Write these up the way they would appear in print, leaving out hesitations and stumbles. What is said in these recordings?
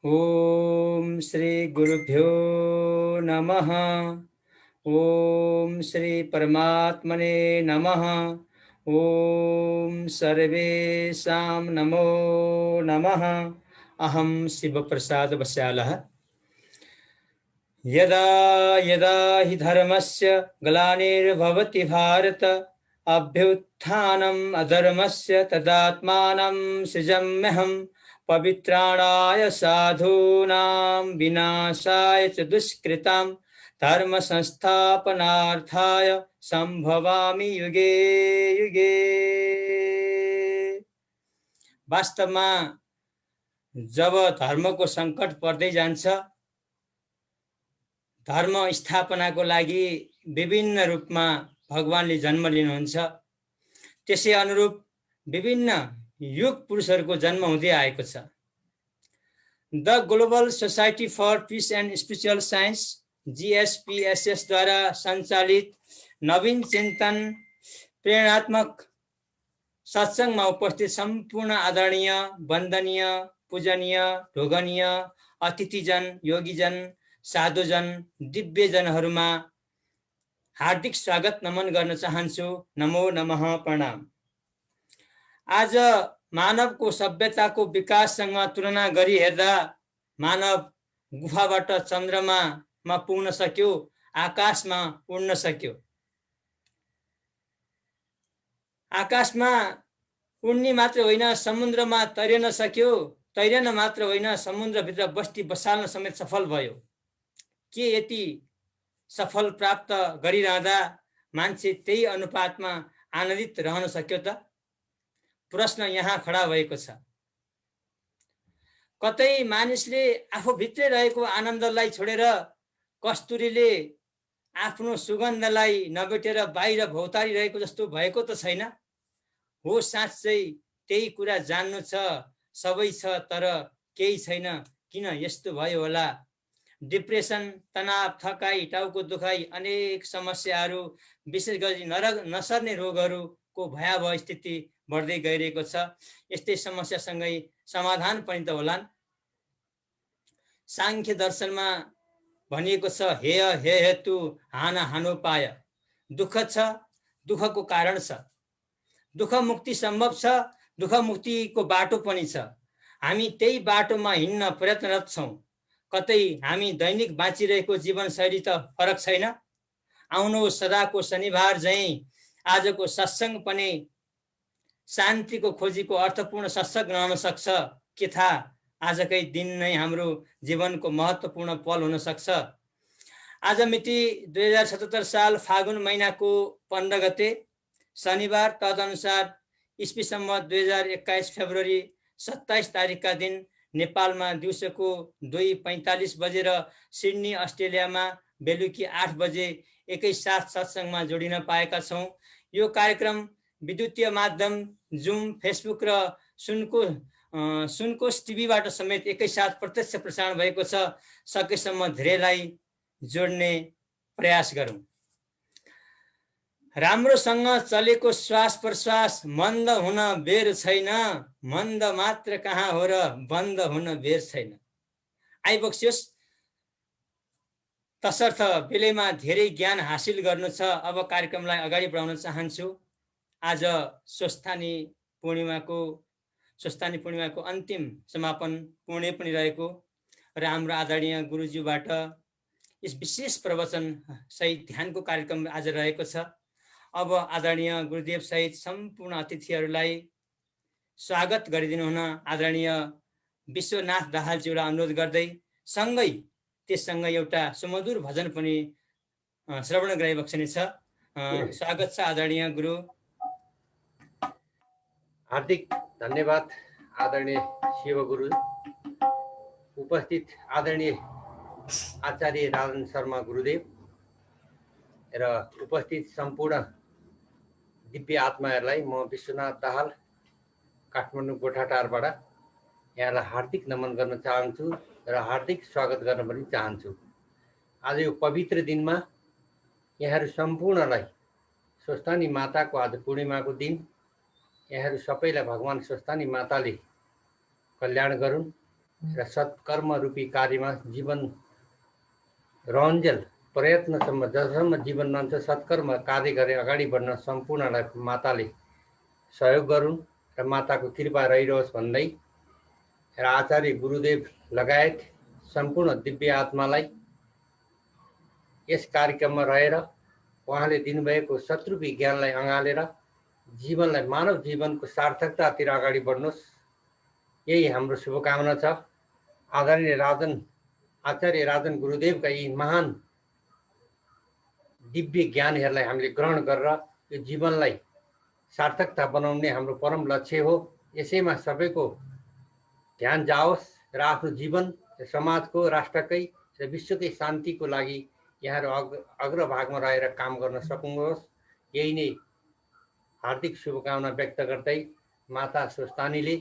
ओम श्री गुरुभ्यो नमः। ओम श्री परमात्मने नमः। ओम सर्वेषां नमो नमः। अहं शिवप्रसाद बस्यालः। यदा यदा हि धर्मस्य ग्लानिर्भवति भारत अभ्युत्थानम् अधर्मस्य तदात्मानं सृजाम्यहम् पवित्राणाय साधूनां विनाशाय च दुष्कृतां धर्म संस्थापनार्थाय संभवामि युगे युगे। वास्तवमा जब धर्मको सङ्कट पर्दै जान्छ, धर्म स्थापनाको लागि विभिन्न रूपमा भगवानले जन्म लिनुहुन्छ। त्यसै अनुरूप विभिन्न युग पुरुषहरूको जन्म हुँदै आएको छ। The global society for peace and spiritual science GSPSS द्वारा सञ्चालित नवीन चिन्तन प्रेरणात्मक सत्सङ्गमा उपस्थित सम्पूर्ण आदरणीय, वन्दनीय, पूजनीय, ढोगनीय, अतिथिजन, योगीजन, साधुजन, दिव्यजनहरूमा हार्दिक स्वागत नमन गर्न चाहन्छु। नमो नमः, प्रणाम। आज मानवको सभ्यताको विकाससँग तुलना गरी हेर्दा मानव गुफाबाट चन्द्रमामा पुग्न सक्यो, आकाशमा उड्न सक्यो। आकाशमा उड्ने मात्र होइन, समुद्रमा तैरिन सक्यो। तैरिन मात्र होइन, समुद्रभित्र बस्ती बसाल्न समेत सफल भयो। के यति सफल प्राप्त गरिरहँदा मान्छे त्यही अनुपातमा आनन्दित रहन सक्यो त? प्रश्न यहाँ खडा भएको छ। कतै मानिसले आफूभित्रै रहेको आनन्दलाई छोडेर कस्तुरीले आफ्नो सुगन्धलाई नभेटेर बाहिर भौतारिरहेको जस्तो भएको त छैन? हो, साँच्चै त्यही कुरा जान्नु छ, सबै छ तर केही छैन। किन यस्तो भयो होला? डिप्रेसन, तनाव, थकाइ, टाउको दुखाइ, अनेक समस्याहरू, विशेष गरी नसर्ने रोगहरूको भयावह स्थिति बढ्दै गइरहेको छ। यस्तै समस्यासँगै समाधान पनि त होलान्। साङ्ख्य दर्शनमा भनिएको छ, हेय हे हेतु हान हानोपाय। दुःख छ, दुःखको कारण छ। दुःख मुक्ति सम्भव छ, दुःख मुक्तिको बाटो पनि छ। हामी त्यही बाटोमा हिँड्न प्रयत्नरत छौँ। कतै हामी दैनिक बाँचिरहेको जीवनशैली त फरक छैन? आउनुहोस्, सदाको शनिबार झैँ आजको सत्सङ्ग पनि शान्तिको खोजीको अर्थपूर्ण सत्सङ्ग रहन सक्छ। के थाहा, आजकै दिन नै हाम्रो जीवनको महत्त्वपूर्ण पल हुन सक्छ। आज मिति 2077 साल फागुन महिनाको 15 गते शनिबार, तदनुसार इस्वी सम्वत 2021 फेब्रुअरी 27 तारिकका दिन नेपालमा दिउँसोको 2:45 बजेर सिडनी अस्ट्रेलियामा बेलुकी 8 बजे एकैसाथ सत्सङ्गमा जोडिन पाएका छौँ। यो कार्यक्रम विद्युतीय माध्यम जुम, फेसबुक र सुनकोश टिभीबाट समेत एकैसाथ प्रत्यक्ष प्रसारण भएको छ। सकेसम्म धेरैलाई जोड्ने प्रयास गरौँ। राम्रोसँग चलेको श्वास प्रश्वास मन्द हुन बेर छैन। मन्द मात्र कहाँ हो र बन्द हुन बेर छैन। आइबक्सियोस्, तसर्थ बेलैमा धेरै ज्ञान हासिल गर्नु छ। अब कार्यक्रमलाई अगाडि बढाउन चाहन्छु। आज स्वस्थानी पूर्णिमाको अन्तिम समापन पुण्य पनि रहेको र हाम्रो आदरणीय गुरुज्यूबाट यस विशेष प्रवचन सहित ध्यानको कार्यक्रम आज रहेको छ। अब आदरणीय गुरुदेव सहित सम्पूर्ण अतिथिहरूलाई स्वागत गरिदिनु हुन आदरणीय विश्वनाथ दाहालज्यूलाई अनुरोध गर्दै सँगै त्यससँग एउटा सुमधुर भजन पनि श्रवण गराइबक्सने छ। स्वागत छ आदरणीय गुरु। हार्दिक धन्यवाद आदरणीय शिवगुरु। उपस्थित आदरणीय आचार्य राजन शर्मा गुरुदेव र उपस्थित सम्पूर्ण दिव्य आत्माहरूलाई म विश्वनाथ दाहाल काठमाडौँ गोठाटारबाट यहाँलाई हार्दिक नमन गर्न चाहन्छु र हार्दिक स्वागत गर्न पनि चाहन्छु। आज यो पवित्र दिनमा यहाँहरू सम्पूर्णलाई स्वस्थानी माताको आज पूर्णिमाको दिन, यहाँहरू सबैलाई भगवान स्वस्थानी माताले कल्याण गरून्, र सत्कर्म रूपी कार्यमा जीवन रहन्जेल प्रयत्नसम्म जसम्म जीवन रहन्छ सत्कर्म कार्य गरे अगाडि बढ्न सम्पूर्णलाई माताले सहयोग गरून् र माताको कृपा रहिरहोस् भन्दै र आचार्य गुरुदेव लगायत सम्पूर्ण दिव्य आत्मालाई यस कार्यक्रममा रहेर उहाँले दिनुभएको शत्रुपी ज्ञानलाई अँगालेर जीवनलाई मानव जीवनको सार्थकतातिर अगाडि बढ्नुहोस्, यही हाम्रो शुभकामना छ। आदरणीय आचार्य राजन गुरुदेवका यी महान दिव्य ज्ञानहरूलाई हामीले ग्रहण गरेर यो जीवनलाई सार्थकता बनाउने हाम्रो परम लक्ष्य हो। यसैमा सबैको ध्यान जाओस् र आफ्नो जीवन समाजको, राष्ट्रकै र विश्वकै शान्तिको लागि यहाँहरू अग्रभागमा रहेर काम गर्न सक्नुहोस्। यही नै हार्दिक शुभकामना व्यक्त गर्दै माता स्वस्थानीले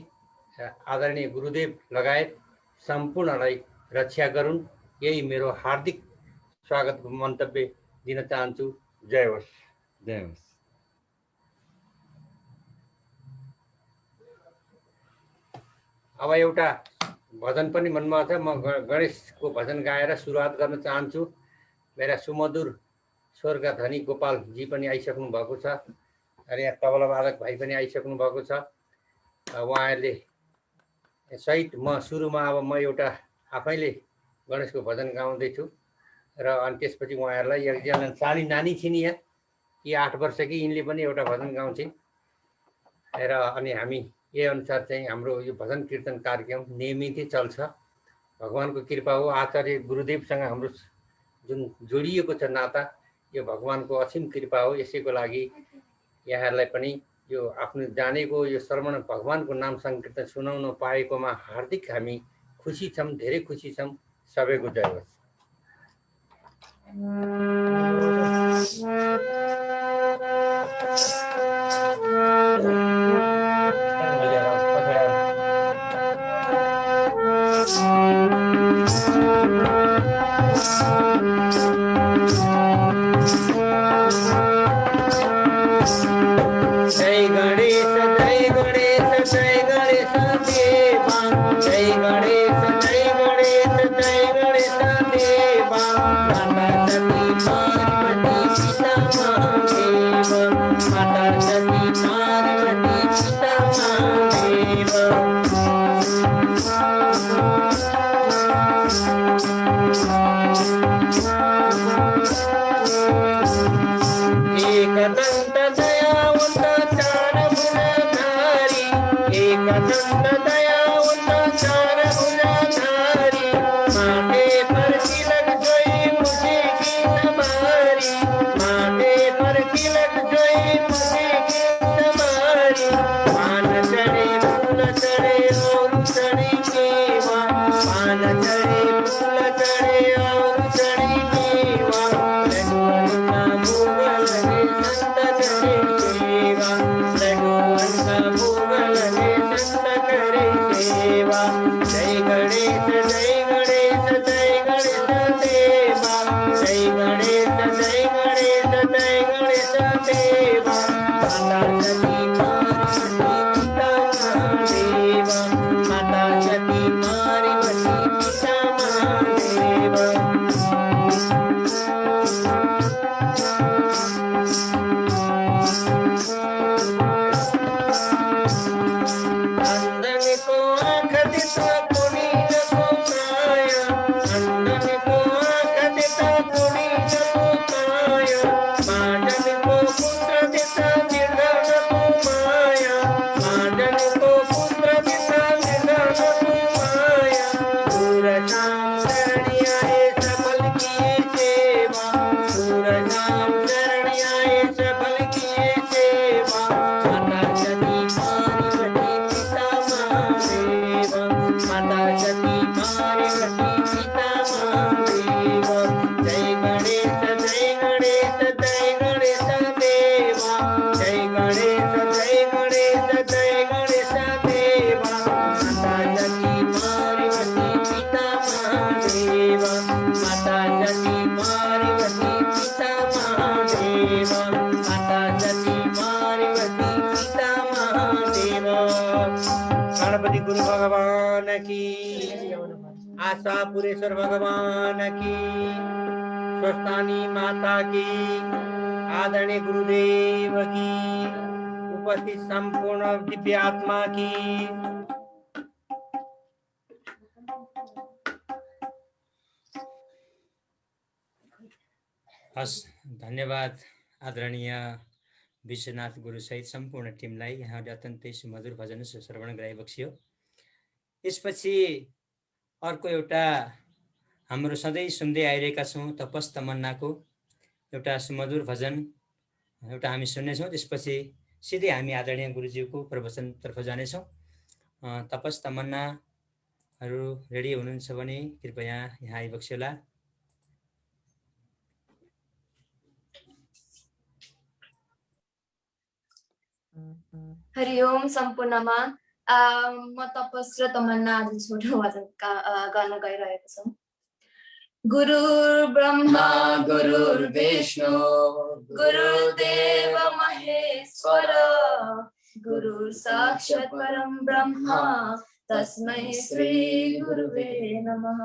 आदरणीय गुरुदेव लगायत सम्पूर्णलाई रक्षा गरून्, यही मेरो हार्दिक स्वागतको मन्तव्य दिन चाहन्छु। जय होस्। जय होस्। अब एउटा भजन पनि मनमा छ, म गणेशको भजन गाएर सुरुवात गर्न चाहन्छु। मेरा सुमधुर स्वर्ग धनी गोपाल जी पनि आइसक्नु भएको छ र यहाँ तबला वादक भाइ पनि आइसक्नु भएको छ। उहाँहरूले सहित म सुरुमा अब म एउटा आफैले गणेशको भजन गाउँदैछु र अनि त्यसपछि उहाँहरूलाई एकजना सानी नानी छिन् यहाँ, यी 8 वर्षकी, यिनले पनि एउटा भजन गाउँछिन् र अनि हामी यही अनुसार चाहिँ हाम्रो यो भजन कीर्तन कार्यक्रम नियमितै चल्छ। भगवानको कृपा हो। आचार्य गुरुदेवसँग हाम्रो जुन जोडिएको छ नाता, यो भगवानको असीम कृपा हो। यसैको लागि यहाँहरूलाई पनि यो आफ्नो जानेको यो श्रवण भगवानको नाम संकीर्तन सुनाउन पाएकोमा हार्दिक हामी खुसी छौँ, धेरै खुसी छौँ। सबैको जय होस्। गणपति गुरु भगवान की, आशापुरेश्वर भगवान की, स्वस्थानी माता की, आदरणीय गुरुदेव की, उपस्थित संपूर्ण दिव्य आत्मा की। हस्, धन्यवाद आदरणीय विश्वनाथ गुरु सहित सम्पूर्ण टिमलाई। यहाँले अत्यन्तै सुमधुर भजन श्रवण गराइबक्सियो। यसपछि अर्को एउटा हाम्रो सधैँ सुन्दै आइरहेका छौँ तपस तमन्नाको एउटा सुमधुर भजन एउटा हामी सुन्नेछौँ। त्यसपछि सिधै हामी आदरणीय गुरुज्यूको प्रवचनतर्फ जानेछौँ। तपस तमन्नाहरू रेडी हुनुहुन्छ भने कृपया यहाँ आइबक्स्योला। हरि ओम सम्पूर्णमा म तपस र तमन्ना आज छोटो भजन गान गइरहेको छु। गुरु ब्रह्मा गुरुर्विष्णु गुरुदेव महेश्वर गुरु साक्षात् परम ब्रह्म तस्मै श्री गुरुवे नमः।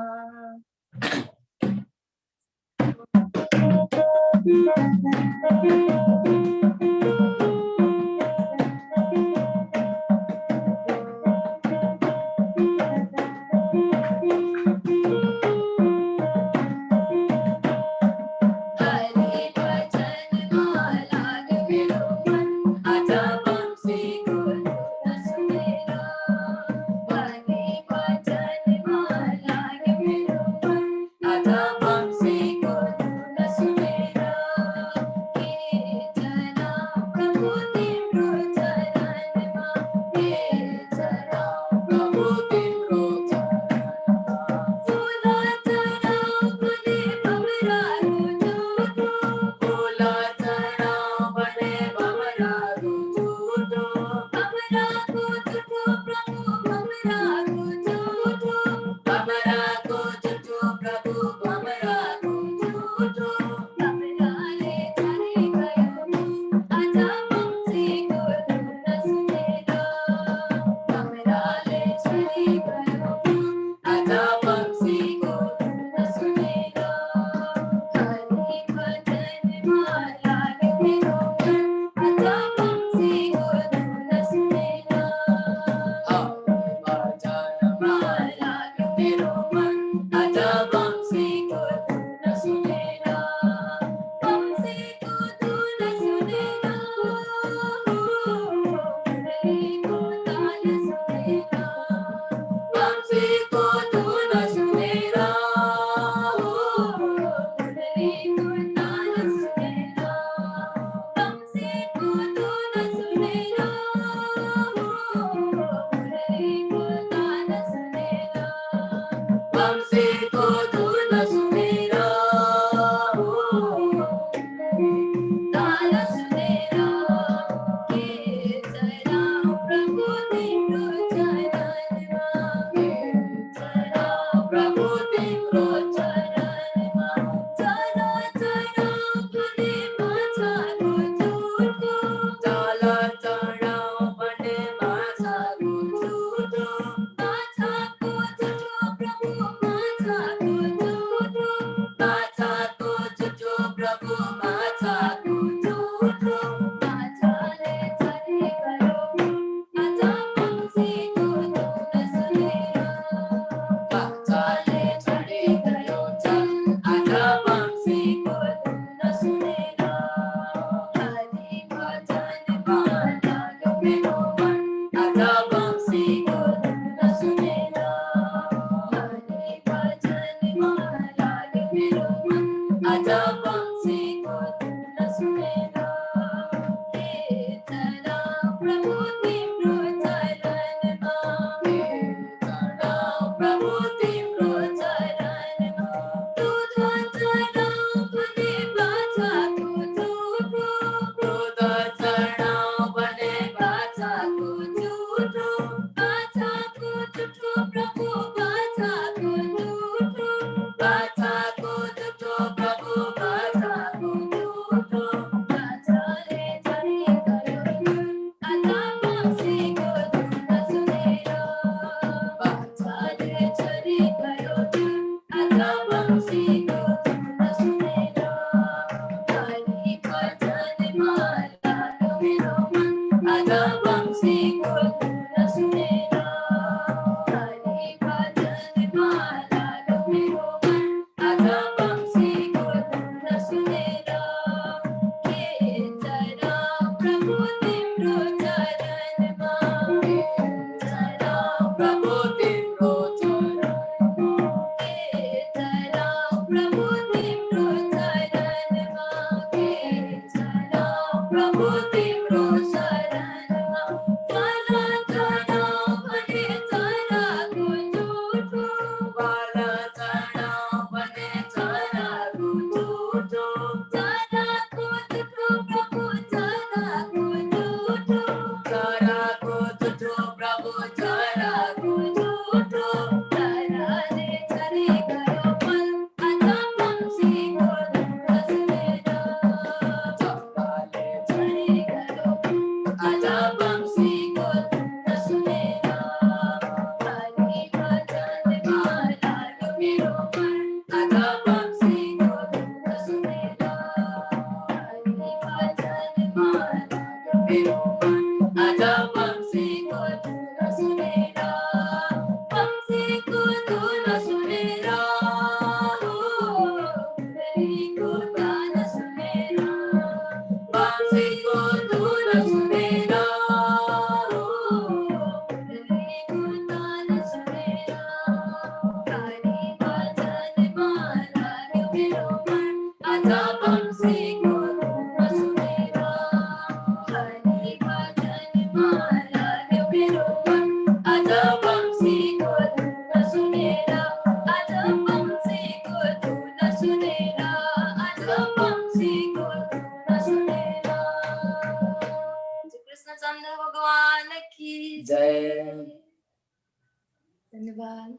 धन्यवाद।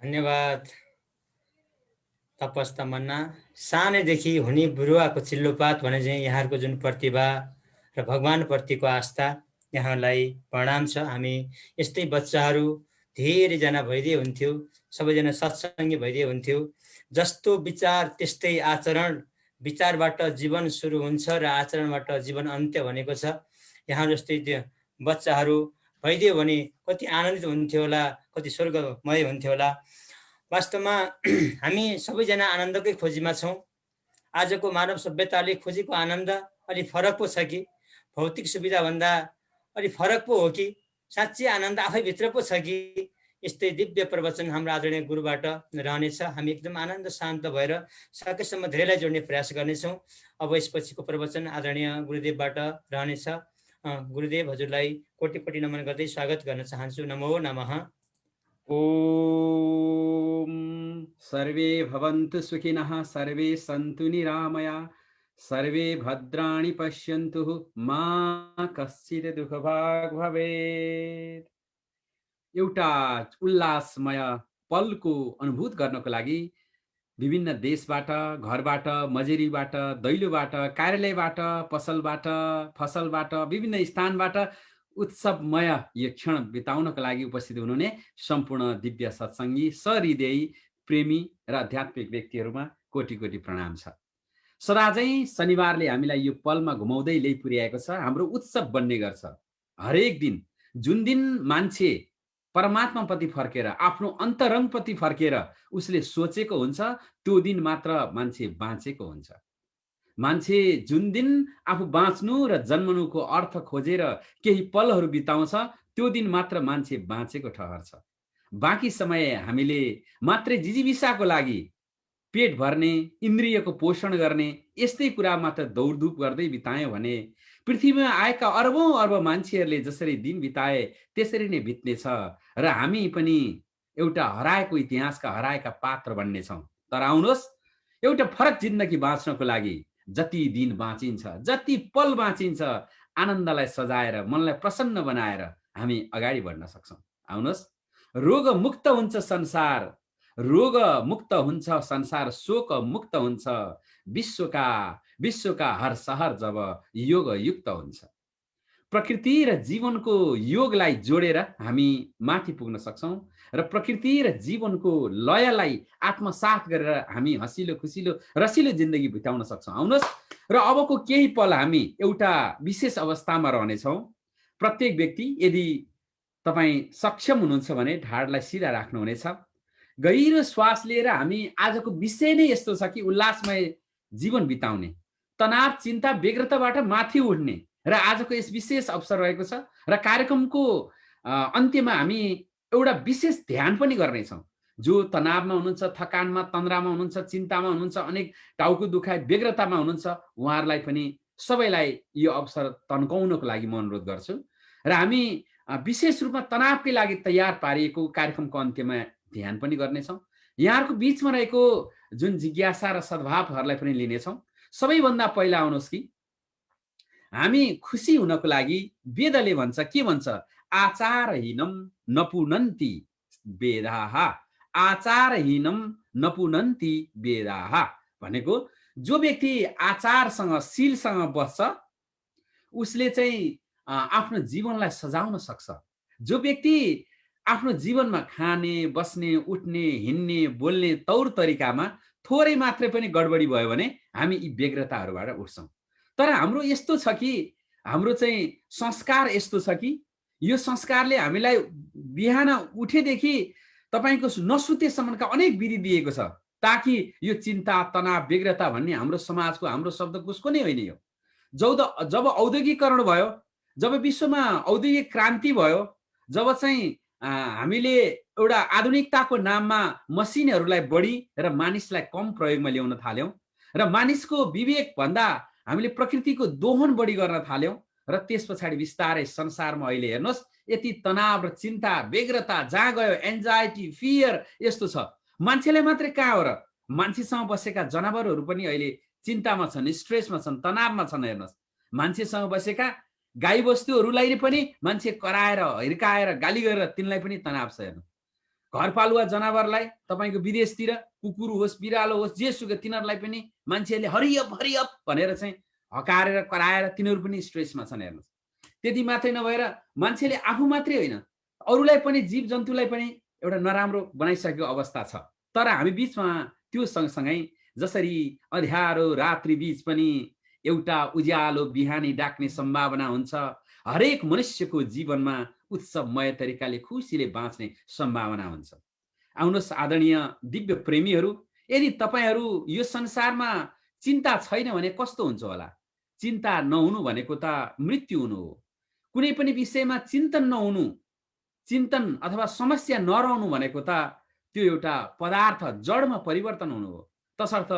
धन्यवाद तपस तमन्ना। सानैदेखि हुने बिरुवाको चिल्लोपात भने चाहिँ यहाँहरूको जुन प्रतिभा र भगवानप्रतिको आस्था, यहाँलाई प्रणाम छ। हामी यस्तै बच्चाहरू धेरैजना भइदिए हुन्थ्यो, सबैजना सत्सङ्गी भइदिए हुन्थ्यो। जस्तो विचार त्यस्तै आचरण, विचारबाट जीवन सुरु हुन्छ र आचरणबाट जीवन अन्त्य भनेको छ। यहाँ जस्तै त्यो बच्चाहरू भइदियो भने कति आनन्दित हुन्थ्यो होला, कति स्वर्गमय हुन्थ्यो होला। वास्तवमा हामी सबैजना आनन्दकै खोजीमा छौँ। आजको मानव सभ्यताले खोजेको आनन्द अलि फरक पो छ कि भौतिक सुविधाभन्दा अलि फरक पो हो कि साँच्चै आनन्द आफैभित्र पो छ कि? यस्तै दिव्य प्रवचन हाम्रो आदरणीय गुरुबाट रहनेछ। हामी एकदम आनन्द शान्त भएर सकेसम्म धेरैलाई जोड्ने प्रयास गर्नेछौँ। अब यसपछिको प्रवचन आदरणीय गुरुदेवबाट रहनेछ। गुरुदेव हजुरलाई कोटि कोटि नमन गर्दै स्वागत गर्न चाहन्छु। नमो नमः। ओम सर्वे भवन्तु सुखिनः, सर्वे सन्तु निरामया, सर्वे भद्राणि पश्यन्तु मा कश्चित् दुःखभाग् भवेत्। एउटा उल्लासमय पलको अनुभूत गर्नको लागि विभिन्न देशबाट, घरबाट, मजेरीबाट, दैलोबाट, कार्यालयबाट, पसलबाट, फसलबाट, विभिन्न स्थानबाट उत्सवमय यो क्षण बिताउनको लागि उपस्थित हुनुहुने सम्पूर्ण दिव्य सत्सङ्गी, सहृदयी, प्रेमी र आध्यात्मिक व्यक्तिहरूमा कोटि कोटि प्रणाम छ। सदा चाहिँ शनिबारले हामीलाई यो पलमा घुमाउँदै ल्याइ पुर्याएको छ। हाम्रो उत्सव बन्ने गर्छ हरेक दिन। जुन दिन मान्छे परमात्माप्रति फर्केर, आफ्नो अन्तरङ्गप्रति फर्केर उसले सोचेको हुन्छ, त्यो दिन मात्र मान्छे बाँचेको हुन्छ। मान्छे जुन दिन आफू बाँच्नु र जन्मनुको अर्थ खोजेर केही पलहरू बिताउँछ, त्यो दिन मात्र मान्छे बाँचेको ठहर्छ। बाँकी समय हामीले मात्रै जिजीविसाको लागि पेट भर्ने, इन्द्रियको पोषण गर्ने यस्तै कुरा मात्र दौडधुप गर्दै बितायौँ भने पृथ्वीमा आएका अर्बौं अर्ब मान्छेहरूले जसरी दिन बिताए त्यसरी नै बित्नेछ र हामी पनि एउटा हराएको इतिहासका हराएका पात्र बन्नेछौँ। तर आउनुहोस्, एउटा फरक जिन्दगी बाँच्नको लागि जति दिन बाँचिन्छ, जति पल बाँचिन्छ, आनन्दलाई सजाएर, मनलाई प्रसन्न बनाएर हामी अगाडि बढ्न सक्छौँ। आउनुहोस्, रोग मुक्त हुन्छ संसार, रोग मुक्त हुन्छ संसार, शोक मुक्त हुन्छ विश्वका हर सहर जब योग युक्त हुन्छ। प्रकृति र जीवनको योगलाई जोडेर हामी माथि पुग्न सक्छौँ र प्रकृति र जीवनको लयलाई आत्मसात गरेर हामी हँसिलो खुसिलो रसिलो जिन्दगी बिताउन सक्छौँ। आउनुहोस्, र अबको केही पल हामी एउटा विशेष अवस्थामा रहनेछौँ। प्रत्येक व्यक्ति यदि तपाईँ सक्षम हुनुहुन्छ भने ढाडलाई सिधा राख्नुहुनेछ। गहिरो श्वास लिएर हामी आजको विषय नै यस्तो छ कि उल्लासमय जीवन बिताउने, तनाव, चिन्ता, व्यग्रताबाट माथि उठ्ने र आजको यस विशेष अवसर रहेको छ। र कार्यक्रमको अन्त्यमा हामी एउटा विशेष ध्यान पनि गर्नेछौँ। जो तनावमा हुनुहुन्छ, थकानमा, तन्द्रामा हुनुहुन्छ, चिन्तामा हुनुहुन्छ, अनेक टाउको दुखाइ, व्यग्रतामा हुनुहुन्छ, उहाँहरूलाई पनि सबैलाई यो अवसर तन्काउनको लागि म अनुरोध गर्छु। र हामी विशेष रूपमा तनावकै लागि तयार पारिएको कार्यक्रमको अन्त्यमा ध्यान पनि गर्नेछौँ। यहाँहरूको बिचमा रहेको जुन जिज्ञासा र सद्भावहरूलाई पनि लिनेछौँ। सबैभन्दा पहिला आउनुहोस् कि हामी खुसी हुनको लागि वेदले भन्छ, के भन्छ? आचारहीनम नपुनन्ति वेदाः, आचारहीनम नपुनन्ति वेदाः भनेको जो व्यक्ति आचारसँग, शीलसँग बस्छ उसले चाहिँ आफ्नो जीवनलाई सजाउन सक्छ। जो व्यक्ति आफ्नो जीवनमा खाने, बस्ने, उठ्ने, हिँड्ने, बोल्ने तौर तरिकामा थोरै मात्रै पनि गडबडी भयो भने हामी यी व्यग्रताहरूबाट उठ्छौँ। तर हाम्रो यस्तो छ कि हाम्रो चाहिँ संस्कार यस्तो छ कि यो संस्कारले हामीलाई बिहान उठेदेखि तपाईँको नसुतेसम्मका अनेक विधि दिएको छ ताकि यो चिन्ता, तनाव, व्यग्रता भन्ने हाम्रो समाजको, हाम्रो शब्दकोशको नै होइन। यो जब औद्योगिकरण भयो, जब विश्वमा औद्योगिक क्रान्ति भयो, जब चाहिँ हामीले एउटा आधुनिकताको नाममा मसिनहरूलाई बढी र मानिसलाई कम प्रयोगमा ल्याउन थाल्यौँ र मानिसको विवेक भन्दा हामीले प्रकृतिको दोहन बढी गर्न थाल्यौँ र त्यस पछाडि बिस्तारै संसारमा अहिले हेर्नुहोस् यति तनाव र चिन्ता, व्यग्रता जहाँ गयो, एन्जाइटी, फियर यस्तो छ। मान्छेलाई मात्रै कहाँ हो र, मान्छेसँग बसेका जनावरहरू पनि अहिले चिन्तामा छन्, स्ट्रेसमा छन्, तनावमा छन्। हेर्नुहोस्, मान्छेसँग बसेका गाई बस्तुहरूलाई पनि मान्छे कराएर, हिर्काएर, गाली गरेर तिनलाई पनि तनाव छ। हेर्नु, घरपालुवा जनावरलाई तपाईँको विदेशतिर कुकुर होस् बिरालो होस् जेसुकै तिनीहरूलाई पनि मान्छेहरूले हरियप हरियप भनेर चाहिँ हकारेर कराएर तिनीहरू पनि स्ट्रेसमा छन्। हेर्नुहोस्, त्यति मात्रै नभएर मान्छेले आफू मात्रै होइन अरूलाई पनि जीव जन्तुलाई पनि एउटा नराम्रो बनाइसकेको अवस्था छ। तर हामी बिचमा त्यो सँगसँगै जसरी अँध्यारो रात्रि बीच पनि एउटा उज्यालो बिहानी डाक्ने सम्भावना हुन्छ, हरेक मनुष्यको जीवनमा उत्सवमय तरिकाले खुसीले बाँच्ने सम्भावना हुन्छ। आउनुहोस् आदरणीय दिव्य प्रेमीहरू, यदि तपाईँहरू यो संसारमा चिन्ता छैन भने कस्तो हुन्छ होला? चिन्ता नहुनु भनेको त मृत्यु हुनु हो। कुनै पनि विषयमा चिन्तन नहुनु, चिन्तन अथवा समस्या नरहनु भनेको त त्यो एउटा पदार्थ जडमा परिवर्तन हुनु हो। तसर्थ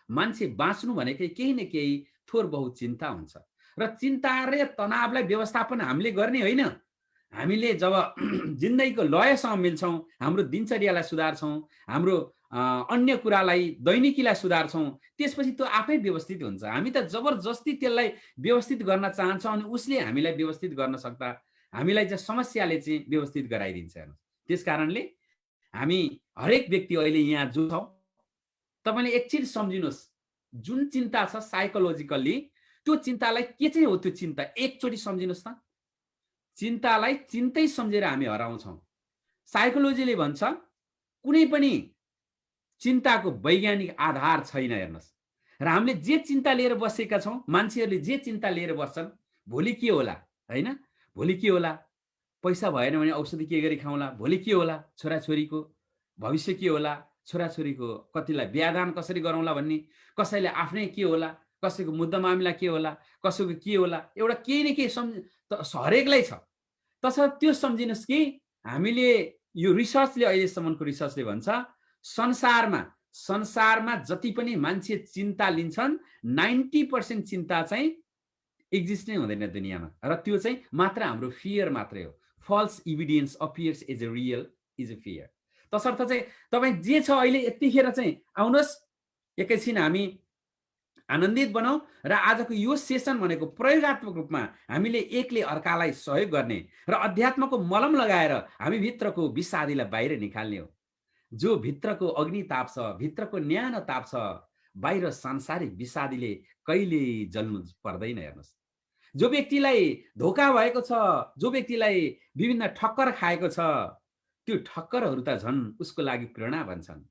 मान्छे बाँच्नु भनेकै केही न केही थोर बहुत चिन्ता हुन्छ। र चिन्ता र तनावलाई व्यवस्थापन हामीले गर्ने होइन। हामीले जब जिन्दगीको लयसँग मिल्छौँ, हाम्रो दिनचर्यालाई सुधार्छौँ, हाम्रो अन्य कुरालाई दैनिकीलाई सुधार्छौँ, त्यसपछि त्यो आफै व्यवस्थित हुन्छ। हामी त जबरजस्ती त्यसलाई व्यवस्थित गर्न चाहन्छौँ अनि उसले हामीलाई व्यवस्थित गर्न सक्दा हामीलाई चाहिँ समस्याले चाहिँ व्यवस्थित गराइदिन्छ। हेर्नुहोस्, त्यस कारणले हामी हरेक व्यक्ति अहिले यहाँ जो छौँ, तपाईँले एकछिन सम्झिनुहोस्, जुन चिन्ता छ साइकोलोजिकल्ली त्यो चिन्तालाई के चाहिँ हो? त्यो चिन्ता एकचोटि सम्झिनुहोस् त। चिन्तालाई चिन्तै सम्झेर हामी हराउँछौँ। साइकोलोजीले भन्छ कुनै पनि चिन्ताको वैज्ञानिक आधार छैन। हेर्नुहोस्, र हामीले जे चिन्ता लिएर बसेका छौँ, मान्छेहरूले जे चिन्ता लिएर बस्छन्, भोलि के होला होइन, भोलि के होला, पैसा भएन भने औषधि के गरी खाउँला, भोलि के होला, छोराछोरीको भविष्य के होला, छोराछोरीको कतिलाई बिहादान कसरी गरौँला भन्ने, कसैले आफ्नै के होला, कसैको मुद्दा मामिला के होला, कसैको के होला, एउटा केही न केही हरेकलाई छ। तसर्थ त्यो सम्झिनुहोस् कि हामीले यो रिसर्चले अहिलेसम्मको रिसर्चले भन्छ संसारमा जति पनि मान्छे चिन्ता लिन्छन् 90% चिन्ता चाहिँ एक्जिस्ट नै हुँदैन दुनियाँमा। र त्यो चाहिँ मात्र हाम्रो फियर मात्रै हो। False evidence appears as a real is a fear. तसर्थ चाहिँ तपाईँ जे छ अहिले यतिखेर चाहिँ आउनुहोस्, एकैछिन हामी आनन्दित बनाऊ र आजको यो सेसन भनेको प्रयोगात्मक रूपमा हामीले एकले अर्कालाई सहयोग गर्ने र अध्यात्मको मलम लगाएर हामी भित्रको विषादीलाई बाहिर निकाल्ने हो। जो भित्रको अग्नि ताप छ, भित्रको न्यानो ताप छ, बाहिर सांसारिक विषादीले कहिले जल्नु पर्दैन। हेर्नुहोस्, जो व्यक्तिलाई धोका भएको छ, जो व्यक्तिलाई विभिन्न ठक्कर खाएको छ, त्यो ठक्करहरू त झन् उसको लागि प्रेरणा बन्छन्।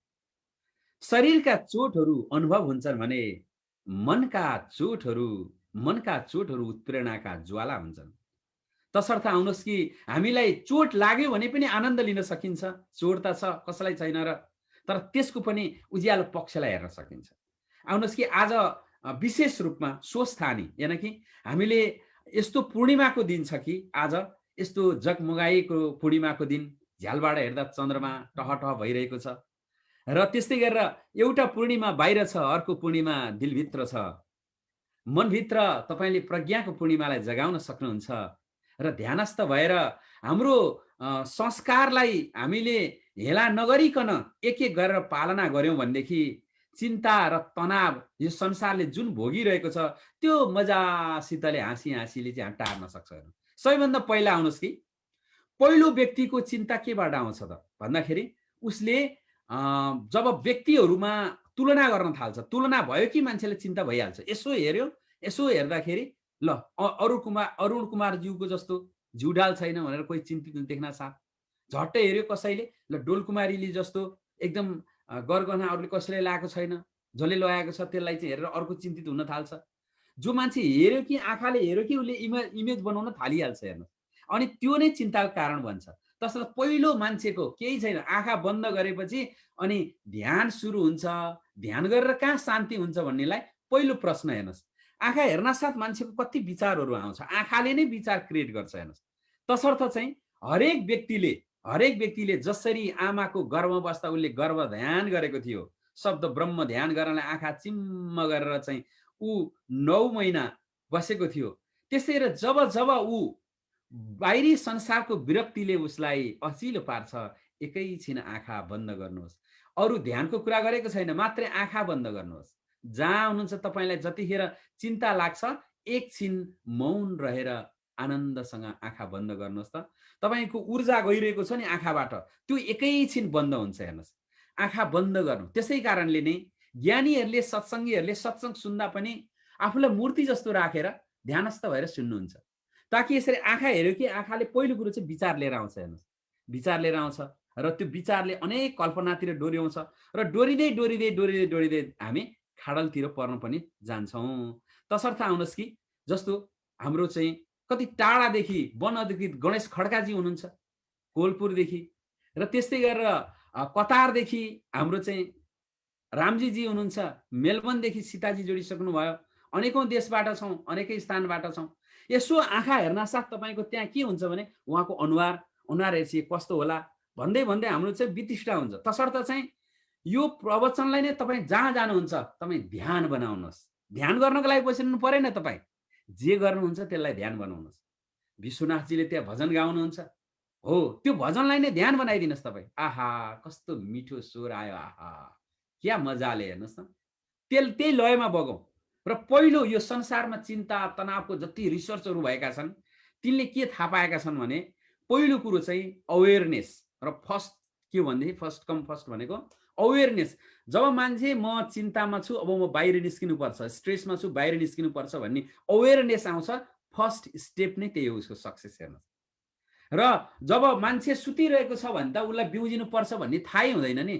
शरीरका चोटहरू अनुभव हुन्छन् भने मनका चोटहरू उत्प्रेरणाका ज्वाला हुन्छन्। तसर्थ आउनुहोस् कि हामीलाई चोट लाग्यो भने पनि आनन्द लिन सकिन्छ। चोट त छ, कसैलाई छैन र, तर त्यसको पनि उज्यालो पक्षलाई हेर्न सकिन्छ। आउनुहोस् कि आज विशेष रूपमा स्वस्थानी यानि कि हामीले यस्तो पूर्णिमाको दिन छ कि आज यस्तो जगमगाएको पूर्णिमाको दिन, झ्यालबाट हेर्दा चन्द्रमा टहटह भइरहेको छ र त्यस्तै गरेर एउटा पूर्णिमा बाहिर छ, अर्को पूर्णिमा दिलभित्र छ। मनभित्र तपाईँले प्रज्ञाको पूर्णिमालाई जगाउन सक्नुहुन्छ र ध्यानस्थ भएर हाम्रो संस्कारलाई हामीले हेला नगरिकन एक एक गरेर पालना गर्यौँ भनेदेखि चिन्ता र तनाव यो संसारले जुन भोगिरहेको छ त्यो मजासितले हाँसी हाँसीले चाहिँ टार्न सक्छ। सबैभन्दा पहिला आउनुहोस् कि पहिलो व्यक्तिको चिन्ता केबाट आउँछ त भन्दाखेरि उसले जब व्यक्तिहरूमा तुलना गर्न थाल्छ, तुलना भयो कि मान्छेले चिन्ता भइहाल्छ। यसो हेर्यो, यसो हेर्दाखेरि ल अरुण कुमार ज्यूको जस्तो झुडाल छैन भनेर कोही चिन्तित देख्न साथ, झट्टै हेर्यो कसैले ल डोलकुमारीले जस्तो एकदम गरगहना अरूले कसैले लगाएको छैन, जसले लगाएको छ त्यसलाई चाहिँ हेरेर अर्को चिन्तित हुन थाल्छ। जो मान्छे हेर्यो कि आँखाले हेर्यो कि उसले इमेज बनाउन थालिहाल्छ। हेर्नु, अनि त्यो नै चिन्ताको कारण बन्छ। तसर्थ पहिलो मान्छेको केही छैन, आँखा बन्द गरेपछि अनि ध्यान सुरु हुन्छ। ध्यान गरेर कहाँ शान्ति हुन्छ भन्नेलाई पहिलो प्रश्न हेर्नुहोस्। आँखा हेर्न साथ मान्छेको कति विचारहरू आउँछ, आँखाले नै विचार क्रिएट गर्छ। हेर्नुहोस्, तसर्थ चाहिँ हरेक व्यक्तिले जसरी आमाको गर्भमा बस्दा उसले गर्भ ध्यान गरेको थियो, शब्द ब्रह्म ध्यान गर्नलाई आँखा चिम्म गरेर चाहिँ ऊ 9 महिना बसेको थियो, त्यसै जब ऊ बाहिरी संसारको विरक्तिले उसलाई अचिलो पार्छ, एकैछिन आँखा बन्द गर्नुहोस्। अरू ध्यानको कुरा गरेको छैन, मात्रै आँखा बन्द गर्नुहोस्। जहाँ हुनुहुन्छ तपाईँलाई जतिखेर चिन्ता लाग्छ एकछिन मौन रहेर आनन्दसँग आँखा बन्द गर्नुहोस् त। तपाईँको ऊर्जा गइरहेको छ नि आँखाबाट, त्यो एकैछिन बन्द हुन्छ। हेर्नुहोस्, आँखा बन्द गर्नु। त्यसै कारणले नै ज्ञानीहरूले सत्सङ्गीहरूले सत्सङ्ग सुन्दा पनि आफूलाई मूर्ति जस्तो राखेर ध्यानस्थ भएर सुन्नुहुन्छ, ताकि यसरी आँखा हेऱ्यो कि आँखाले पहिलो कुरो चाहिँ विचार लिएर आउँछ। हेर्नुहोस्, विचार लिएर आउँछ र त्यो विचारले अनेक कल्पनातिर डोर्याउँछ र डोरिँदै डोरिँदै डोरिँदै डोरिँदै हामी खाडलतिर पर्न पनि जान्छौँ। तसर्थ आउनुहोस् कि जस्तो हाम्रो चाहिँ कति टाढादेखि वन अधिकृत गणेश खड्काजी हुनुहुन्छ कोलपुरदेखि, र त्यस्तै गरेर कतारदेखि हाम्रो चाहिँ रामजीजी हुनुहुन्छ, मेलबर्नदेखि सीताजी जोडिसक्नु भयो। अनेकौँ देशबाट छौँ, अनेकै स्थानबाट छौँ। यसो आँखा हेर्नासाथ तपाईँको त्यहाँ के हुन्छ भने उहाँको अनुहार हेर्छि कस्तो होला भन्दै भन्दै हाम्रो चाहिँ वितिष्ठा हुन्छ। तसर्थ चाहिँ यो प्रवचनलाई नै तपाईँ जहाँ जानुहुन्छ तपाईँ ध्यान बनाउनुहोस्। ध्यान गर्नको लागि बसिनु परेन, तपाईँ जे गर्नुहुन्छ त्यसलाई ध्यान बनाउनुहोस्। विश्वनाथजीले त्यहाँ भजन गाउनुहुन्छ, हो त्यो भजनलाई नै ध्यान बनाइदिनुहोस् तपाईँ। आहा कस्तो मिठो स्वर आयो, आहा क्या मजाले। हेर्नुहोस् न, त्यही लयमा बगौँ। र पहिलो यो संसारमा चिन्ता तनावको जति रिसर्चहरू भएका छन् तिनले के थाहा पाएका छन् भने पहिलो कुरो चाहिँ अवेरनेस, र फर्स्ट के भनेदेखि फर्स्ट कम फर्स्ट भनेको अवेरनेस। जब मान्छे म चिन्तामा छु, अब म बाहिर निस्किनुपर्छ, स्ट्रेसमा छु बाहिर निस्किनुपर्छ भन्ने अवेरनेस आउँछ, फर्स्ट स्टेप नै त्यही हो उसको सक्सेस। हेर्नुहोस्, र जब मान्छे सुतिरहेको छ भने त उसलाई बिउजिनुपर्छ भन्ने थाहै हुँदैन नि।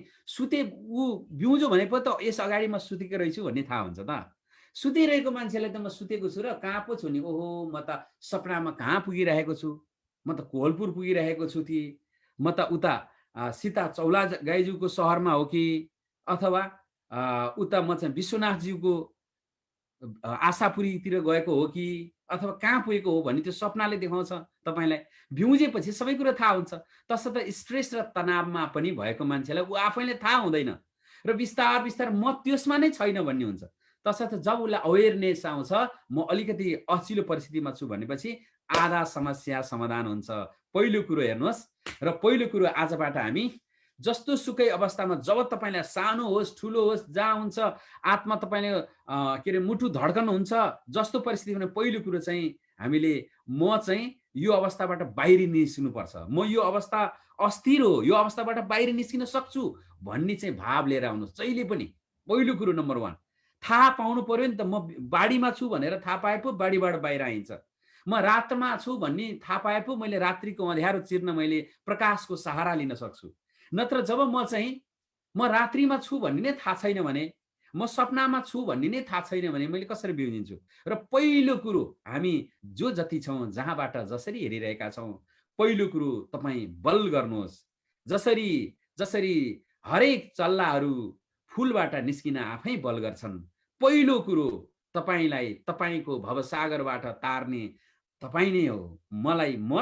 बिउजो भनेको त यस अगाडि म सुतेको रहेछु भन्ने थाहा हुन्छ त। सुतिरहेको मान्छेलाई त म सुतेको छु र कहाँ पो छु नि, ओहो म त सपनामा कहाँ पुगिरहेको छु, म त कोहलपुर पुगिरहेको छु कि, म त उता सीता चौला गाईज्यूको सहरमा हो कि, अथवा उता म चाहिँ विश्वनाथज्यूको आशापुरीतिर गएको हो कि, अथवा कहाँ पुगेको हो भन्ने त्यो सपनाले देखाउँछ तपाईँलाई। भ्युजेपछि सबै कुरो थाहा हुन्छ। तसर्थ स्ट्रेस र तनावमा पनि भएको मान्छेलाई ऊ आफैले थाहा हुँदैन र बिस्तार बिस्तार म त्यसमा नै छैन भन्ने हुन्छ। तसर्थ जब उसलाई अवेरनेस आउँछ म अलिकति अचिलो परिस्थितिमा छु भनेपछि आधा समस्या समाधान हुन्छ। पहिलो कुरो हेर्नुहोस्, र पहिलो कुरो आजबाट हामी जस्तो सुकै अवस्थामा, जब तपाईँलाई सानो होस् ठुलो होस् जहाँ हुन्छ आत्मा तपाईँले के अरे मुटु धड्कन हुन्छ जस्तो परिस्थिति भने पहिलो कुरो चाहिँ हामीले म चाहिँ यो अवस्थाबाट बाहिर निस्किनुपर्छ, म यो अवस्था अस्थिर हो, यो अवस्थाबाट बाहिर निस्किन सक्छु भन्ने चाहिँ भाव लिएर आउनुहोस् जहिले पनि। पहिलो कुरो नम्बर 1 थाहा पाउनु पर्यो नि त। म बाढीमा छु भनेर थाहा पाए पो बाढीबाट बाहिर आइन्छ। म रातमा छु भन्ने थाहा पाए पो मैले रात्रिको अँध्यारो चिर्न मैले प्रकाशको सहारा लिन सक्छु। नत्र जब म रात्रिमा छु भन्ने नै थाहा छैन भने, म सपनामा छु भन्ने नै थाहा छैन भने मैले कसरी बिउजिन्छु। र पहिलो कुरो हामी जो जति छौँ, जहाँबाट जसरी हेरिरहेका छौँ, पहिलो कुरो तपाईँ बल गर्नुहोस्। जसरी हरेक चल्लाहरू फुलबाट निस्किन आफै बल गर्छन्, पहिलो कुरो तपाईलाई तपाईको भवसागरबाट तार्ने तपाईँ नै हो, म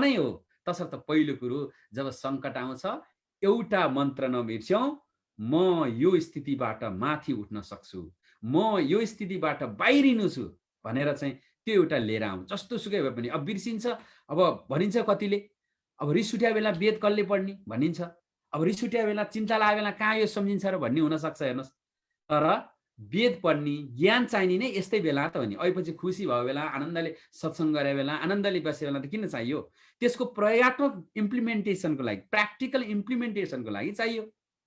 नै हो। तसर्थ पहिलो कुरो जब सङ्कट आउँछ एउटा मन्त्र नबिर्स्यौँ, म यो स्थितिबाट माथि उठ्न सक्छु, म यो स्थितिबाट बाहिरिनु छु भनेर चाहिँ त्यो एउटा लिएर आउँ। जस्तो सुकै भए पनि अब बिर्सिन्छ। अब भनिन्छ कतिले अब रिस उठ्या बेला वेद कसले पढ्ने भनिन्छ, अब रिस उठ्या बेला चिन्ता लागेको बेला कहाँ यो सम्झिन्छ र भन्ने हुनसक्छ। हेर्नुहोस्, तर वेद पढ्ने ज्ञान चाहिने नै यस्तै बेला त हो नि। अहिले खुसी भएको बेला, आनन्दले सत्सङ्ग गरे बेला, आनन्दले बसे बेला त किन चाहियो? त्यसको प्रयोगात्मक इम्प्लिमेन्टेसनको लागि, प्र्याक्टिकल इम्प्लिमेन्टेसनको लागि चाहियो।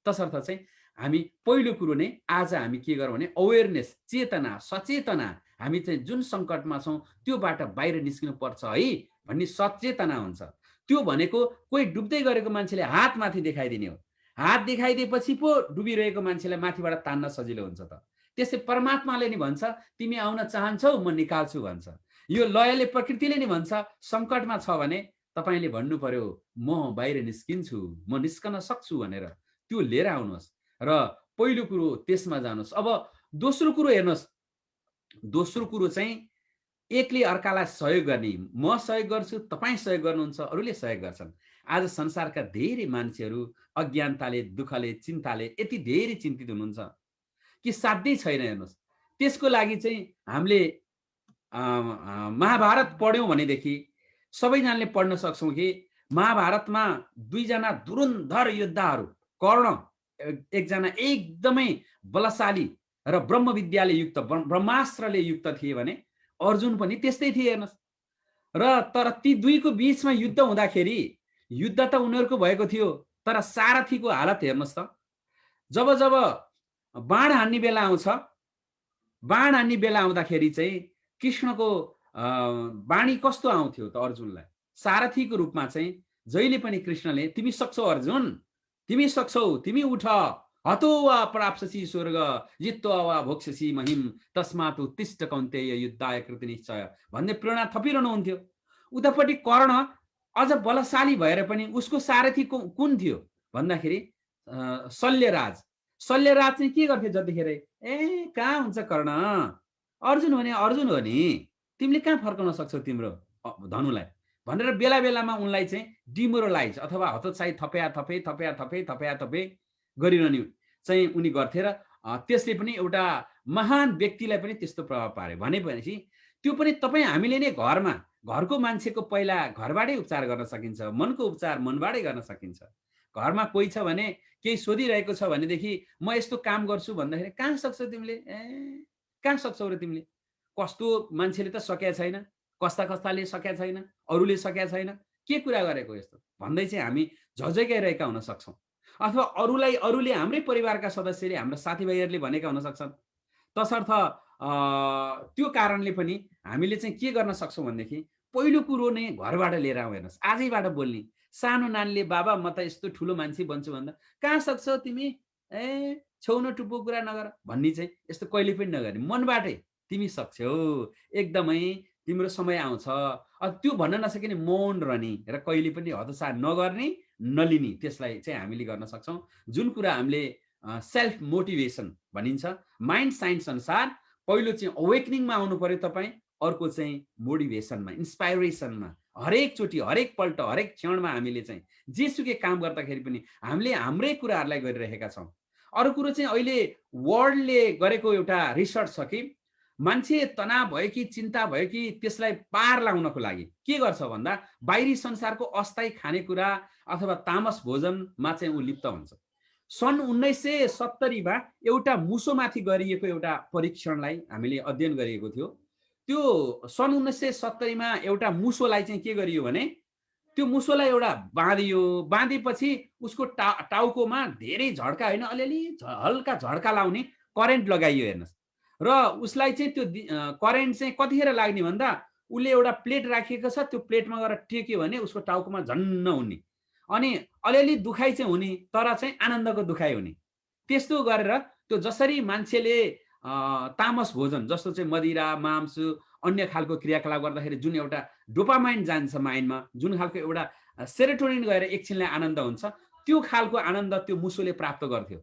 तसर्थ चाहिँ हामी पहिलो कुरो नै आज हामी के गरौँ भने अवेरनेस, चेतना, सचेतना, हामी चाहिँ जुन सङ्कटमा छौँ त्योबाट बाहिर निस्किनु पर्छ है भन्ने सचेतना हुन्छ। त्यो भनेको कोही डुब्दै गरेको मान्छेले हात माथि देखाइदिने हो। हात देखाइदिएपछि पो डुबिरहेको मान्छेलाई माथिबाट तान्न सजिलो हुन्छ त। त्यसै परमात्माले नि भन्छ तिमी आउन चाहन्छौ म निकाल्छु भन्छ। यो लयले, प्रकृतिले नि भन्छ सङ्कटमा छ भने तपाईँले भन्नु पर्यो म बाहिर निस्किन्छु, म निस्कन सक्छु भनेर। त्यो लिएर आउनुहोस् र पहिलो कुरो त्यसमा जानुहोस्। अब दोस्रो कुरो हेर्नुहोस्, दोस्रो कुरो चाहिँ एकले अर्कालाई सहयोग गर्ने। म सहयोग गर्छु, तपाईँ सहयोग गर्नुहुन्छ, अरूले सहयोग गर्छन्। आज संसारका धेरै मान्छेहरू अज्ञानताले, दुःखले, चिन्ताले यति धेरै चिन्तित हुनुहुन्छ कि साध्यै छैन। हेर्नुहोस्, त्यसको लागि चाहिँ हामीले महाभारत पढ्यौँ भनेदेखि सबैजनाले पढ्न सक्छौँ कि महाभारतमा दुईजना धुरन्धर योद्धाहरू, कर्ण एकजना एकदमै बलशाली र ब्रह्मविद्याले युक्त, ब्रह्मास्त्रले युक्त थिए भने अर्जुन पनि त्यस्तै थिए। हेर्नुहोस्, र तर ती दुईको बीचमा युद्ध हुँदाखेरि युद्ध त उनीहरूको भएको थियो, तर सारथीको हालत हेर्नुहोस् त। जब जब बाण हान्ने बेला आउँछ, बाण हान्ने बेला आउँदाखेरि चाहिँ कृष्णको बाणी कस्तो आउँथ्यो त अर्जुनलाई? सारथीको रूपमा चाहिँ जहिले पनि कृष्णले तिमी सक्छौ अर्जुन, तिमी सक्छौ, तिमी उठ, हतो वा प्राप्स्यसि स्वर्ग जित्वा वा भोक्ष्यसि महिम तस्मात् उत्तिष्ठ कौन्तेय युद्धाय कृतनिश्चय भन्ने प्रेरणा थपिरहनुहुन्थ्यो। उतापट्टि कर्ण अझ बलशाली भएर पनि उसको सारथी कुन थियो भन्दाखेरि शल्यराज। शल्यराज चाहिँ के गर्थ्यो जतिखेर, ए कहाँ हुन्छ कर्ण, अर्जुन भने अर्जुन हो नि, तिमीले कहाँ फर्काउन सक्छौ तिम्रो धनुलाई भनेर बेला बेलामा उनलाई चाहिँ डिमोरलाइज अथवा हतोत्साही थपे गरिरहने चाहिँ उनी गर्थे र त्यसले पनि एउटा महान व्यक्तिलाई पनि त्यस्तो प्रभाव पार्यो। भनेपछि त्यो पनि तपाईँ हामीले नै घरको मान्छेको पहिला घरबाटै उपचार गर्न सकिन्छ, मनको उपचार मनबाटै गर्न सकिन्छ। घरमा कोही छ भने केही सोधिरहेको छ भनेदेखि म यस्तो काम गर्छु भन्दाखेरि कहाँ सक्छौ तिमीले, कहाँ सक्छौ र तिमीले, कस्तो मान्छेले त सकेका छैन, कस्ताले सकेका छैन, अरूले सकेका छैन, के कुरा गरेको यस्तो भन्दै चाहिँ हामी झझगाइरहेका हुन सक्छौँ। अथवा अरूले हाम्रै परिवारका सदस्यले, हाम्रो साथीभाइहरूले भनेका हुन सक्छन्। तसर्थ त्यो कारणले पनि हामीले चाहिँ के गर्न सक्छौँ भनेदेखि पहिलो कुरो नै घरबाट लिएर आउँ। हेर्नुहोस्, आजैबाट बोल्ने। सानो नानीले बाबा म त यस्तो ठुलो मान्छे बन्छु भन्दा कहाँ सक्छौ तिमी, छेउ न टुप्पो कुरा नगर भन्ने चाहिँ यस्तो कहिले पनि नगर्ने, मनबाटै तिमी सक्छौ, एकदमै तिम्रो समय आउँछ। त्यो भन्न नसकिने मौन रहने र कहिले पनि हतोत्साह नगर्ने, नलिने, त्यसलाई चाहिँ हामीले गर्न सक्छौँ। जुन कुरा हामीले सेल्फ मोटिभेसन भनिन्छ, माइन्ड साइन्स अनुसार पहिलो चाहिँ अवेकनिङमा आउनु पर्यो तपाईँ, अर्को चाहिँ मोटिभेसनमा, इन्सपाइरेसनमा। हरेकचोटि, हरेक पल्ट, हरेक क्षणमा हामीले चाहिँ जेसुकै काम गर्दाखेरि पनि हामीले हाम्रै कुराहरूलाई गरिरहेका छौँ। अरू कुरो चाहिँ अहिले वर्ल्डले गरेको एउटा रिसर्च छ कि मान्छे तनाव भयो कि चिन्ता भयो कि त्यसलाई पार लाउनको लागि के गर्छ भन्दा बाहिरी संसारको अस्थायी खानेकुरा अथवा तामस भोजनमा चाहिँ ऊ लिप्त हुन्छ। सन् 1970मा एउटा मुसोमाथि गरिएको एउटा परीक्षणलाई हामीले अध्ययन गरिएको थियो। त्यो सन् 1970मा एउटा मुसोलाई चाहिँ के गरियो भने त्यो मुसोलाई एउटा बाँधेपछि उसको टाउकोमा धेरै झड्का होइन, अलिअलि हल्का झड्का लाउने करेन्ट लगाइयो। हेर्नुहोस्, र उसलाई चाहिँ त्यो करेन्ट चाहिँ कतिखेर लाग्ने भन्दा उसले एउटा प्लेट राखिएको छ, त्यो प्लेटमा गएर टेक्यो भने उसको टाउकोमा झन्न हुने, अनि अलिअलि दुखाइ चाहिँ हुने, तर चाहिँ आनन्दको दुखाइ हुने। त्यस्तो गरेर त्यो जसरी मान्छेले तामस भोजन जस्तो चाहिँ मदिरा, मांस, अन्य खालको क्रियाकलाप गर्दाखेरि जुन एउटा डोपामाइन जान्छ माइन्डमा, जुन खालको एउटा सेरोटोनिन गएर एकछिनलाई आनन्द हुन्छ, त्यो खालको आनन्द त्यो मुसोले प्राप्त गर्थ्यो।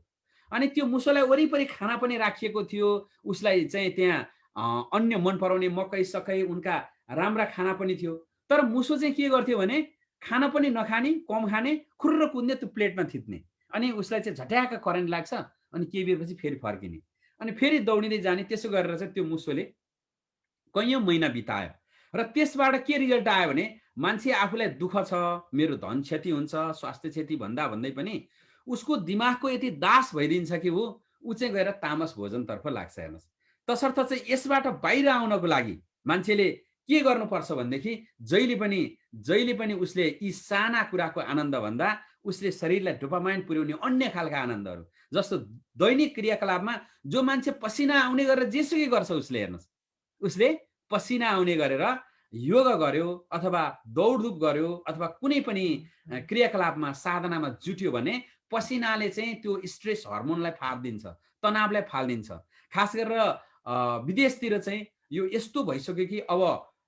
अनि त्यो मुसोलाई वरिपरि खाना पनि राखिएको थियो, उसलाई चाहिँ त्यहाँ अन्य मन पराउने मकै सकै उनका राम्रा खाना पनि थियो। तर मुसो चाहिँ के गर्थ्यो भने खाना पनि नखाने, कम खाने, खुर्र कुद्ने, त्यो प्लेटमा थिच्ने, अनि उसलाई चाहिँ झट्याक करेन्ट लाग्छ, अनि केही बेरपछि फेरि फर्किने, अनि फेरि दौडिँदै जाने। त्यसो गरेर चाहिँ त्यो मुसोले कैयौँ महिना बितायो। र त्यसबाट के रिजल्ट आयो भने मान्छे आफूलाई दुःख छ, मेरो धन क्षति हुन्छ, स्वास्थ्य क्षति भन्दै पनि उसको दिमागको यति दास भइदिन्छ कि ऊ चाहिँ गएर तामस भोजनतर्फ लाग्छ। हेर्नुहोस्, तसर्थ चाहिँ यसबाट बाहिर आउनको लागि मान्छेले के गर्नुपर्छ भनेदेखि जहिले पनि उसले यी साना कुराको आनन्द भन्दा उसले शरीरलाई डोपामाइन पुर्याउने अन्य खालका आनन्दहरू, जस्तो दैनिक क्रियाकलापमा जो मान्छे पसिना आउने गरेर जेसुकै गर्छ, उसले हेर्नुहोस्, उसले पसिना आउने गरेर योग गर्यो अथवा दौडधुप गर्यो अथवा कुनै पनि क्रियाकलापमा साधनामा जुट्यो भने पसिनाले चाहिँ त्यो स्ट्रेस हर्मोनलाई फालिदिन्छ, तनावलाई फालिदिन्छ। खास गरेर विदेशतिर चाहिँ यो यस्तो भइसक्यो कि अब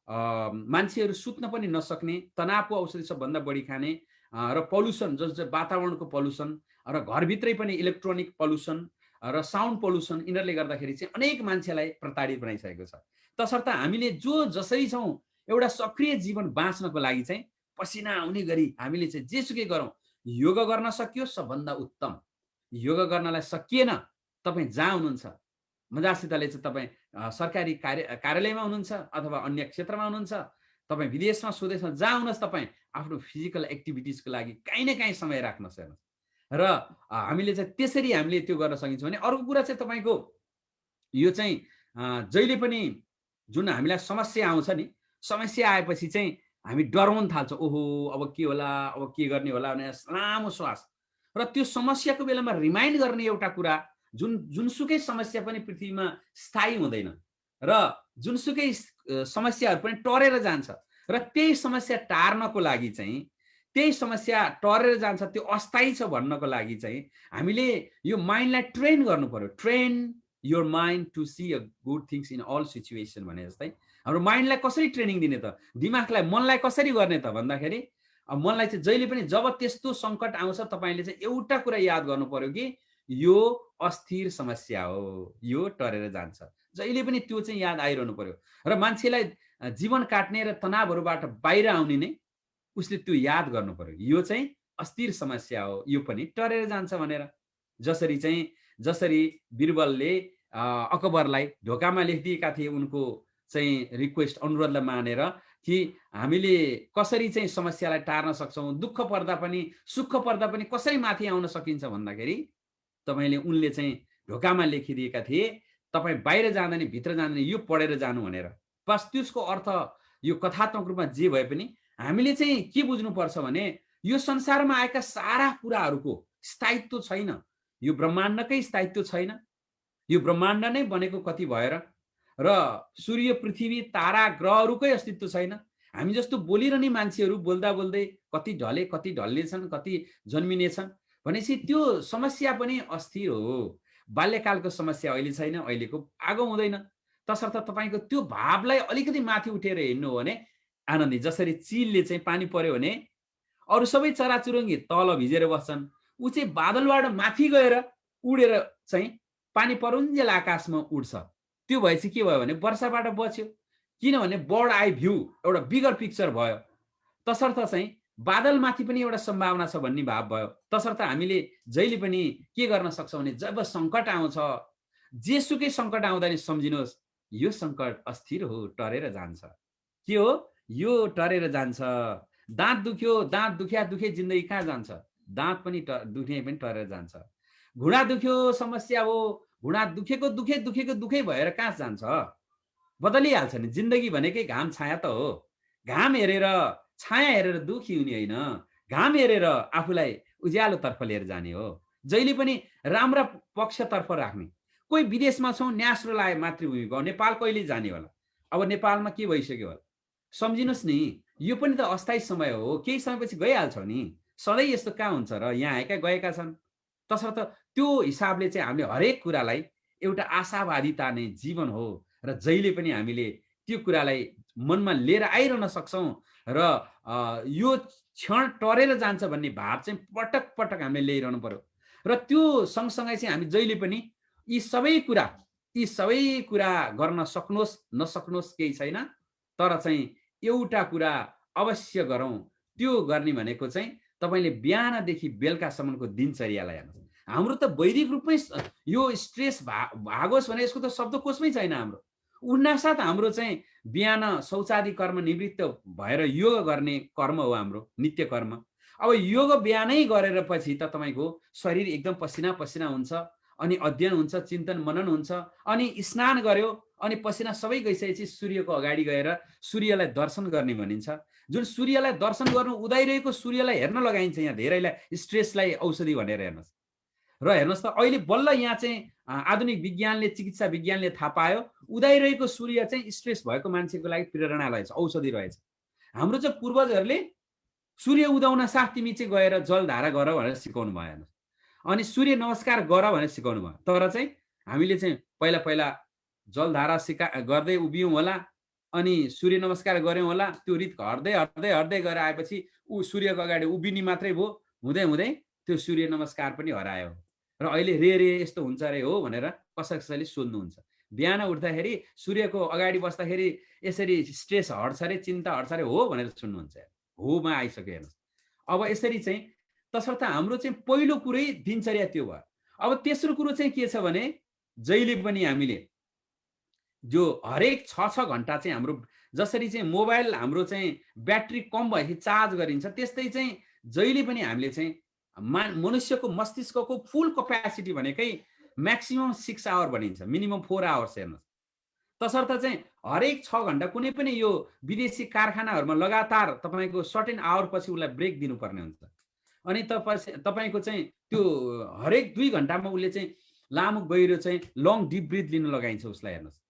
मान्छेहरू सुत्न पनि नसक्ने, तनावको औषधि सबभन्दा बढी खाने, र पल्युसन जस्तो वातावरणको पल्युसन र घरभित्रै पनि इलेक्ट्रोनिक पल्युसन र साउन्ड पल्युसन, यिनीहरूले गर्दाखेरि चाहिँ अनेक मान्छेलाई प्रताडित बनाइसकेको छ। तसर्थ हामीले जो जसरी छौँ एउटा सक्रिय जीवन बाँच्नको लागि चाहिँ पसिना आउने गरी हामीले चाहिँ जेसुकै गरौँ, योग गर्न सकियो सबभन्दा उत्तम। योग गर्नलाई सकिएन, तपाईँ जहाँ हुनुहुन्छ मजासितले चाहिँ तपाईँ सरकारी कार्यालयमा हुनुहुन्छ अथवा अन्य क्षेत्रमा हुनुहुन्छ, तपाईँ विदेशमा स्वदेशमा जहाँ हुनुहोस्, तपाईँ आफ्नो फिजिकल एक्टिभिटिजको लागि काहीँ न काहीँ समय राख्नुहोस्। हेर्नुहोस्, र हामीले चाहिँ त्यसरी हामीले त्यो गर्न सकिन्छौँ भने अर्को कुरा चाहिँ तपाईँको यो चाहिँ जहिले पनि जुन हामीलाई समस्या आउँछ नि, समस्या आएपछि चाहिँ हामी डराउन थाल्छौँ, ओहो अब के होला, अब के गर्ने होला भनेर लामो श्वास। र त्यो समस्याको बेलामा रिमाइन्ड गर्ने एउटा कुरा, जुनसुकै समस्या पनि पृथ्वीमा स्थायी हुँदैन र जुनसुकै समस्याहरू पनि टरेर जान्छ र त्यही समस्या टार्नको लागि चाहिँ, त्यही समस्या टरेर जान्छ, त्यो अस्थायी छ भन्नको लागि चाहिँ हामीले यो माइन्डलाई ट्रेन गर्नु पर्यो। Train your mind to see a good things in all situation भने जस्तै हाम्रो माइन्डलाई कसरी ट्रेनिङ दिने त, दिमागलाई, मनलाई कसरी गर्ने त भन्दाखेरि मनलाई चाहिँ जहिले पनि जब त्यस्तो सङ्कट आउँछ तपाईँले चाहिँ एउटा कुरा याद गर्नु पर्यो कि यो अस्थिर समस्या हो, यो टरेर जान्छ। जहिले पनि त्यो चाहिँ याद आइरहनु पर्यो र मान्छेलाई जीवन काट्ने र तनावहरूबाट बाहिर आउने नै उसले त्यो याद गर्नु पर्यो, यो चाहिँ अस्थिर समस्या हो, यो पनि टरेर जान्छ भनेर। जसरी बिरबलले अकबरलाई ढोकामा लेखिदिएका थिए उनको चाहिँ रिक्वेस्ट, अनुरोधलाई मानेर कि हामीले कसरी चाहिँ समस्यालाई टार्न सक्छौँ, दुःख पर्दा पनि सुख पर्दा पनि कसरी माथि आउन सकिन्छ भन्दाखेरि तपाईँले, उनले चाहिँ ढोकामा लेखिदिएका थिए, तपाईँ बाहिर जाँदैन, भित्र जाँदैन, यो पढेर जानु भनेर। बस त्यसको अर्थ यो कथात्मक रूपमा जे भए पनि हामीले चाहिँ के बुझ्नुपर्छ भने यो संसारमा आएका सारा कुराहरूको स्थायित्व छैन, यो ब्रह्माण्डकै स्थायित्व छैन, यो ब्रह्माण्ड नै बनेको कति भएर, र सूर्य, पृथ्वी, तारा, ग्रहहरूकै अस्तित्व छैन। हामी जस्तो बोलिरहने मान्छेहरू बोल्दा बोल्दै कति ढले, कति ढल्नेछन्, कति जन्मिनेछन् भनेपछि त्यो समस्या पनि अस्थिर हो। बाल्यकालको समस्या अहिले छैन, अहिलेको आगो हुँदैन। तसर्थ तपाईँको त्यो भावलाई अलिकति माथि उठेर हिँड्नु हो भने आनन्दी। जसरी चिलले चाहिँ पानी पर्यो भने अरू सबै चराचुरुङ्गी तल भिजेर बस्छन्, ऊ चाहिँ बादलबाट माथि गएर उडेर चाहिँ पानी परुन्जेल आकाशमा उड्छ। त्यो भएपछि के भयो भने वर्षाबाट बच्यो, किनभने बर्ड आई भ्यू, एउटा बिगर पिक्चर भयो। तसर्थ चाहिँ बादलमाथि पनि एउटा सम्भावना छ भन्ने भाव भयो। तसर्थ हामीले जहिले पनि के गर्न सक्छौँ भने जब सङ्कट आउँछ, जेसुकै सङ्कट आउँदा नि सम्झिनुहोस् यो सङ्कट अस्थिर हो, टरेर जान्छ। के हो? यो टरेर जान्छ। दाँत दुख्यो, दाँत दुखे जिन्दगी कहाँ जान्छ? दाँत पनि दुख्ने पनि टरेर जान्छ। घुँडा दुख्यो, समस्या हो, घुँडा दुखेको भएर कहाँ जान्छ? बदलिहाल्छ नि। जिन्दगी भनेकै घाम छाया त हो। घाम हेरेर, छाया हेरेर दुखी हुने होइन, घाम हेरेर आफूलाई उज्यालोतर्फ लिएर जाने हो। जहिले पनि राम्रा पक्षतर्फ राख्ने। कोही विदेशमा छौँ, न्यास्रो लाए मातृभूमि गयो, नेपाल कहिले जाने होला? अब नेपालमा के भइसक्यो होला? सम्झिनुहोस् नि, यो पनि त अस्थायी समय हो, केही समयपछि गइहाल्छ नि। सधैँ यस्तो कहाँ हुन्छ र? यहाँ आएका गएका छन्। तसर्थ त्यो हिसाबले चाहिँ हामीले हरेक कुरालाई एउटा आशावादिता नै जीवन हो र जहिले पनि हामीले त्यो कुरालाई मनमा लिएर आइरहन सक्छौँ र यो क्षण टरेर जान्छ भन्ने भाव चाहिँ पटक पटक हामीले ल्याइरहनु पर्यो। र त्यो सँगसँगै चाहिँ हामी जहिले पनि यी सबै कुरा गर्न सक्नुहोस् नसक्नुहोस् केही छैन, तर चाहिँ एउटा कुरा अवश्य गरौँ। त्यो गर्ने भनेको चाहिँ तपाईँले बिहानदेखि बेलुकासम्मको दिनचर्यालाई हेर्नुहोस्। हाम्रो त वैदिक रूपमै यो स्ट्रेस भागोस् भने यसको त शब्दकोशमै छैन हाम्रो। उन्नासाथ हाम्रो चाहिँ बिहान शौचादि कर्म निवृत्त भएर योग गर्ने कर्म हो हाम्रो नित्य कर्म। अब योग बिहानै गरेर पछि त तपाईँको शरीर एकदम पसिना पसिना हुन्छ, अनि अध्ययन हुन्छ, चिन्तन मनन हुन्छ, अनि स्नान गर्यो, अनि पसिना सबै गइसकेपछि सूर्यको अगाडि गएर सूर्यलाई दर्शन गर्ने भनिन्छ। जुन सूर्यलाई दर्शन गर्नु, उदाइरहेको सूर्यलाई हेर्न लगाइन्छ। यहाँ धेरैलाई स्ट्रेसलाई औषधि भनेर हेर्नुहोस्। र हेर्नुहोस् त अहिले बल्ल यहाँ चाहिँ आधुनिक विज्ञानले, चिकित्सा विज्ञानले थाहा पायो उदाइरहेको सूर्य चाहिँ स्ट्रेस भएको मान्छेको लागि प्रेरणा रहेछ, औषधि रहेछ। हाम्रो चाहिँ पूर्वजहरूले सूर्य उदाउन साथ तिमी चाहिँ गएर जलधारा गर भनेर सिकाउनु भयो, अनि सूर्य नमस्कार गर भनेर सिकाउनु भयो। तर चाहिँ हामीले चाहिँ पहिला जलधारा गर्दै उभियौँ होला, अनि सूर्य नमस्कार गऱ्यौँ होला। त्यो रित हट्दै गएर आएपछि ऊ सूर्यको अगाडि उभिने मात्रै भयो, हुँदै त्यो सूर्य नमस्कार पनि हरायो। र अहिले रे यस्तो हुन्छ अरे हो भनेर कसैले सोध्नुहुन्छ। बिहान उठ्दाखेरि सूर्यको अगाडि बस्दाखेरि यसरी स्ट्रेस हट्छ अरे, चिन्ता हट्छ अरे हो भनेर सुन्नुहुन्छ। होमा आइसक्यो हेर्नुहोस्। अब यसरी चाहिँ तसर्थ हाम्रो चाहिँ पहिलो कुरै दिनचर्या त्यो भयो। अब तेस्रो कुरो चाहिँ के छ भने जहिले पनि हामीले जो हरेक 6 घण्टा चाहिँ हाम्रो जसरी चाहिँ मोबाइल हाम्रो चाहिँ ब्याट्री कम भएपछि चार्ज गरिन्छ, त्यस्तै चाहिँ जहिले पनि हामीले चाहिँ मनुष्यको मस्तिष्कको फुल क्यापेसिटी भनेकै म्याक्सिमम 6 आवर भनिन्छ, मिनिमम 4 आवर्स हेर्नुहोस्। तसर्थ चाहिँ हरेक 6 घण्टा कुनै पनि यो विदेशी कारखानाहरूमा लगातार तपाईँको सर्टेन आवर पछि उसलाई ब्रेक दिनुपर्ने हुन्छ। अनि तपाईँको चाहिँ त्यो हरेक 2 घण्टामा उसले चाहिँ लामो गहिरो चाहिँ लङ डिप ब्रिथ लिन लगाइन्छ उसलाई। हेर्नुहोस्,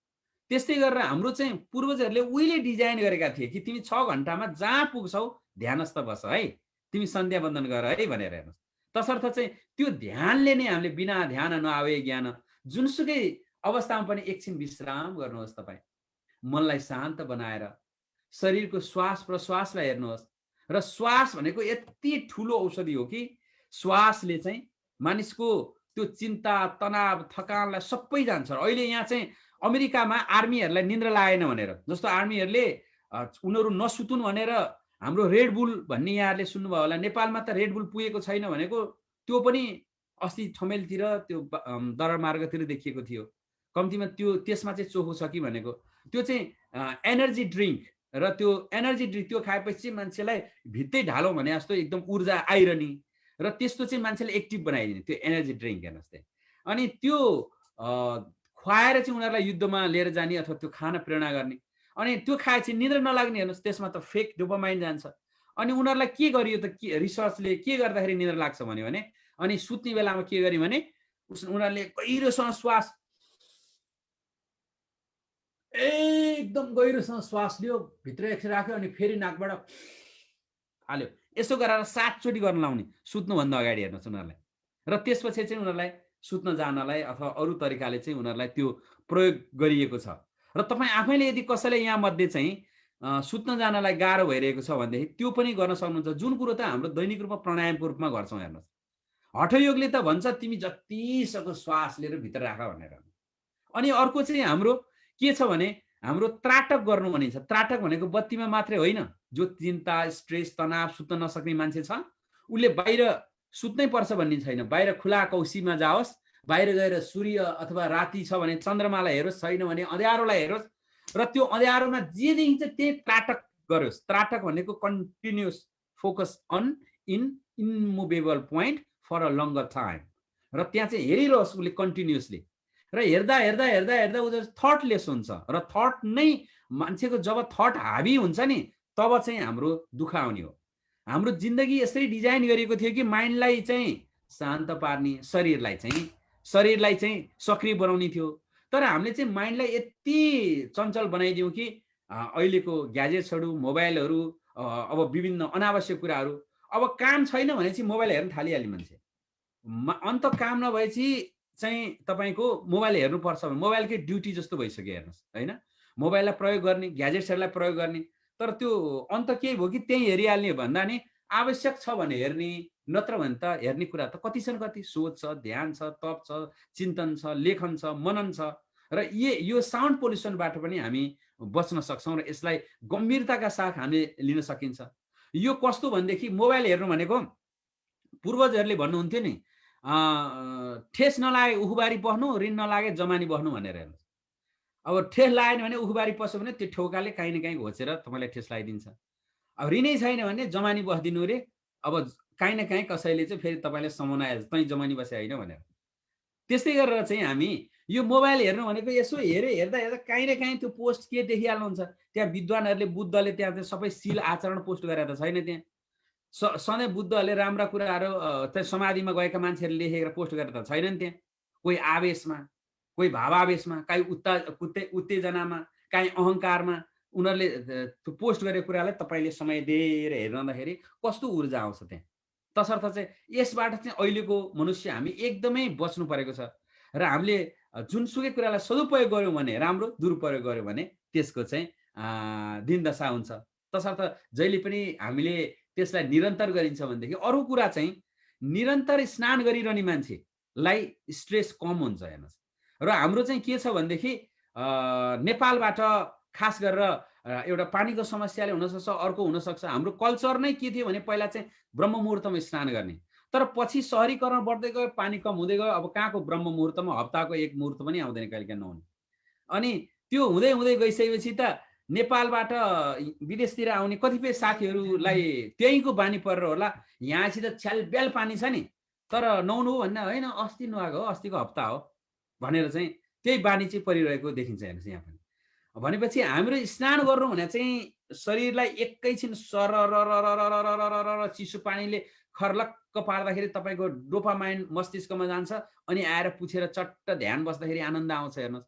त्यस्तै गरेर हाम्रो चाहिँ पूर्वजहरूले उहिले डिजाइन गरेका थिए कि तिमी 6 घण्टामा जहाँ पुग्छौ ध्यानस्थ बस है, तिमी सन्ध्या वन्दन गर है भनेर। हेर्नुहोस्, तसर्थ चाहिँ त्यो ध्यानले नै हामीले बिना ध्यान नआवे ज्ञान, जुनसुकै अवस्थामा पनि एकछिन विश्राम गर्नुहोस्। तपाईँ मनलाई शान्त बनाएर शरीरको श्वास प्रश्वासलाई हेर्नुहोस्। र श्वास भनेको यति ठुलो औषधि हो कि श्वासले चाहिँ मानिसको त्यो चिन्ता तनाव थकानलाई सबै जान्छ। अहिले यहाँ चाहिँ अमेरिकामा आर्मीहरूलाई निन्द्रा लागेन भनेर, जस्तो आर्मीहरूले उनीहरू नसुतुन् भनेर हाम्रो रेड बुल भन्ने यहाँहरूले सुन्नुभयो होला। नेपालमा त रेड बुल पुगेको छैन भनेको त्यो पनि अस्ति ठमेलतिर त्यो दरबार मार्गतिर देखिएको थियो। कम्तीमा त्यसमा चाहिँ चोखो छ कि भनेको त्यो चाहिँ एनर्जी ड्रिङ्क, र त्यो एनर्जी ड्रिङ्क त्यो खाएपछि मान्छेलाई भित्तै ढालौँ भने जस्तो एकदम ऊर्जा आइरहने र त्यस्तो चाहिँ मान्छेलाई एक्टिभ बनाइदिने त्यो एनर्जी ड्रिङ्क। हेर्नुहोस् त्यहाँ, अनि त्यो खुवाएर चाहिँ उनीहरूलाई युद्धमा लिएर जाने अथवा त्यो खान प्रेरणा गर्ने। अनि त्यो खाएपछि निद्रा नलाग्ने। हेर्नुहोस्, त्यसमा त फेक डोपामाइन जान्छ। अनि उनीहरूलाई के गरियो त, के रिसर्चले के गर्दाखेरि निद्रा लाग्छ भन्यो भने, अनि सुत्ने बेलामा के गर्यो भने उनीहरूले गहिरोसँग श्वास एकदम गहिरोसँग श्वास लियो, भित्र एकछिन राख्यो, अनि फेरि नाकबाट हाल्यो। यसो गरेर 7 चोटि गर्न लाउने सुत्नुभन्दा अगाडि। हेर्नुहोस् उनीहरूलाई, र त्यसपछि चाहिँ उनीहरूलाई सुत्न जानलाई अथवा अरू तरिकाले चाहिँ उनीहरूलाई त्यो प्रयोग गरिएको छ। र तपाईँ आफैले यदि कसैले यहाँ मध्ये चाहिँ सुत्न जानलाई गाह्रो भइरहेको छ भनेदेखि त्यो पनि गर्न सक्नुहुन्छ, जुन कुरो त हाम्रो दैनिक रूपमा प्राणायामको रूपमा गर्छौँ। हेर्नुहोस्, हठयोगले त भन्छ तिमी जतिसक्दो श्वास लिएर भित्र राख भनेर। अनि अर्को चाहिँ हाम्रो के छ भने हाम्रो त्राटक गर्नु भनिन्छ। त्राटक भनेको बत्तीमा मात्रै होइन, जो चिन्ता स्ट्रेस तनाव सुत्न नसक्ने मान्छे छ उसले बाहिर सुत्नै पर्छ भन्ने छैन। बाहिर खुला कौशीमा जाओस्, बाहिर गएर सूर्य अथवा राति छ भने चन्द्रमालाई हेरोस्, छैन भने अँध्यारोलाई हेरोस्, र त्यो अँध्यारोमा जे देखिन्छ त्यही त्राटक गरोस्। त्राटक भनेको continuous focus on immovable point for a longer time, र त्यहाँ चाहिँ हेरिरहोस् उसले कन्टिन्युसली। र हेर्दा हेर्दा हेर्दा हेर्दा ऊ थटलेस हुन्छ। र थट नै मान्छेको जब थट हाबी हुन्छ नि तब चाहिँ हाम्रो दुःख आउने हो। हाम्रो जिन्दगी यसरी डिजाइन गरिएको थियो कि माइन्डलाई चाहिँ शान्त पार्ने, शरीरलाई चाहिँ सक्रिय बनाउने थियो। तर हामीले चाहिँ माइन्डलाई यति चञ्चल बनाइदियौँ कि अहिलेको ग्याजेट्सहरू, मोबाइलहरू, अब विभिन्न अनावश्यक कुराहरू, अब काम छैन भने चाहिँ मोबाइल हेर्न थालिहाल्ने मान्छे। अन्त काम नभएपछि चाहिँ तपाईँको मोबाइल हेर्नुपर्छ भने मोबाइलकै ड्युटी जस्तो भइसक्यो। हेर्नुहोस् होइन, मोबाइललाई प्रयोग गर्ने, ग्याजेट्सहरूलाई प्रयोग गर्ने, तर त्यो अन्त केही भयो कि त्यही हेरिहाल्ने भन्दा नि आवश्यक छ भने हेर्ने, नत्र भने त हेर्ने कुरा त कति छन्, कति सोच छ, ध्यान छ, तप छ, चिन्तन छ, लेखन छ, मनन छ। र यो साउन्ड पोल्युसनबाट पनि हामी बच्न सक्छौँ, र यसलाई गम्भीरताका साथ हामीले लिन सकिन्छ। यो कस्तो भनेदेखि मोबाइल हेर्नु भनेको पूर्वजहरूले भन्नुहुन्थ्यो नि, ठेस नलागे उखुबारी बस्नु, ऋण नलागे जमानी बस्नु भनेर। हेर्नुहोस्, अब ठेस लागेन भने उखुबारी पस्यो भने त्यो ठेउकाले काहीँ न काहीँ घोचेर तपाईँलाई ठेस लगाइदिन्छ। अब ऋणै छैन भने जमानी बस्दिनु रे, अब काहीँ न काहीँ कसैले चाहिँ फेरि तपाईँलाई सम्झना आएछ तै जमानी बसे होइन भनेर। त्यस्तै गरेर चाहिँ हामी यो मोबाइल हेर्नु भनेको यसो हेर्दा हेर्दा काहीँ न काहीँ त्यो पोस्ट के देखिहाल्नुहुन्छ। त्यहाँ विद्वानहरूले, बुद्धले त्यहाँ चाहिँ सबै शील आचरण पोस्ट गरेर त छैन। त्यहाँ सधैँ बुद्धहरूले राम्रा कुराहरू चाहिँ समाधिमा गएका मान्छेहरूले लेखेर पोस्ट गरेर त छैनन्। त्यहाँ कोही आवेशमा, कोही भावावेशमा, काहीँ उत्तेजनामा, काहीँ अहङ्कारमा उनीहरूले त्यो पोस्ट गरेको कुरालाई तपाईँले समय दिएर हेर्दाखेरि कस्तो ऊर्जा आउँछ त्यहाँ। तसर्थ चाहिँ यसबाट चाहिँ अहिलेको मनुष्य हामी एकदमै बच्नु परेको छ। र हामीले जुनसुकै कुरालाई सदुपयोग गऱ्यौँ भने राम्रो, दुरुपयोग गऱ्यौँ भने त्यसको चाहिँ दिनदशा हुन्छ। तसर्थ जहिले पनि हामीले त्यसलाई निरन्तर गरिन्छ भनेदेखि अरू कुरा चाहिँ निरन्तर स्नान गरिरहने मान्छेलाई स्ट्रेस कम हुन्छ। हेर्नुहोस्, र हाम्रो चाहिँ के छ भनेदेखि नेपालबाट खास गरेर एउटा पानीको समस्याले हुनसक्छ, अर्को हुनसक्छ। हाम्रो कल्चर नै के थियो भने पहिला चाहिँ ब्रह्म मुहुर्तमा स्नान गर्ने, तर पछि सहरीकरण बढ्दै गयो, पानी कम हुँदै गयो। अब कहाँको ब्रह्म मुहुर्तमा हप्ताको एक मुहुर्त पनि आउँदैन कहिलेकाहीँ नहुने। अनि त्यो हुँदै हुँदै गइसकेपछि त नेपालबाट विदेशतिर आउने कतिपय साथीहरूलाई त्यहीँको बानी परेर होला, यहाँसित छ्यालब्याल पानी छ नि तर नुहाउनु हो भन्ने होइन, अस्ति नुहाएको हो, अस्तिको हप्ता हो भनेर चाहिँ त्यही बानी चाहिँ परिरहेको देखिन्छ। हेर्नुहोस् यहाँ पनि भनेपछि हाम्रो स्नान गर्नु भने चाहिँ शरीरलाई एकैछिन चिसो पानीले खर्लक्क पार्दाखेरि तपाईँको डोपामाइन मस्तिष्कमा जान्छ अनि आएर पुछेर चट्ट ध्यान बस्दाखेरि आनन्द आउँछ। हेर्नुहोस्,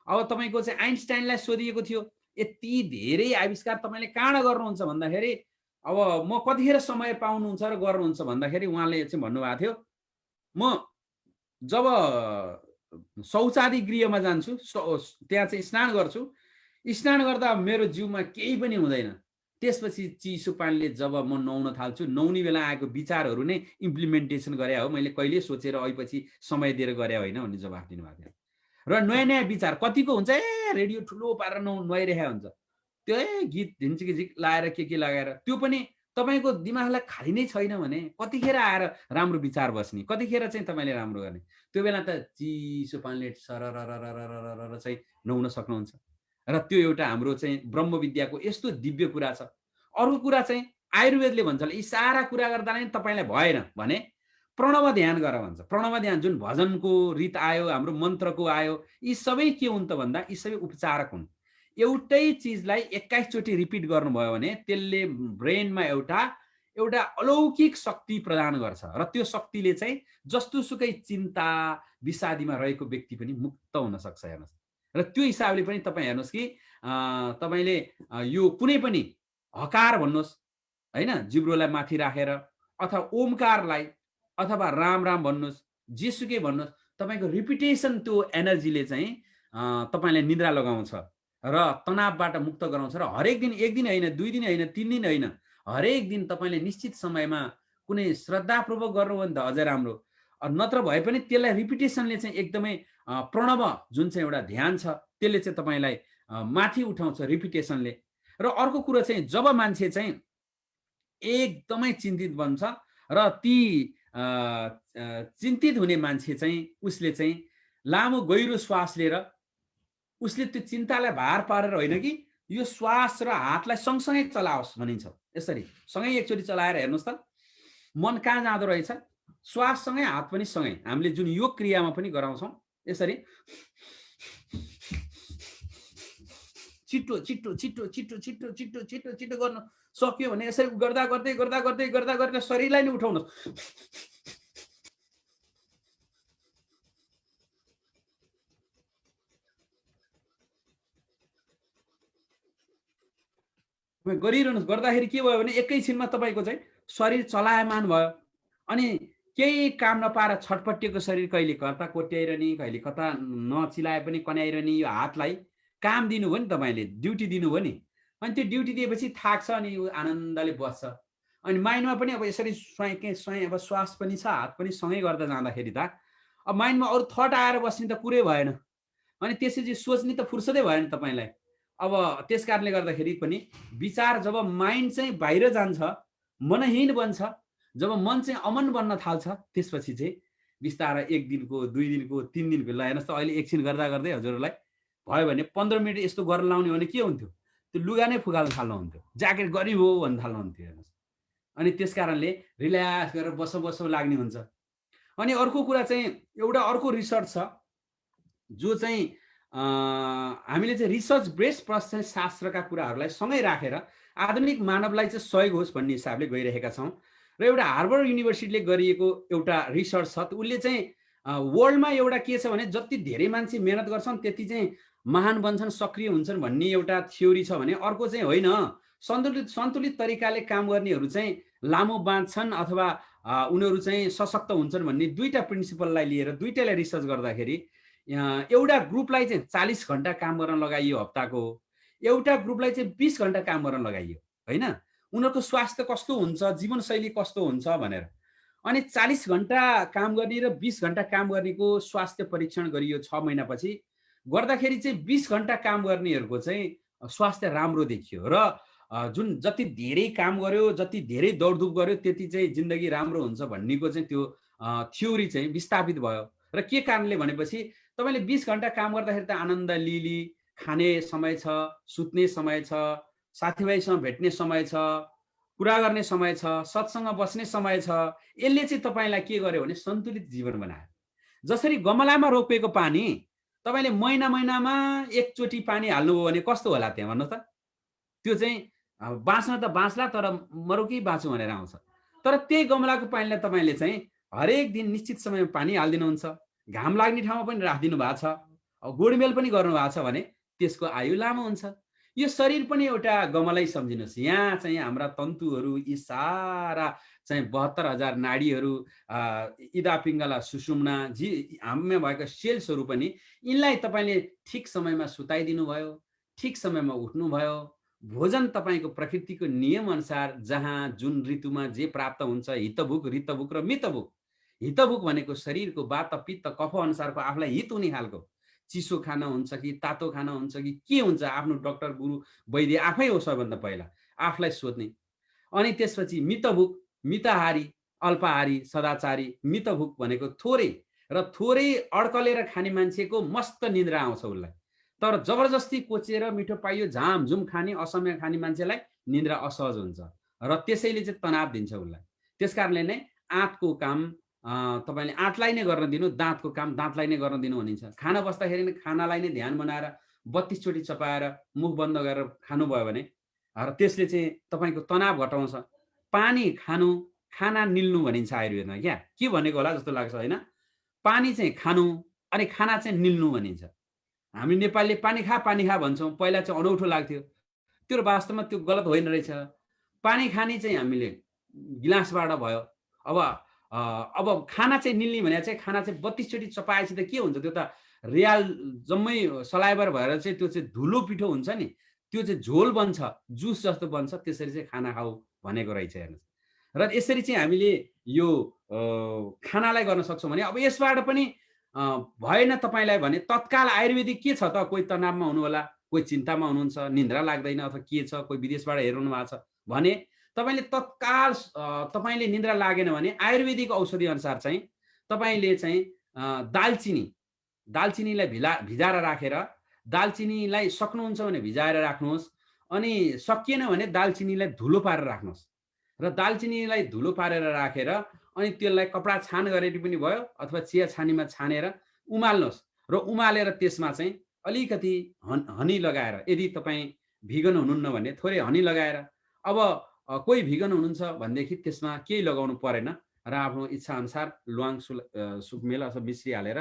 अब तपाईँको चाहिँ आइन्स्टाइनलाई सोधिएको थियो यति धेरै आविष्कार तपाईँले कहाँ गर्नुहुन्छ भन्दाखेरि अब म कतिखेर समय पाउनुहुन्छ र गर्नुहुन्छ भन्दाखेरि उहाँले चाहिँ भन्नुभएको थियो, म जब शौचादी गृहमा जान्छु त्यहाँ चाहिँ स्नान गर्छु, स्नान गर्दा मेरो जिउमा केही पनि हुँदैन, त्यसपछि चिसो पानीले जब म नुहाउन थाल्छु नुहाउने बेला आएको विचारहरू नै इम्प्लिमेन्टेसन गरे हो, मैले कहिले सोचेर अहिले समय दिएर गरे होइन भन्ने जवाफ दिनुभएको थियो। र नयाँ नयाँ विचार कतिको हुन्छ, रेडियो ठुलो पारेर नुहाइरहेको हुन्छ, त्यो गीत झिन्चिक लगाएर के लगाएर, त्यो पनि तपाईँको दिमागलाई खाली नै छैन भने कतिखेर आएर राम्रो विचार बस्ने, कतिखेर चाहिँ तपाईँले राम्रो गर्ने। त्यो बेला त चिसो पानीले सरर चाहिँ नुहाउन सक्नुहुन्छ। र त्यो एउटा हाम्रो चाहिँ ब्रह्म विद्याको यस्तो दिव्य कुरा छ। अर्को कुरा चाहिँ आयुर्वेदले भन्छ यी सारा कुरा गर्दा नै तपाईँलाई भएन भने प्रणव ध्यान गर भन्छ। प्रणव ध्यान जुन भजनको रीत आयो, हाम्रो मन्त्रको आयो, यी सबै के हुन् त भन्दा यी सबै उपचारक हुन्। एउटै चिजलाई 21 चोटि रिपिट गर्नुभयो भने त्यसले ब्रेनमा एउटा अलौकिक शक्ति प्रदान गर्छ र त्यो शक्तिले चाहिँ जस्तोसुकै चिन्ता विषादीमा रहेको व्यक्ति पनि मुक्त हुन सक्छ। हेर्नुहोस्, र त्यो हिसाबले पनि तपाईँ हेर्नुहोस् कि तपाईँले यो कुनै पनि हकार भन्नुहोस् होइन, जिब्रोलाई माथि राखेर, अथवा ओमकारलाई अथवा राम राम भन्नुहोस्, जेसुकै भन्नुहोस्, तपाईँको रिपिटेसन त्यो एनर्जीले चाहिँ तपाईँलाई निद्रा लगाउँछ र तनावबाट मुक्त गराउँछ। र हरेक दिन, एक दिन होइन, 2 दिन होइन, 3 दिन होइन, हरेक दिन तपाईँले निश्चित समयमा कुनै श्रद्धापूर्वक गर्नु भने त अझै राम्रो, नत्र भए पनि त्यसलाई रिपिटेसनले चाहिँ एकदमै प्रणव जुन चाहिँ एउटा ध्यान छ त्यसले चाहिँ तपाईँलाई माथि उठाउँछ रिपिटेसनले। र अर्को कुरो चाहिँ जब मान्छे चाहिँ एकदमै चिन्तित बन्छ र ती चिन्तित हुने मान्छे चाहिँ उसले चाहिँ लामो गहिरो श्वास लिएर उसले त्यो चिन्तालाई भार पारेर होइन कि यो श्वास र हातलाई सँगसँगै चलाओस् भनिन्छ। यसरी सँगै एकचोटि चलाएर हेर्नुहोस् त मन कहाँ जाँदो रहेछ। श्वाससँगै हात पनि सँगै, हामीले जुन योग क्रियामा पनि गराउँछौँ यसरी छिटो छिटो छिटो छिटो छिटो छिटो छिटो छिटो गर्न सक्यो भने यसरी गर्दा गर्दै गर्दा गर्दै गर्दा गर्दै शरीरलाई नै उठाउनुहोस्। गरिरहनुहोस्। गर्दाखेरि के भयो भने एकैछिनमा तपाईँको चाहिँ शरीर चलायमान भयो अनि केही काम नपाएर छटपटिएको शरीर कहिले कता कोट्याइरहने, कहिले कता नचिलाए पनि कन्याइरहने, यो हातलाई काम दिनुभयो नि, तपाईँले ड्युटी दिनुभयो नि, अनि त्यो ड्युटी दिएपछि थाक्छ अनि आनन्दले बस्छ। अनि माइन्डमा पनि अब यसरी स्वाइँ अब श्वास पनि छ हात पनि सँगै गर्दा जाँदाखेरि त अब माइन्डमा अरू थट आएर बस्ने त कुरै भएन, अनि त्यसपछि सोच्ने त फुर्सदै भएन तपाईँलाई। अब त्यस कारणले गर्दाखेरि पनि विचार जब माइन्ड चाहिँ बाहिर जान्छ, मनहीन बन्छ, जब मन चाहिँ अमन बन्न थाल्छ, त्यसपछि चाहिँ बिस्तारै 1 दिनको 2 दिनको 3 दिनको ल हेर्नुहोस् त अहिले एकछिन गर्दा गर्दै हजुरहरूलाई भयो भने 15 मिनट यस्तो गरेर लाउने भने के हुन्थ्यो, त्यो लुगा नै फुकाल्न थाल्नुहुन्थ्यो, ज्याकेट गरिब हो भन्न थाल्नुहुन्थ्यो। हेर्नुहोस्, अनि त्यस कारणले रिल्याक्स गरेर बसो लाग्ने हुन्छ। अनि अर्को कुरा चाहिँ एउटा अर्को रिसर्च छ जो चाहिँ हामीले चाहिँ रिसर्च बेस्ड प्लस चाहिँ शास्त्रका कुराहरूलाई सँगै राखेर आधुनिक मानवलाई चाहिँ सहयोग होस् भन्ने हिसाबले गइरहेका छौँ। र एउटा हार्वर्ड युनिभर्सिटीले गरिएको एउटा रिसर्च छ, उसले चाहिँ वर्ल्डमा एउटा के छ भने जति धेरै मान्छे मेहनत गर्छन् त्यति चाहिँ महान बन्छन्, सक्रिय हुन्छन् भन्ने एउटा थ्योरी छ भने अर्को चाहिँ होइन, सन्तुलित तरिकाले काम गर्नेहरू चाहिँ लामो बाँच्छन् अथवा उनीहरू चाहिँ सशक्त हुन्छन् भन्ने दुईटा प्रिन्सिपललाई लिएर दुईटैलाई रिसर्च गर्दाखेरि एउटा ग्रुपलाई चाहिँ 40 घण्टा काम गर्न लगाइयो हप्ताको, एउटा ग्रुपलाई चाहिँ 20 घण्टा काम गर्न लगाइयो होइन, उनीहरूको स्वास्थ्य कस्तो हुन्छ, जीवनशैली कस्तो हुन्छ भनेर। अनि 40 घण्टा काम गर्ने र 20 घण्टा काम गर्नेको स्वास्थ्य परीक्षण गरियो 6 महिनापछि। गर्दाखेरि चाहिँ 20 घण्टा काम गर्नेहरूको चाहिँ स्वास्थ्य राम्रो देखियो र जुन जति धेरै काम गर्यो, जति धेरै दौडधुप गर्यो त्यति चाहिँ जिन्दगी राम्रो हुन्छ भन्नेको चाहिँ त्यो थ्योरी चाहिँ विस्थापित भयो। र के कारणले भनेपछि तपाईँले 20 घण्टा काम गर्दाखेरि त आनन्द लिली, खाने समय छ, सुत्ने समय छ, साथीभाइसँग भेट्ने समय छ, कुरा गर्ने समय छ, सत्सँग बस्ने समय छ। यसले चाहिँ तपाईँलाई के गर्यो भने सन्तुलित जीवन बनायो। जसरी गमलामा रोपेको पानी तपाईँले महिनामा एकचोटि पानी हाल्नुभयो भने कस्तो होला त्यहाँ भन्नुहोस् त? त्यो चाहिँ बाँच्न त बाँच्ला तर मरुकै बाँचौँ भनेर आउँछ। तर त्यही गमलाको पानीलाई तपाईँले चाहिँ हरेक दिन निश्चित समयमा पानी हालिदिनुहुन्छ, घाम लाग्ने ठाउँमा पनि राखिदिनु भएको छ, गोडमेल पनि गर्नुभएको छ भने त्यसको आयु लामो हुन्छ। यो शरीर पनि एउटा गमलै सम्झिनुहोस्। यहाँ चाहिँ हाम्रा तन्तुहरू, यी सारा चाहिँ 72,000 नाडीहरू, इदा पिङ्गला सुषुम्ना जी हामीमा भएका सेल्सहरू पनि यिनलाई तपाईँले ठिक समयमा सुताइदिनु भयो, ठिक समयमा उठ्नुभयो, भोजन तपाईँको प्रकृतिको नियमअनुसार जहाँ जुन ऋतुमा जे प्राप्त हुन्छ, हितभुक, ऋतभुक र मितभुक। हितभुक भनेको शरीरको वात पित्त कफ अनुसारको आफूलाई हित हुने खालको चिसो खाना हुन्छ कि तातो खाना हुन्छ कि के हुन्छ, आफ्नो डाक्टर गुरु वैद्य आफै हो सबभन्दा पहिला आफूलाई सोध्ने। अनि त्यसपछि मितभुक, मिताहारी, अल्पाहारी, सदाचारी। मितभुक भनेको थोरै र थोरै अड्कलेर खाने मान्छेको मस्त निद्रा आउँछ उसलाई, तर जबरजस्ती कोचेर मिठो पाइयो झामझुम खाने असमय खाने मान्छेलाई निद्रा असहज हुन्छ र त्यसैले चाहिँ तनाव दिन्छ उसलाई। त्यसकारणले नै आँतको काम तपाईँले आँतलाई नै गर्न दिनु, दाँतको काम दाँतलाई नै गर्न दिनु भनिन्छ। खाना बस्दाखेरि नै खानालाई नै ध्यान बनाएर 32 चोटि चपाएर मुख बन्द गरेर खानुभयो भने र त्यसले चाहिँ तपाईँको तनाव घटाउँछ। पानी खानु, खाना निल्नु भनिन्छ आयुर्वेदमा। क्या के भनेको होला जस्तो लाग्छ होइन? पानी चाहिँ खानु अनि खाना चाहिँ निल्नु भनिन्छ। हामी नेपालीले पानी खा भन्छौँ, पहिला चाहिँ अनौठो लाग्थ्यो, त्यो वास्तवमा त्यो गलत होइन रहेछ। पानी खाने चाहिँ हामीले गिलासबाट भयो। अब खाना चाहिँ निल्ने भने चाहिँ खाना चाहिँ 32 चोटि चपाएपछि त के हुन्छ, त्यो त रियाल जम्मै सलाइबर भएर चाहिँ त्यो चाहिँ धुलो पिठो हुन्छ नि, त्यो चाहिँ झोल बन्छ, जुस जस्तो बन्छ। त्यसरी चाहिँ खाना खाऊ भनेको रहेछ हेर्नुहोस्। र यसरी चाहिँ हामीले यो खानालाई गर्न सक्छौँ भने अब यसबाट पनि भएन तपाईँलाई भने तत्काल आयुर्वेदिक के छ त? कोही तनावमा हुनु होला, कोही चिन्तामा हुनुहुन्छ, निन्द्रा लाग्दैन अथवा के छ, कोही विदेशबाट हेर्नु भएको छ भने तपाईँले तत्काल तपाईँले निन्द्रा लागेन भने आयुर्वेदिक औषधि अनुसार चाहिँ तपाईँले चाहिँ दालचिनीलाई भिजाएर राखेर, दालचिनीलाई सक्नुहुन्छ भने भिजाएर राख्नुहोस्, अनि सकिएन भने दालचिनीलाई धुलो पारेर राख्नुहोस्। र दालचिनीलाई धुलो पारेर राखेर अनि त्यसलाई कपडा छान गरेर पनि भयो अथवा चिया छानीमा छानेर उमाल्नुहोस् र उमालेर त्यसमा चाहिँ अलिकति हनी लगाएर, यदि तपाईँ भिगन हुनुहुन्न भने थोरै हनी लगाएर, अब कोही भिगन हुनुहुन्छ भनेदेखि त्यसमा केही लगाउनु परेन र आफ्नो इच्छा अनुसार ल्वाङ सुकमेल अथवा मिश्री हालेर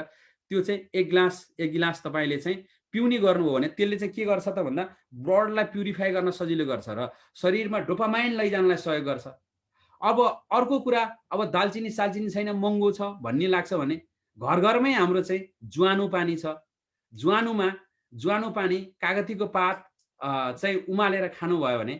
त्यो चाहिँ एक गिलास तपाईँले चाहिँ पिउने गर्नुभयो भने त्यसले चाहिँ के गर्छ त भन्दा ब्लडलाई प्युरिफाई गर्न सजिलो गर्छ र शरीरमा डोपामाइन लैजानलाई सहयोग गर्छ। अब अर्को कुरा, अब दालचिनी सालचिनी छैन, महँगो छ भन्ने लाग्छ भने घरमै हाम्रो चाहिँ ज्वानो पानी छ। ज्वानो पानी, कागतीको पात चाहिँ उमालेर खानुभयो भने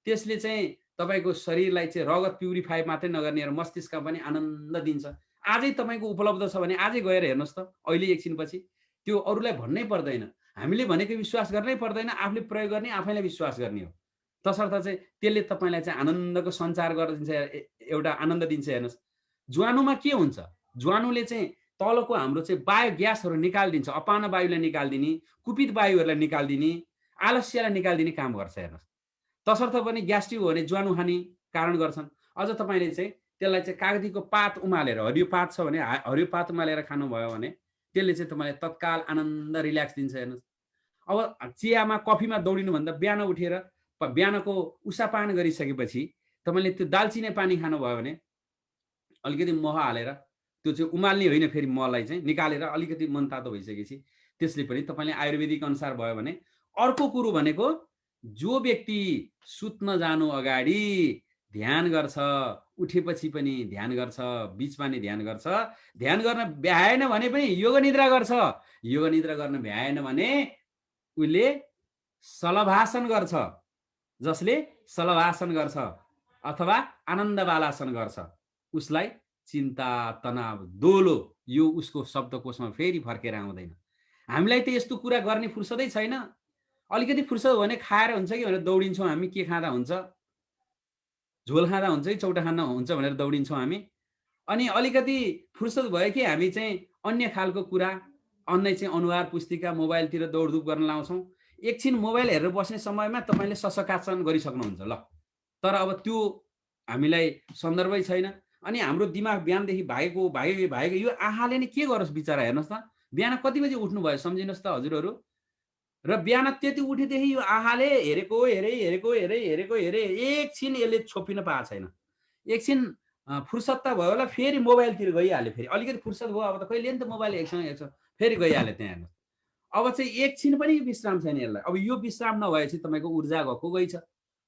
त्यसले चाहिँ तपाईँको शरीरलाई चाहिँ रगत प्युरिफाई मात्रै नगर्ने र मस्तिष्कमा पनि आनन्द दिन्छ। आजै तपाईँको उपलब्ध छ भने आजै गएर हेर्नुहोस् त, अहिले एकछिनपछि। त्यो अरूलाई भन्नै पर्दैन, हामीले भनेको विश्वास गर्नै पर्दैन, आफूले प्रयोग गर्ने, आफैलाई विश्वास गर्ने हो। तसर्थ चाहिँ त्यसले तपाईँलाई चाहिँ आनन्दको सञ्चार गरिदिन्छ, एउटा आनन्द दिन्छ। हेर्नुहोस् ज्वानोमा के हुन्छ, ज्वानोले चाहिँ तलको हाम्रो चाहिँ बायोग्यासहरू निकालिदिन्छ, अपान वायुलाई निकालिदिने, कुपित वायुहरूलाई निकालिदिने, आलस्यलाई निकालिदिने काम गर्छ। हेर्नुहोस् तसर्थ पनि ग्यास्ट्रिक हो भने ज्वानो खाने कारण गर्छन्। अझ तपाईँले चाहिँ त्यसलाई चाहिँ कागतीको पात उमालेर, हरियो पात छ भने हरियो पात उमालेर खानुभयो भने त्यसले चाहिँ तपाईँलाई तत्काल आनन्द रिल्याक्स दिन्छ। हेर्नुहोस् अब चियामा कफीमा दौडिनुभन्दा बिहान उठेर बिहानको उषापान गरिसकेपछि तपाईँले त्यो दालचिनी पानी खानुभयो भने अलिकति मह हालेर, त्यो चाहिँ उमाल्ने होइन, फेरि महलाई चाहिँ निकालेर अलिकति मनतातो भइसकेपछि त्यसले पनि तपाईँले आयुर्वेदिक अनुसार भयो भने। अर्को कुरो भनेको जो व्यक्ति सुत्न जानु अगाडि ध्यान गर्छ, उठेपछि पनि ध्यान गर्छ, बिचमा नै ध्यान गर्छ, ध्यान गर्न भ्याएन भने पनि योग निद्रा गर्छ, योग निद्रा गर्न भ्याएन भने उसले सलभासन गर्छ, जसले सलभासन गर्छ अथवा आनन्द बालासन गर्छ, उसलाई चिन्ता, तनाव, दोलो यो उसको शब्दकोशमा फेरि फर्केर आउँदैन। हामीलाई त यस्तो कुरा गर्ने फुर्सदै छैन। अलिकति फुर्सद हो भने खाएर हुन्छ कि भनेर दौडिन्छौँ हामी, के खाँदा हुन्छ, झोल खाँदा हुन्छ कि चौटा खाँदा हुन्छ भनेर दौडिन्छौँ हामी। अनि अलिकति फुर्सद भयो कि हामी चाहिँ अन्य खालको कुरा, अन्य चाहिँ अनुहार पुस्तिका मोबाइलतिर दौडधुप गर्न लाउँछौँ। एकछिन मोबाइल हेरेर बस्ने समयमा तपाईँले सशकाचन गरिसक्नुहुन्छ ल, तर अब त्यो हामीलाई सन्दर्भै छैन। अनि हाम्रो दिमाग बिहानदेखि भागेको यो आहाले नै के गरोस् बिचरा। हेर्नुहोस् त, बिहान कति बजे उठ्नुभयो सम्झिनुहोस् त हजुरहरू। र बिहान त्यति उठेदेखि यो आँखाले हेरेको हेरे एकछिन यसले छोपिन पाएको छैन। एकछिन फुर्सद त भयो होला, फेरि मोबाइलतिर गइहाल्यो। फेरि अलिकति फुर्सद भयो, अब त कहिले नि त मोबाइल एकसँग हेर्छ, फेरि गइहाल्यो त्यहाँ हेर्नु। अब चाहिँ एकछिन पनि विश्राम छैन यसलाई। अब यो विश्राम नभएपछि तपाईँको ऊर्जा गएको गइ छ।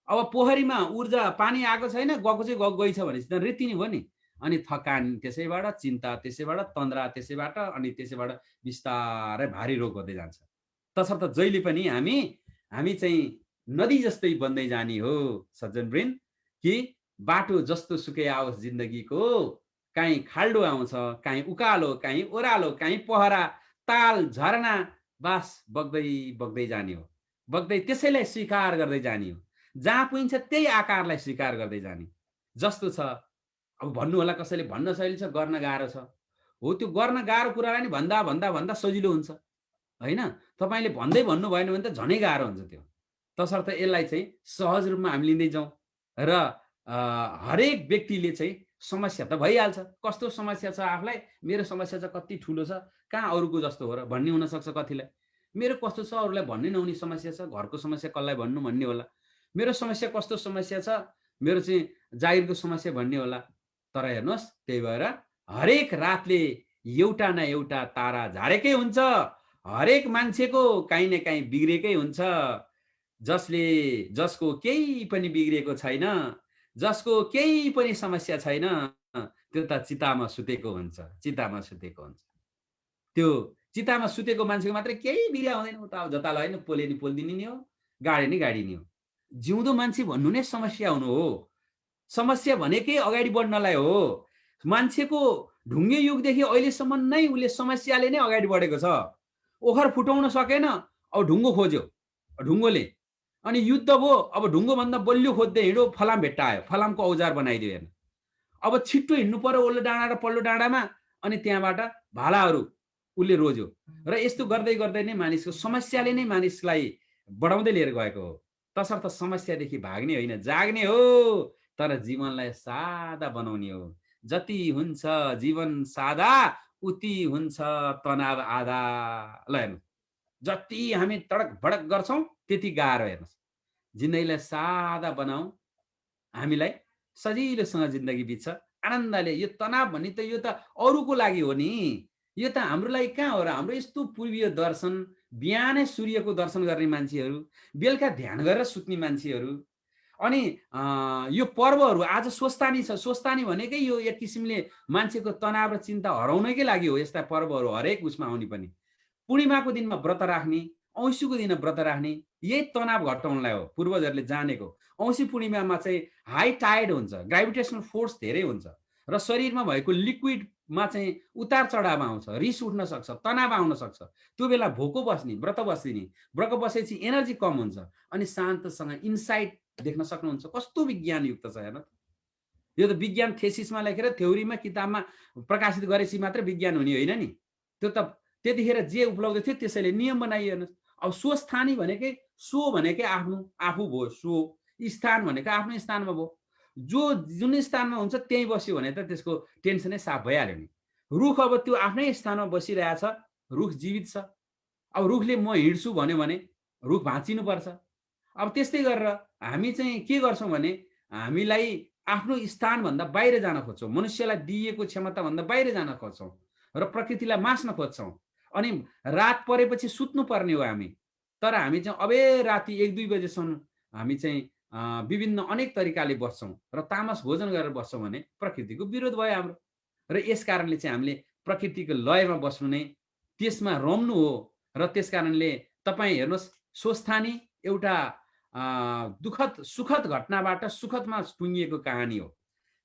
अब पोखरीमा ऊर्जा पानी आएको छैन, गएको चाहिँ गइ छ भनेपछि त रित्तिनी भयो नि। अनि थकान त्यसैबाट, चिन्ता त्यसैबाट, तन्द्रा त्यसैबाट, अनि त्यसैबाट बिस्तारै भारी रोग गर्दै जान्छ। तसर्थ जहिले पनि हामी चाहिँ नदी जस्तै बन्दै जाने हो सज्जनवृन्द, कि बाटो जस्तो सुकै आओस् जिन्दगीको, काहीँ खाल्डो आउँछ, काहीँ उकालो, काहीँ ओह्रालो, काहीँ पहरा, ताल झरना, बास बग्दै बग्दै जाने हो। बग्दै त्यसैलाई स्वीकार गर्दै जाने हो। जहाँ पुगिन्छ त्यही आकारलाई स्वीकार गर्दै जाने जस्तो छ। अब भन्नु होला कसैले, भन्न शैली छ, गर्न गाह्रो छ। हो, त्यो गर्न गाह्रो कुरालाई नि भन्दा भन्दा भन्दा सजिलो हुन्छ होइन। तपाईँले भन्दै भन्नु भएन भने त झनै गाह्रो हुन्छ त्यो। तसर्थ यसलाई चाहिँ सहज रूपमा हामी लिँदै जाउँ। र हरेक व्यक्तिले चाहिँ समस्या त भइहाल्छ। कस्तो समस्या छ आफूलाई, मेरो समस्या चाहिँ कति ठुलो छ, कहाँ अरूको जस्तो हो र भन्ने हुनसक्छ कतिलाई। मेरो कस्तो छ, अरूलाई भन्नै नहुने समस्या छ, घरको समस्या कसलाई भन्नु भन्ने होला। मेरो समस्या कस्तो समस्या छ, मेरो चाहिँ जागिरको समस्या भन्ने होला। तर हेर्नुहोस्, त्यही भएर हरेक रातले एउटा न एउटा तारा झारेकै हुन्छ। हरेक मान्छेको काहीँ न काहीँ बिग्रेकै हुन्छ। जसको केही पनि बिग्रेको छैन, जसको केही पनि समस्या छैन, त्यो त चितामा सुतेको हुन्छ, चितामा सुतेको हुन्छ। त्यो चितामा सुतेको मान्छेको मात्रै केही बिग्रिया हुँदैन। उता जता लग्यो नि पोले नि पोलिदिने नि हो, गाडी नि गाडी नि हो। जिउँदो मान्छे भन्नु नै समस्या हुनु हो। समस्या भनेकै अगाडि बढ्नलाई हो। मान्छेको ढुङ्गे युगदेखि अहिलेसम्म नै उसले समस्याले नै अगाडि बढेको छ। ओखर फुटाउन सकेन, अब ढुङ्गो खोज्यो ढुङ्गोले, अनि युद्ध भयो, अब ढुङ्गोभन्दा बलियो खोज्दै हिँड्यो, फलाम भेट्टायो, फलामको औजार बनाइदियो। हेर्नु, अब छिट्टो हिँड्नु पर्यो ओल्लो डाँडा र पल्लो डाँडामा, अनि त्यहाँबाट भालाहरू उसले रोज्यो। र यस्तो गर्दै गर्दै नै मानिसको समस्याले नै मानिसलाई बढाउँदै लिएर गएको हो। तसर्थ समस्यादेखि भाग्ने होइन, जाग्ने हो। तर जीवनलाई सादा बनाउने हो। जति हुन्छ जीवन सादा, उति हुन्छ तनाव आधा। ल हेर्नु, जति हामी तडक भडक गर्छौँ त्यति गाह्रो। हेर्नुहोस्, जिन्दगीलाई सादा बनाऊ, हामीलाई सजिलोसँग जिन्दगी बित्छ आनन्दले। यो तनाव भन्ने त यो त अरूको लागि हो नि, यो त हाम्रो लागि कहाँ हो र। हाम्रो यस्तो पूर्वीय दर्शन, बिहानै सूर्यको दर्शन गर्ने मान्छेहरू, बेलुका ध्यान गरेर सुत्ने मान्छेहरू, अनि यो पर्वहरू आज स्वस्थानी छ। स्वस्थानी भनेकै यो एक किसिमले मान्छेको तनाव र चिन्ता हराउनकै लागि हो। यस्ता पर्वहरू हरेक उसमा आउने पनि, पूर्णिमाको दिनमा व्रत राख्ने, औँसीको दिन व्रत राख्ने, यही तनाव घटाउनलाई हो पूर्वजहरूले जानेको। औँसी पूर्णिमामा चाहिँ हाई टाइड हुन्छ, ग्राभिटेसनल फोर्स धेरै हुन्छ, र शरीरमा भएको लिक्विडमा चाहिँ उतार चढाव आउँछ, रिस उठ्न सक्छ, तनाव आउन सक्छ। त्यो बेला भोको बस्ने, व्रत बस्दिने, व्रत बसेपछि एनर्जी कम हुन्छ, अनि शान्तसँग इन्साइट देख्न सक्नुहुन्छ। कस्तो विज्ञानयुक्त छ हेर्नु। यो त विज्ञान थेसिसमा लेखेर थ्योरीमा किताबमा प्रकाशित गरेपछि मात्र विज्ञान हुने होइन नि। त्यो त त्यतिखेर जे उपलब्ध थियो त्यसैले नियम बनाइयो। हेर्नुहोस्, अब स्वस्थानी भनेकै सो भनेकै आफ्नो आफू भयो, सो स्थान भनेको आफ्नो स्थानमा भयो। जुन स्थानमा हुन्छ त्यहीँ बस्यो भने त त्यसको टेन्सनै साफ भइहाल्यो नि। रुख अब त्यो आफ्नै स्थानमा बसिरहेछ, रुख जीवित छ। अब रुखले म हिँड्छु भन्यो भने रुख भाँचिनुपर्छ। अब त्यस्तै गरेर हामी चाहिँ के गर्छौँ भने हामीलाई आफ्नो स्थानभन्दा बाहिर जान खोज्छौँ, मनुष्यलाई दिएको क्षमताभन्दा बाहिर जान खोज्छौँ, र प्रकृतिलाई मास्न खोज्छौँ। अनि रात परेपछि सुत्नु पर्ने हो हामी। तर हामी चाहिँ अबेर राति 1-2 बजेसम्म हामी चाहिँ विभिन्न अनेक तरिकाले बस्छौँ र तामस भोजन गरेर बस्छौँ भने प्रकृतिको विरोध भयो हाम्रो। र यस कारणले चाहिँ हामीले प्रकृतिको लयमा बस्नु नै, त्यसमा रम्नु हो। र त्यस कारणले तपाईँ हेर्नुहोस्, स्वस्थानी एउटा सुखद घटनाबाट सुखदमा टुङ्गिएको कहानी हो।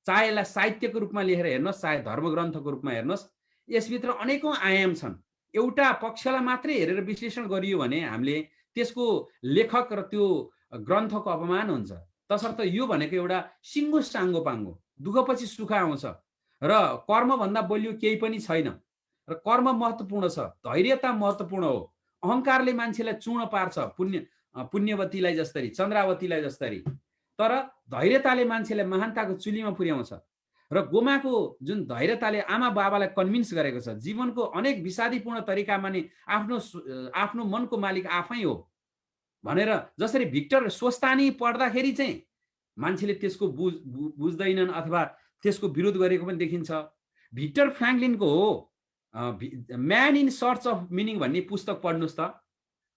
चाहे यसलाई साहित्यको रूपमा लेखेर हेर्नुहोस्, चाहे धर्मग्रन्थको रूपमा हेर्नुहोस्, यसभित्र अनेकौँ आयाम छन्। एउटा पक्षलाई मात्रै हेरेर विश्लेषण गरियो भने हामीले त्यसको लेखक र त्यो ग्रन्थको अपमान हुन्छ। तसर्थ यो भनेको एउटा सिङ्गो साङ्गो पाङ्गो, दुःखपछि सुख आउँछ, र कर्मभन्दा बलियो केही पनि छैन। र कर्म महत्त्वपूर्ण छ, धैर्यता महत्त्वपूर्ण हो। अहङ्कारले मान्छेलाई चूर्ण पार्छ, पुण्यवतीलाई जस्तरी, चन्द्रावतीलाई जस्तरी। तर धैर्यताले मान्छेलाई महानताको चुलीमा पुर्याउँछ। र गोमाको जुन धैर्यताले आमा बाबालाई कन्भिन्स गरेको छ जीवनको अनेक विषादीपूर्ण तरिकामा नि आफ्नो मनको मालिक आफै हो भनेर, जसरी भिक्टर स्वस्तानी पढ्दाखेरि चाहिँ मान्छेले त्यसको बुझ्दैनन् अथवा त्यसको विरोध गरेको पनि देखिन्छ। भिक्टर फ्र्याङ्कलिनको हो man in search of meaning भन्ने पुस्तक पढ्नुहोस् त,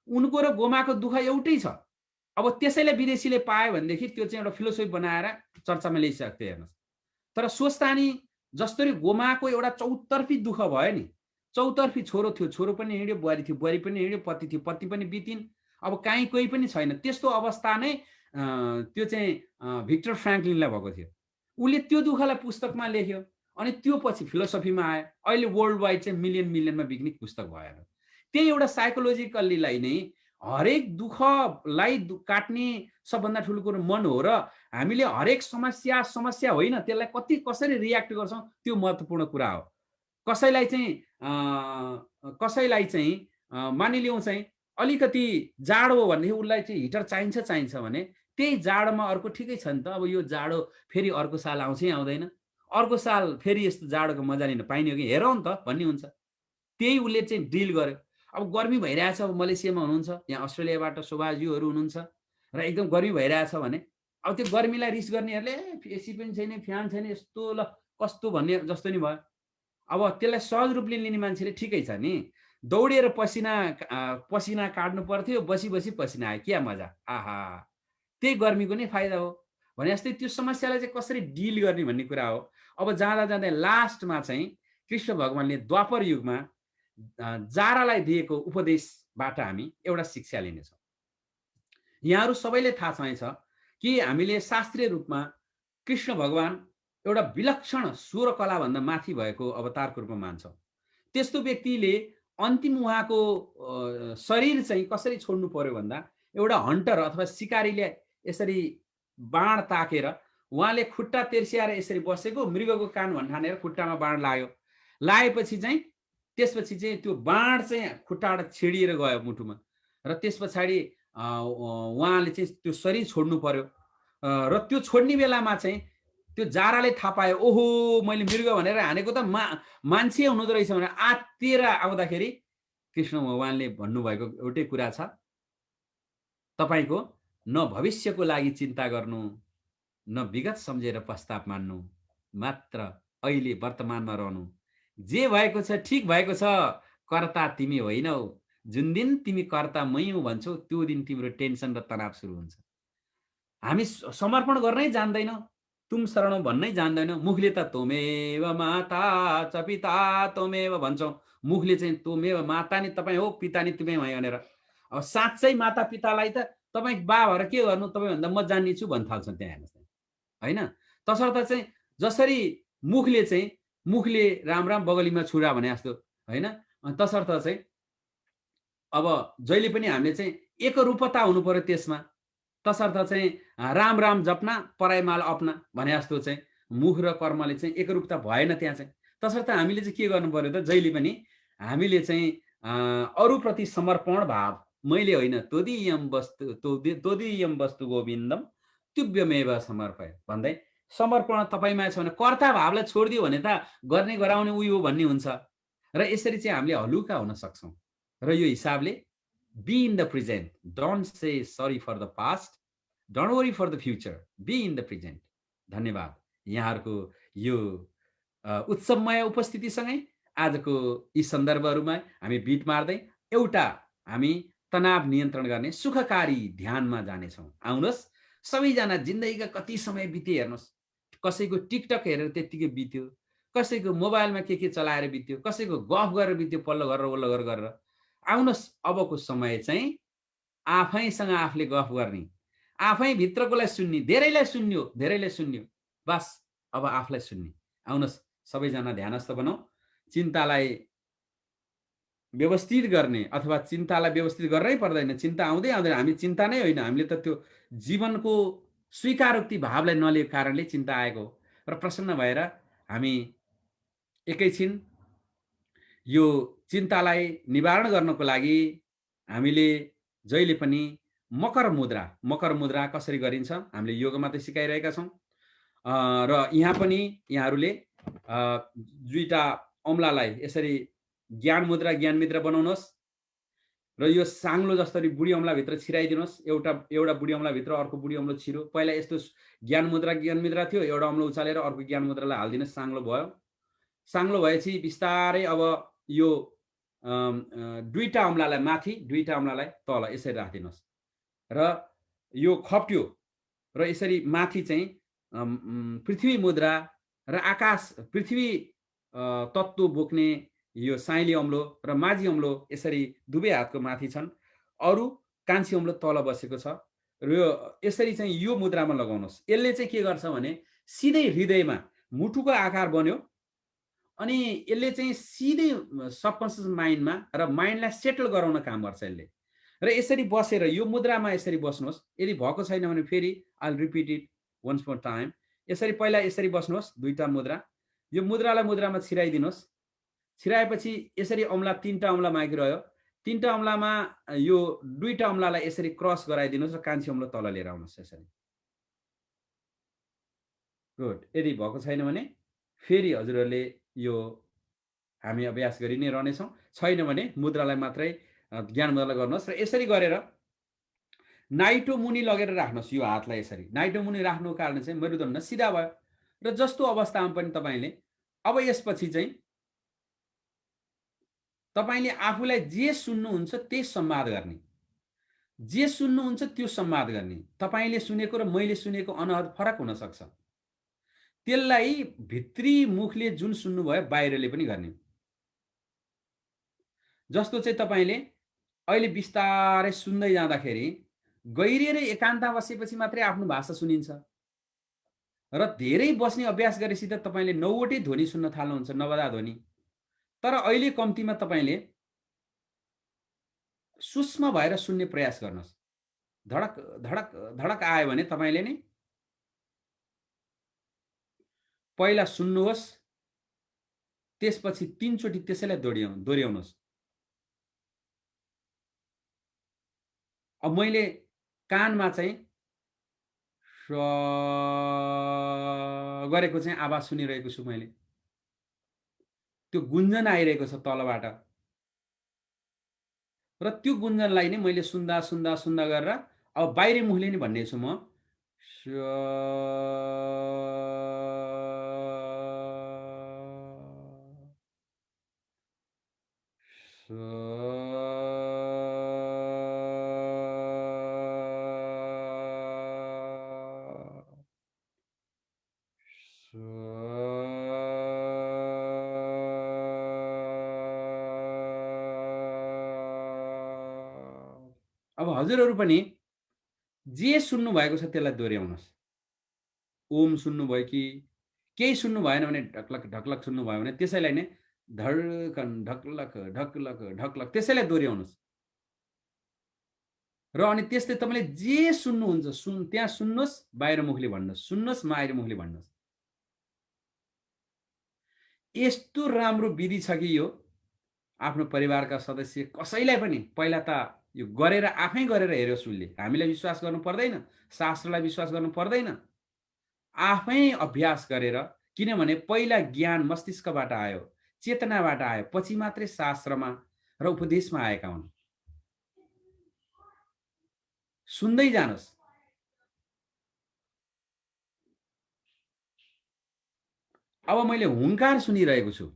उनको र गोमाको दुःख एउटै छ। अब त्यसैले विदेशीले पायो भनेदेखि त्यो चाहिँ एउटा फिलोसोफी बनाएर चर्चामा ल्याइसक्थ्यो हेर्नुहोस्। तर स्वस्तानी जसरी गोमाको एउटा चौतर्फी दुःख भयो नि, चौतर्फी छोरो थियो, छोरो पनि हिँड्यो, बुहारी थियो, बुहारी पनि हिँड्यो, पति थियो, पति पनि बितिन्, अब काहीँ कोही पनि छैन, त्यस्तो अवस्था नै त्यो चाहिँ भिक्टर फ्र्याङ्कलिनलाई भएको थियो। उसले त्यो दुःखलाई पुस्तकमा लेख्यो अनि त्यो पछि फिलोसफीमा आयो। अहिले वर्ल्ड वाइड चाहिँ मिलियनमा बिक्ने पुस्तक भयो। त्यही एउटा साइकोलोजिकल्लीलाई नै हरेक दुःखलाई काट्ने सबभन्दा ठुलो कुरो मन हो र हामीले हरेक समस्या होइन, त्यसलाई कसरी रियाक्ट गर्छौँ त्यो महत्त्वपूर्ण कुरा हो। कसैलाई चाहिँ मानिलिउँ चाहिँ अलिकति जाडो हो भनेदेखि उसलाई चाहिँ हिटर चाहिन्छ भने त्यही जाडोमा अर्को ठिकै छ नि त, अब यो जाडो फेरि अर्को साल आउँछै आउँदैन, अर्को साल फेरि यस्तो जाडोको मजा लिन पाइने हो कि हेरौँ नि त भन्ने हुन्छ। त्यही उसले चाहिँ डिल गर्यो। अब गर्मी भइरहेछ, अब मलेसियामा हुनुहुन्छ, यहाँ अस्ट्रेलियाबाट शोभाजीहरू हुनुहुन्छ र एकदम गर्मी भइरहेछ भने अब त्यो गर्मीलाई रिस गर्नेहरूले एसी पनि छैन, फ्यान छैन, यस्तो ल कस्तो भन्ने जस्तो नि भयो। अब त्यसलाई सहज रूपले लिने मान्छेले ठिकै छ नि, दौडेर पसिना काट्नु पर्थ्यो, बसी पसिना आयो, क्या मजा, आहा, त्यही गर्मीको नै फाइदा हो भने जस्तै त्यो समस्यालाई चाहिँ कसरी डिल गर्ने भन्ने कुरा हो। अब जाँदै लास्टमा चाहिँ कृष्ण भगवानले द्वापर युगमा जारालाई दिएको उपदेशबाट हामी एउटा शिक्षा लिनेछौँ। यहाँहरू सबैले थाहा छ कि हामीले शास्त्रीय रूपमा कृष्ण भगवान एउटा विलक्षण स्वरकलाभन्दा माथि भएको अवतारको रूपमा मान्छौँ। त्यस्तो व्यक्तिले अन्तिम उहाँको शरीर चाहिँ कसरी छोड्नु पर्यो भन्दा एउटा हन्टर अथवा सिकारीले यसरी बाण ताकेर उहाँले खुट्टा तेर्सिएर यसरी बसेको मृगको कान भन्ठानेर खुट्टामा बाण लागेपछि चाहिँ त्यसपछि चाहिँ त्यो बाण चाहिँ खुट्टाबाट छेडिएर गयो मुटुमा र त्यस पछाडि उहाँले चाहिँ त्यो शरीर छोड्नु पर्यो र त्यो छोड्ने बेलामा चाहिँ त्यो जाराले थाहा पायो, ओहो मैले मृग भनेर हानेको त मान्छे हुनुहुँदो रहेछ भनेर आत्तिएर आउँदाखेरि कृष्ण भगवानले भन्नुभएको एउटै कुरा छ, तपाईँको न भविष्यको लागि चिन्ता गर्नु, न विगत सम्झेर पश्चाताप मान्नु, मात्र अहिले वर्तमानमा रहनु। जे भएको छ ठिक भएको छ, कर्ता तिमी होइनौ, जुन दिन तिमी कर्ता मै हुँ भन्छौ त्यो दिन तिम्रो टेन्सन र तनाव सुरु हुन्छ। हामी समर्पण गर्नै जान्दैनौँ, तुम शरण भन्नै जान्दैनौँ। मुखले त तोमेव माता च पिता तोमेव भन्छौँ, मुखले चाहिँ तोमेव माता नि तपाईँ हो, पिता नि तुम्हें भयो भनेर। अब साँच्चै माता पितालाई त तपाईँ बा भएर के गर्नु, तपाईँभन्दा म जान्ने छु भन्न थाल्छन् त्यहाँ हेर्नुहोस् होइन। तसर्थ चाहिँ जसरी मुखले राम राम बगलीमा छुरा भने जस्तो होइन, तसर्थ चाहिँ अब जहिले पनि हामीले चाहिँ एकरूपता हुनु पर्यो त्यसमा। तसर्थ चाहिँ राम राम जप्ना पराइमाल अपना भने जस्तो चाहिँ मुख र कर्मले चाहिँ एकरूपता भएन त्यहाँ चाहिँ। तसर्थ हामीले चाहिँ के गर्नु पर्यो त, जहिले पनि हामीले चाहिँ अरूप्रति समर्पण भाव, मैले होइन तोदीयम वस्तु गोविन्दम तुभ्यमेव समर्पय भन्दै समर्पण तपाईँमा छ भने कर्ता भावलाई छोडिदियो भने त गर्ने गराउने उयो भन्ने हुन्छ र यसरी चाहिँ हामीले हलुका हुन सक्छौँ। र यो हिसाबले be in the present, don't say sorry for the past, don't worry for the future, be in the present. धन्यवाद। यहाँहरूको यो उत्सवमय उपस्थितिसँगै आजको यी सन्दर्भहरूमा हामी बिट मार्दै एउटा हामी तनाव नियन्त्रण गर्ने सुखकारी ध्यानमा जानेछौँ। आउनुहोस् सबैजना, जिन्दगीका कति समय बिते हेर्नुहोस्, कसैको टिकटक हेरेर त्यत्तिकै बित्यो, कसैको मोबाइलमा के चलाएर बित्यो, कसैको गफ गरेर बित्यो, पल्लो गरेर वल्लो गरेर। आउनुहोस् अबको समय चाहिँ आफैसँग आफूले गफ गर्ने, आफै भित्रकोलाई सुन्ने, धेरैलाई सुन्यो, बस अब आफूलाई सुन्ने। आउनुहोस् सबैजना ध्यानस्थ बनाऊ, चिन्तालाई व्यवस्थित गर्ने अथवा चिन्तालाई व्यवस्थित गर्नै पर्दैन। चिन्ता आउँदै हामी चिन्ता नै होइन, हामीले त त्यो जीवनको स्वीकारोक्ति भावलाई नलिएको कारणले चिन्ता आएको हो। र प्रसन्न भएर हामी एकैछिन यो चिन्तालाई निवारण गर्नको लागि हामीले जहिले पनि मकर मुद्रा कसरी गरिन्छ हामीले योगमा त सिकाइरहेका छौँ। र यहाँ पनि यहाँहरूले दुईटा अम्लालाई यसरी ज्ञान मुद्रा बनाउनुहोस् र यो साङ्लो जसरी बुढी अम्लाभित्र छिराइदिनुहोस्। एउटा बुढी अम्लाभित्र अर्को बुढी अम्लो छिरो। पहिला यस्तो ज्ञान मुद्रा थियो, एउटा अम्लो उचालेर अर्को ज्ञान मुद्रालाई हालिदिनुहोस्, साङ्लो भयो। साङ्लो भएपछि बिस्तारै अब यो दुईटा अम्लालाई माथि, दुईटा अम्लालाई तल यसरी राखिदिनुहोस् र यो खप्ट्यो र यसरी माथि चाहिँ पृथ्वी मुद्रा र आकाश पृथ्वी तत्त्व बोक्ने यो साइली अम्लो र माझी अम्लो यसरी दुवै हातको माथि छन्। अरू कान्छी अम्लो तल बसेको छ र यो यसरी चाहिँ यो मुद्रामा लगाउनुहोस्। यसले चाहिँ के गर्छ भने सिधै हृदयमा मुटुको आकार बन्यो अनि यसले चाहिँ सिधै सबकन्सियस माइन्डमा र माइन्डलाई सेटल गराउन काम गर्छ यसले। र यसरी बसेर यो मुद्रामा यसरी बस्नुहोस्। यदि भएको छैन भने फेरि I will repeat it once more time. यसरी पहिला यसरी बस्नुहोस्, दुईटा मुद्रा। यो मुद्रालाई मुद्रामा छिराइदिनुहोस्। छिराएपछि यसरी अम्ला तीनटा अम्ला बाँकी रह्यो। तीनटा अम्लामा यो दुईटा अम्लालाई यसरी क्रस गराइदिनुहोस् र कान्छी अम्लो तल लिएर आउनुहोस् यसरी। गुड। यदि भएको छैन भने फेरि हजुरहरूले यो हामी अभ्यास गरि नै रहनेछौँ। छैन भने मुद्रालाई मात्रै ज्ञान मुद्रालाई गर्नुहोस् र यसरी गरेर नाइटो मुनि लगेर राख्नुहोस् यो हातलाई यसरी। नाइटो मुनि राख्नुको कारण चाहिँ मेरुदण्ड सिधा भयो र जस्तो अवस्थामा पनि तपाईँले अब यसपछि चाहिँ तपाईँले आफूलाई जे सुन्नुहुन्छ त्यही संवाद गर्ने, जे सुन्नुहुन्छ त्यो संवाद गर्ने। तपाईँले सुनेको र मैले सुनेको अनुहार फरक हुन सक्छ। त्यसलाई भित्री मुखले जुन सुन्नुभयो बाहिरले पनि गर्ने। जस्तो चाहिँ तपाईँले अहिले बिस्तारै सुन्दै जाँदाखेरि गहिरिएर एकान्तमा बसेपछि मात्रै आफ्नो भाषा सुनिन्छ र धेरै बस्ने अभ्यास गरेपछि त तपाईँले 9वटै ध्वनि सुन्न थाल्नुहुन्छ, 9वटा ध्वनि। तर अहिले कम्तीमा तपाईँले सूक्ष्म भएर सुन्ने प्रयास गर्नुहोस्। धडक धडक धडक आयो भने तपाईँले नै पहिला सुन्नुहोस्, त्यसपछि 3 चोटि त्यसैलाई दोहोऱ्याउनुहोस्। अब मैले कानमा चाहिँ गरेको चाहिँ आवाज सुनिरहेको छु। मैले त्यो गुन्जन आइरहेको छ तलबाट र त्यो गुन्जनलाई नै मैले सुन्दा सुन्दा सुन्दा गरेर अब बाहिरी मुखले नै भन्ने छु म। अब हजुरहरू पनि जे सुन्नु भएको छ त्यसलाई दोहोऱ्याउनुहोस्। ओम सुन्नुभयो कि केही सुन्नु भएन भने ढकलक ढकलक सुन्नुभयो भने त्यसैलाई नै धड्कन ढकलक ढकलक ढकलक त्यसैलाई दोहोऱ्याउनुहोस्। र अनि त्यस्तै तपाईँले जे सुन्नुहुन्छ त्यहाँ सुन्नुहोस्, बाहिर मुखले भन्नुहोस्, सुन्नुहोस्, बाहिर मुखले भन्नुहोस्। यस्तो राम्रो विधि छ कि यो आफ्नो परिवारका सदस्य कसैलाई पनि पहिला त यो गरेर आफै गरेर हेर्योस् उसले। हामीलाई विश्वास गर्नु पर्दैन, शास्त्रलाई विश्वास गर्नु पर्दैन। आफै अभ्यास गरेर, किनभने पहिला ज्ञान मस्तिष्कबाट आयो, चेतनाबाट आयो, पछि मात्रै शास्त्रमा र उपदेशमा आएका हुन्। सुन्दै जानुहोस्। अब मैले हुङ्कार सुनिरहेको छु।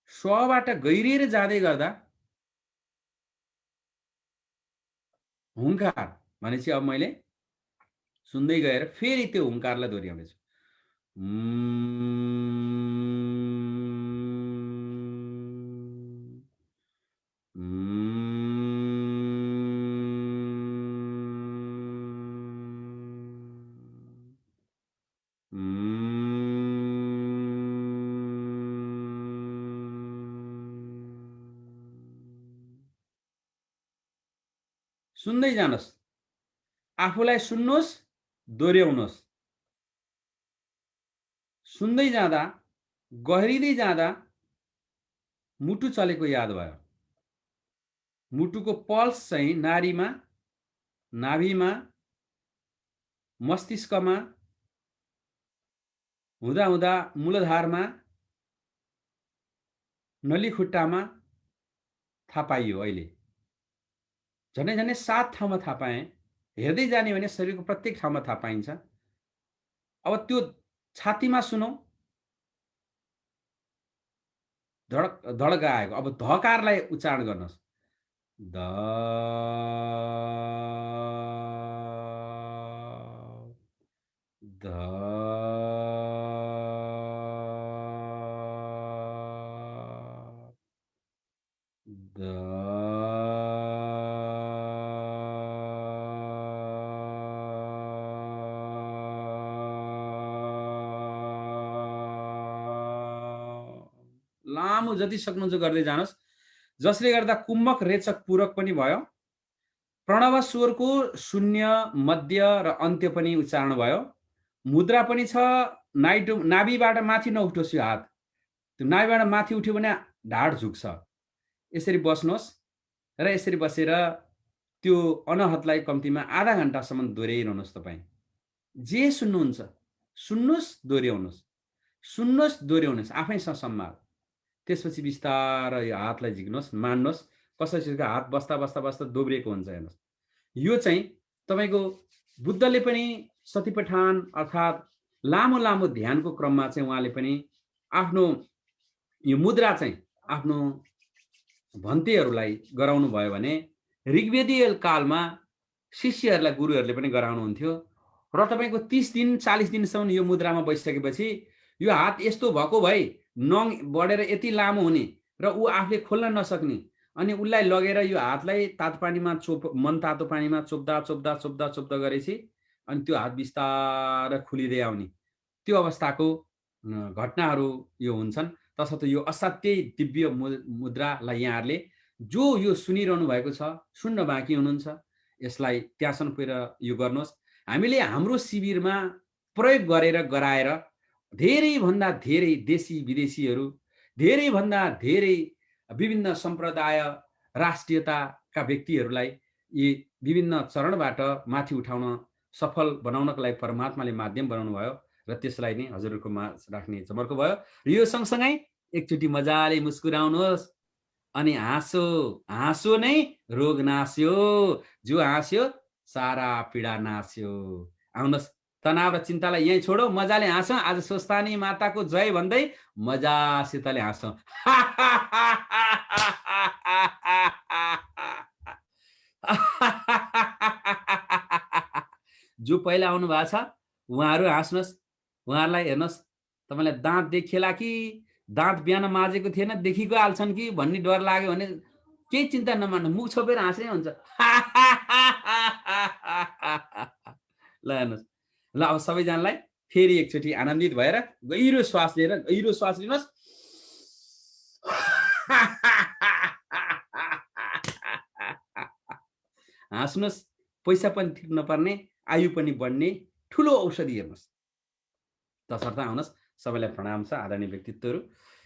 स्वबाट गहिरिएर जाँदै गर्दा हुङ्कार भनेपछि अब मैले सुन्दै गएर फेरि त्यो हुङ्कारलाई दोहोऱ्याउने छु। सुन्दै जानुहोस्। आफूलाई सुन्नुहोस्, दोहोऱ्याउनुहोस्। सुन्दै जाँदा, गहिरिँदै जाँदा मुटु चलेको याद भयो। मुटुको पल्स चाहिँ नारीमा, नाभिमा, मस्तिष्कमा हुँदा हुँदा मूलधारमा नलीखुट्टामा थाहा पाइयो। अहिले झनै झनै 7 ठाउँमा थाहा पाएँ। हेर्दै जाने भने शरीरको प्रत्येक ठाउँमा थाहा पाइन्छ। अब त्यो छातीमा सुनौ, धडक धडक आएको। अब धकारलाई उच्चारण गर्नुहोस्। ध ध ध लामो जति सक्नुहुन्छ गर्दै जानुहोस्, जसले गर्दा कुम्भक रेचक पूरक पनि भयो। प्रणव स्वरको शून्य, मध्य र अन्त्य पनि उच्चारण भयो। मुद्रा पनि छ। नाभिबाट माथि नउठोस् यो हात। त्यो नाभिबाट माथि उठ्यो भने ढाड झुक्छ। यसरी बस्नुहोस् र यसरी बसेर त्यो अनहतलाई कम्तीमा आधा घन्टासम्म दोहोऱ्याइरहनुहोस्। तपाईँ जे सुन्नुहुन्छ सुन्नुहोस्, दोहोऱ्याउनुहोस्, सुन्नुहोस्, दोहोऱ्याउनुहोस्, आफैसँग सम्हाल। त्यसपछि बिस्तारै यो हातलाई झिक्नुहोस्, मान्नुहोस्। कसैको हात बस्दा बस्दा बस्दा दोब्रिएको हुन्छ। हेर्नुहोस्, यो चाहिँ तपाईँको बुद्धले पनि सतिपठान अर्थात् लामो लामो ध्यानको क्रममा चाहिँ उहाँले पनि आफ्नो यो मुद्रा चाहिँ आफ्नो भन्तेहरूलाई गराउनु भयो भने ऋग्वेदीय कालमा शिष्यहरूलाई गुरुहरूले पनि गराउनुहुन्थ्यो। र तपाईँको 30 दिन 40 दिनसम्म यो मुद्रामा बसिसकेपछि यो हात यस्तो भएको भए नङ बढेर यति लामो हुने र ऊ आफूले खोल्न नसक्ने, अनि उसलाई लगेर यो हातलाई तातो पानीमा मन तातो पानीमा चोप्दा चोप्दा चोप्दा चोप्दा गरेपछि अनि त्यो हात बिस्तारै खुलिँदै आउने, त्यो अवस्थाको घटनाहरू यो हुन्छन्। तसर्थ यो असाध्यै दिव्य मुद्रालाई यहाँहरूले जो यो सुनिरहनु भएको छ, सुन्न बाँकी हुनुहुन्छ, यसलाई त्यहाँसम्म पुगेर यो गर्नुहोस्। हामीले हाम्रो शिविरमा प्रयोग गरेर गराएर धेरैभन्दा धेरै देशी विदेशीहरू, धेरैभन्दा धेरै विभिन्न सम्प्रदाय राष्ट्रियताका व्यक्तिहरूलाई यी विभिन्न चरणबाट माथि उठाउन सफल बनाउनको लागि परमात्माले माध्यम बनाउनु भयो र त्यसलाई नै हजुरहरूको माझ राख्ने जमर्को भयो। र यो सँगसँगै एकचोटि मजाले मुस्कुराउनुहोस् अनि हाँसो। हाँसो नै रोग नास्यो, जो हाँस्यो सारा पीडा नास्यो। आउनुहोस्, तनाव र चिन्तालाई यहीँ छोडौ, मजाले हाँसौँ। आज स्वस्थानी माताको जय भन्दै मजासितले हाँसौँ। जो पहिला आउनु भएको छ उहाँहरू हाँस्नुहोस्। उहाँहरूलाई हेर्नुहोस्, तपाईँलाई दाँत देखिएला कि दाँत बिहान माझेको थिएन देखिको हाल्छन् कि भन्ने डर लाग्यो भने केही चिन्ता नमान्नु, मुख छोपेर हाँस्नै हुन्छ। ल हेर्नुहोस्, ल अब सबैजनालाई फेरि एकचोटि आनन्दित भएर गहिरो श्वास लिएर गहिरो श्वास लिनुहोस्। हाँस्नुहोस्। पैसा पनि तिर्न पर्ने, आयु पनि बढ्ने ठुलो औषधि। हेर्नुहोस्, तसर्थ आउनुहोस्, सबैलाई प्रणाम छ। आदरणीय व्यक्तित्वहरू,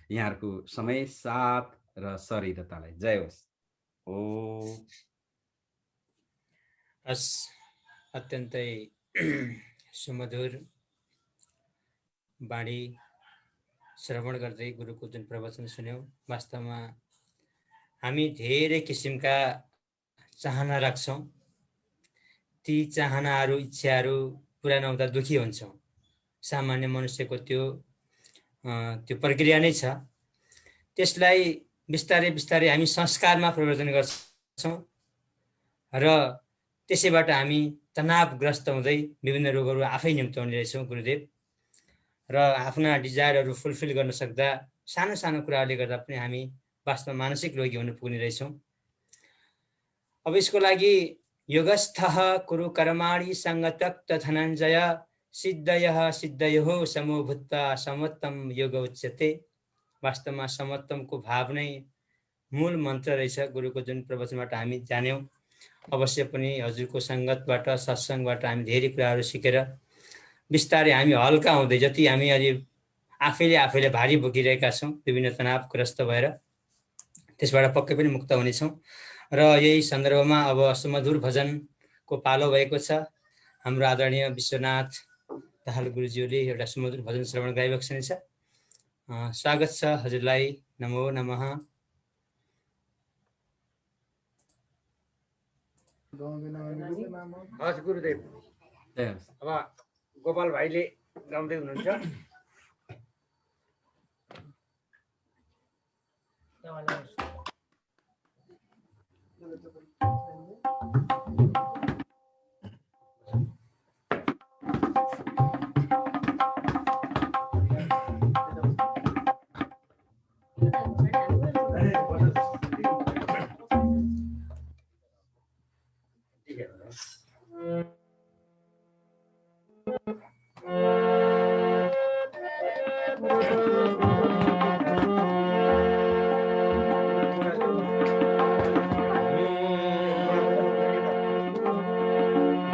यहाँहरूको समय, साथ र शरीरतालाई जय होस्। अत्यन्तै सुमधुर बाणी श्रवण गर्दै गुरुको जुन प्रवचन सुन्यौँ, वास्तवमा हामी धेरै किसिमका चाहना राख्छौँ। ती चाहनाहरू, इच्छाहरू पुरा नहुँदा दुखी हुन्छौँ। सामान्य मनुष्यको त्यो प्रक्रिया नै छ। त्यसलाई बिस्तारै बिस्तारै हामी संस्कारमा परिवर्तन गर्छौँ र त्यसैबाट हामी तनावग्रस्त हुँदै विभिन्न रोगहरू आफै निम्त्याउने रहेछौँ गुरुदेव। र आफ्ना डिजायरहरू फुलफिल गर्न सक्दा सानो सानो कुराहरूले गर्दा पनि हामी वास्तवमा मानसिक रोगी हुन पुग्ने रहेछौँ। अब यसको लागि योगस्थः कुरु कर्माणि सङ्गत्यक्त धनञ्जय सिद्धयः सिद्धयोः समो भूत्वा समत्तम योग उच्यते। वास्तवमा समत्तमको भाव नै मूल मन्त्र रहेछ। गुरुको जुन प्रवचनबाट हामी जान्यौँ, अवश्य पनि हजुरको सङ्गतबाट, सत्सङ्गबाट हामी धेरै कुराहरू सिकेर बिस्तारै हामी हल्का हुँदै, जति हामी अहिले आफैले भारी बोकिरहेका छौँ विभिन्न तनावग्रस्त भएर, त्यसबाट पक्कै पनि मुक्त हुनेछौँ। र यही सन्दर्भमा अब सुमधुर भजनको पालो भएको छ। हाम्रो आदरणीय विश्वनाथ दाहाल गुरुज्यूले एउटा सुमधुर भजन श्रवण गाइरहेको छ। स्वागत छ हजुरलाई। नमो नमः। हस् गुरुदेव। अब गोपाल भाइले गाउँदै हुनुहुन्छ।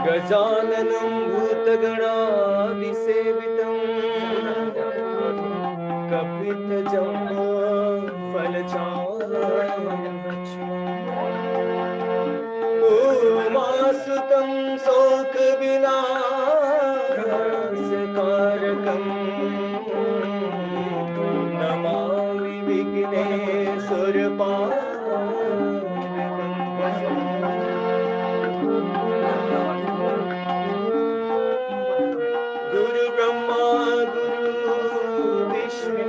गजाननं भूतगणादिसेवितं कपितजम्बो उमासुतं शोकविनाशकारकं नमामि गुरु ब्रह्मा गुरु विष्णु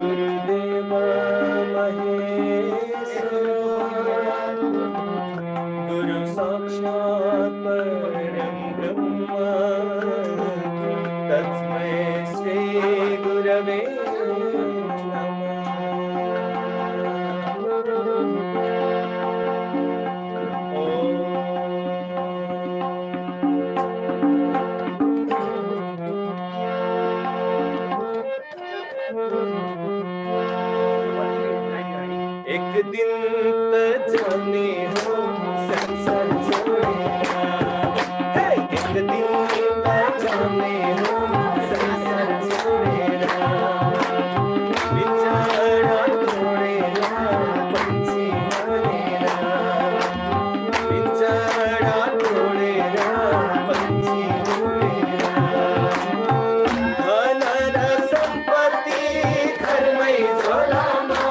गुरुदेव महेश्वर गुरु साक्षात् परं ब्रह्म तस्मै श्री गुरवे एक दिन त जाने हो संसार छोडेर एक दिन त जाने हो संसार छोडेर बिचरा तोडेर पंछी भनेर बिचरा तोडेर पंछी भनेर धन र सम्पत्ति घरमै झोलामा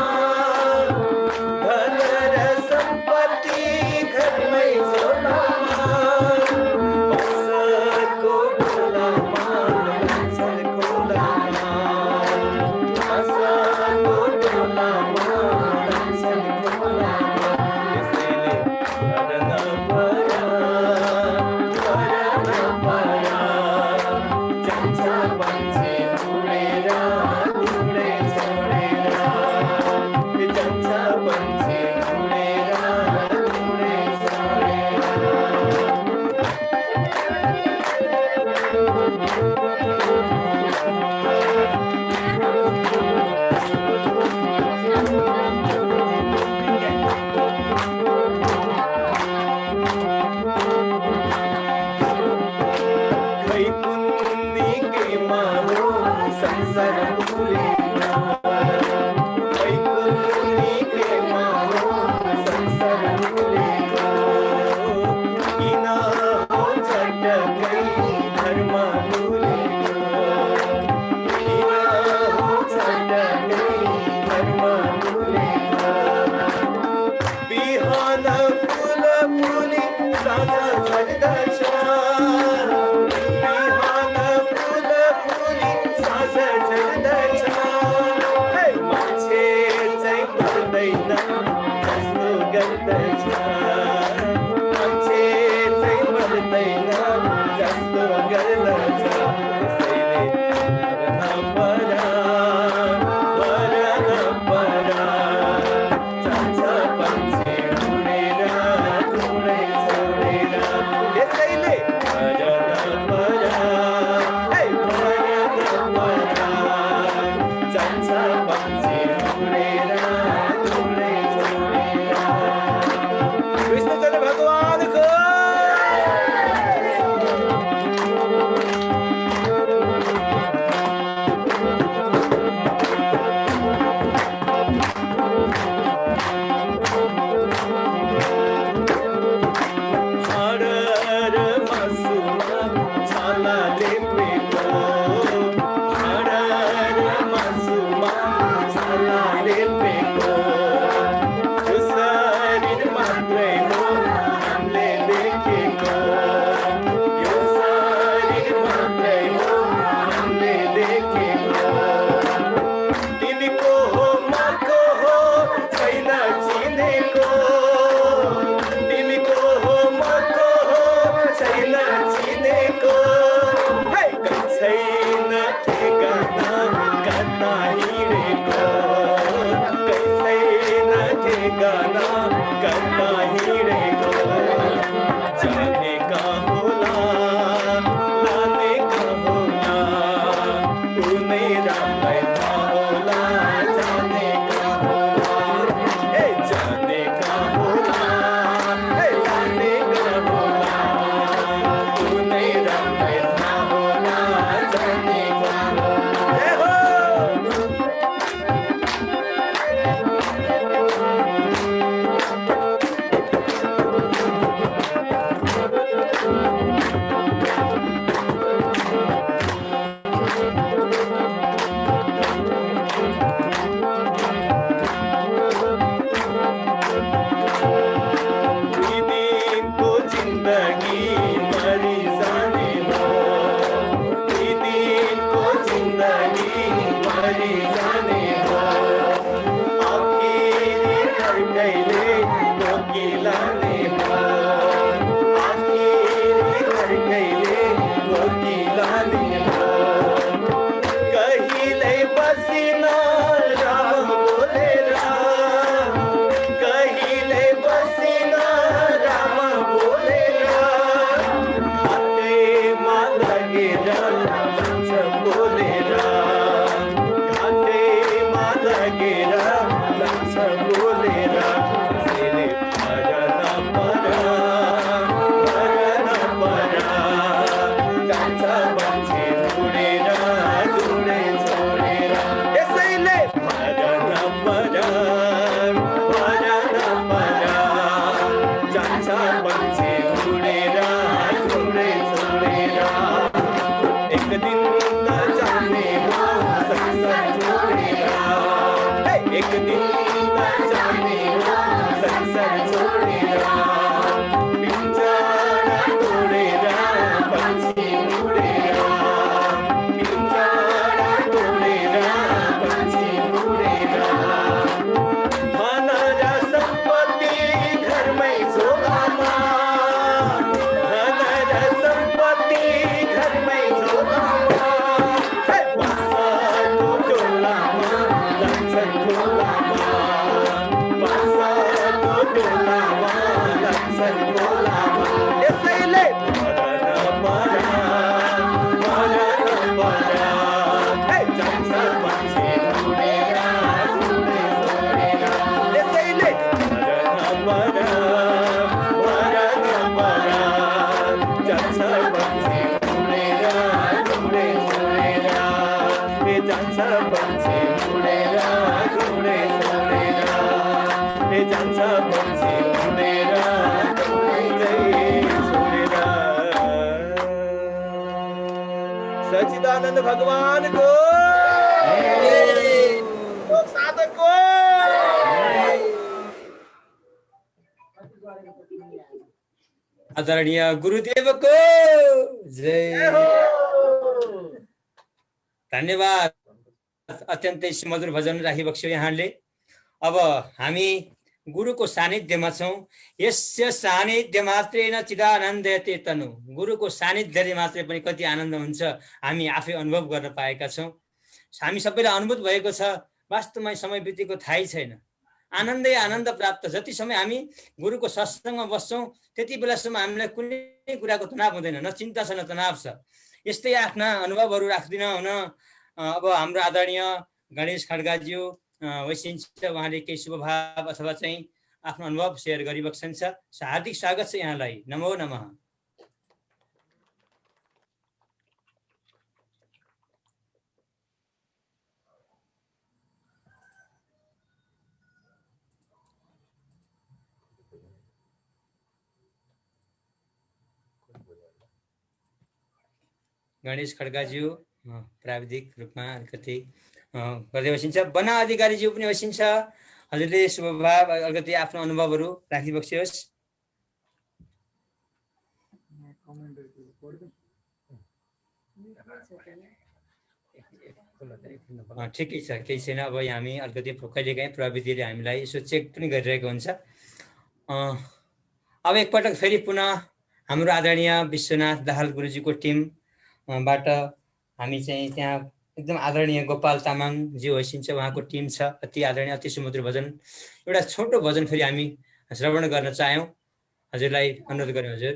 जान्छ बोलेर त्यसैले भजन परा जान्छ मान्छे उडेर डुले छोडेर यसैले भजन परा जान्छ मान्छे उडेर डुले छोडेर एक दिन त जाने हो संसार छोडेर एक दिन त जाने हो संसार छोडेर पिञ्जरा तोडेर पंछी उडेर पिञ्जरा तोडेर पंछी उडेर धन र सम्पत्ति घरमै झोलामा धन र सम्पत्ति घरमै झोलामा बासाको डोलामा लाग्छन् खोलामा बासाको डोलामा लाग्छन् खोलामा यसैले मरन परा जान्छ मान्छे उडेर डुले छोडेर यसैले मरन परा जान्छ मान्छे उडेर डुले छोडेर जान्छ मान्छे उडेर डुले छोडेर जान्छ मान्छे उडेर डुले छोडेर सच्चिदानन्द भगवानको साधकको आदरणीय गुरुदेवको जय धन्यवाद अत्यन्तै सुमधुर भजन राखिबक्स्यो यहाँले अब हामी गुरुको सानिध्यमा छौँ यस्य सानिध्य मात्रेन चिदानन्दयते तनु गुरुको सानिध्यले मात्रै पनि कति आनन्द हुन्छ हामी आफै अनुभव गर्न पाएका छौँ हामी सबैलाई अनुभूत भएको छ वास्तवमा समय बितेको थाहै छैन आनन्दै आनन्द प्राप्त जति समय हामी गुरुको सत्सङ्गमा बस्छौँ त्यति बेलासम्म हामीलाई कुनै कुराको तनाव हुँदैन न चिन्ता छ न तनाव छ यस्तै आफ्ना अनुभवहरू राख्दिन हुन अब हाम्रो आदरणीय गणेश खड्गाज्यू वैशिन्छ उहाँले केही शुभभाव अथवा चाहिँ आफ्नो अनुभव सेयर गरिबक्सन्छ हार्दिक स्वागत छ यहाँलाई नमो नमः गणेश खड्गाज्यू प्राविधिक रूपमा अलिकति गर्दै बसिन्छ बना अधिकारीज्यू पनि बसिन्छ हजुरले शुभभाव अलिकति आफ्नो अनुभवहरू राखिबक्सियोस् ठिकै छ केही छैन अब हामी अलिकति कहिलेकाहीँ प्रविधिले हामीलाई यसो चेक पनि गरिरहेको हुन्छ अब एकपटक फेरि पुनः हाम्रो आदरणीय विश्वनाथ दाहाल गुरुजीको टिमबाट हामी चाहिँ त्यहाँ एकदम आदरणीय गोपाल तामाङजी होइसिन्छ उहाँको टिम छ अति आदरणीय अति सुमधुर भजन एउटा छोटो भजन फेरि हामी श्रवण गर्न चाह्यौँ हजुरलाई अनुरोध गऱ्यौँ हजुर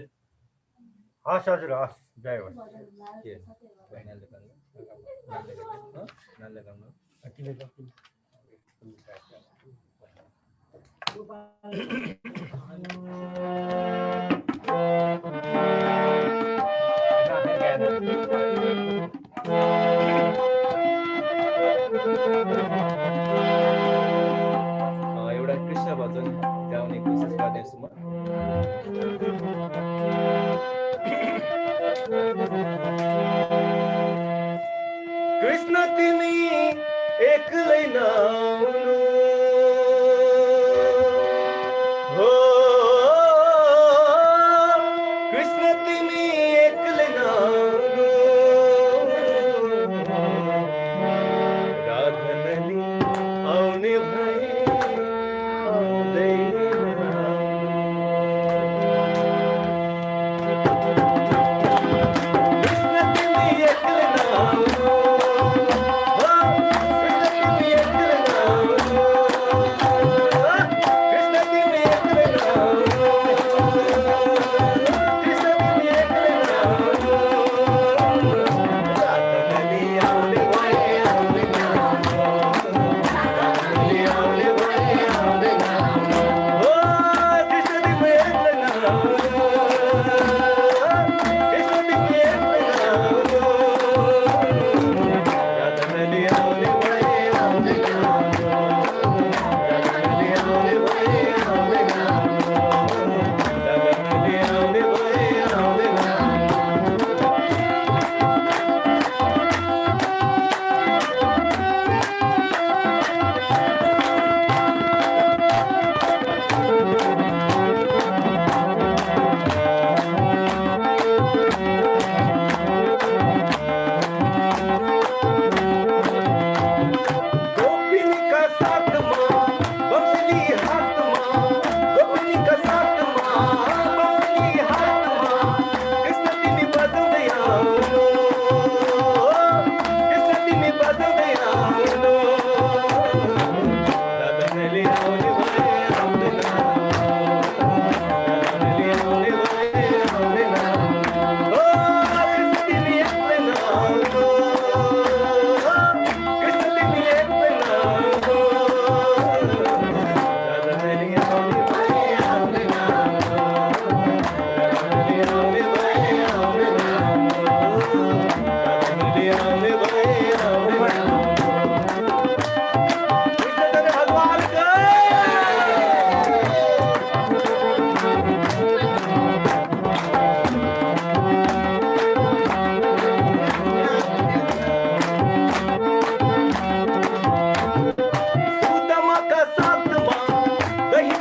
हस् हजुर हस् जय होस् एउटा कृष्ण भजन गाउने कोसिस गर्दैछु म कृष्ण तिमी एक्लै नआउनु हो कृष्ण तिमी एक्लै नआउनु राधनली आउने भए आउँदैन कृष्ण तिमी एक्लै नआउनु हो कृष्ण तिमी एक्लै नआउनु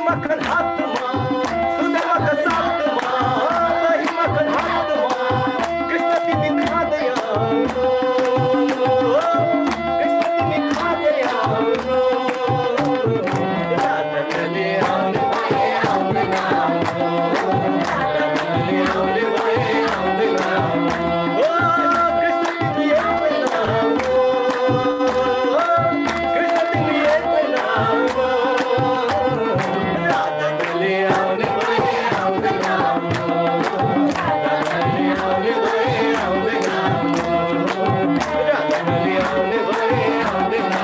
मखन हातमा सुदामाका साथमा दही मखन हातमा कृष्ण तिमी खाँदै आउनु कृष्ण तिमी खाँदै आउनु राधाले आउने भए आउँदैन राधाले आउने भए आउँदैन ओ कृष्ण तिमी एकैन आउनु कृष्ण तिमी एकैन आउनु राधाले आउने भए आउँदैन राधाले आउने भए आउँदैन राधाले आउने भए आउँदैन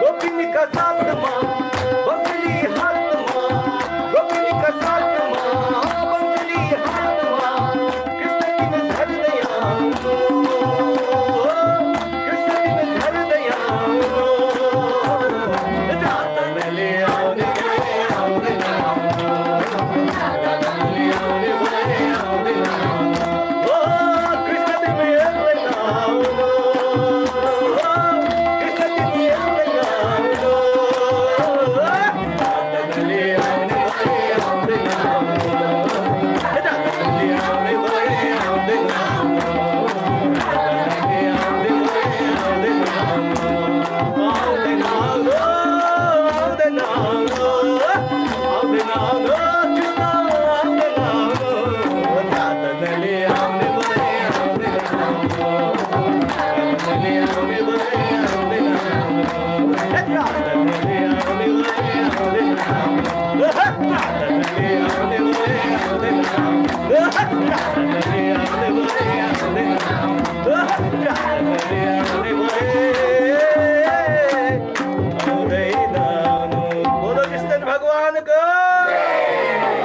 गोपिनीका साथमा बंसली हातमा गोपिनीका साथमा बंसली हातमा कृष्ण तिमी झर्दै आउनु कृष्ण तिमी झर्दै आउनु राधाले आउने भए आउँदैन राधाले आउने भए आउँदैन ओ कृष्ण तिमी एकैन आउनु कृष्ण तिमी एकैन आउनु राधाले आउने भए आउँदैन राधाले आउने भए आउँदैन राधाले आउने भए आउँदैन आउँदैन आउँदैन आउँदैन कृष्ण आउँदैन राधाले आउने भए आउँदैन राधाले आउने भए आउँदैन राधाले आउने भए आउँदैन राधाले आउने भए आउँदैन राधाले आउने भए आउँदैन राधाले आउने भए आउँदैन बोलो कृष्ण भगवानको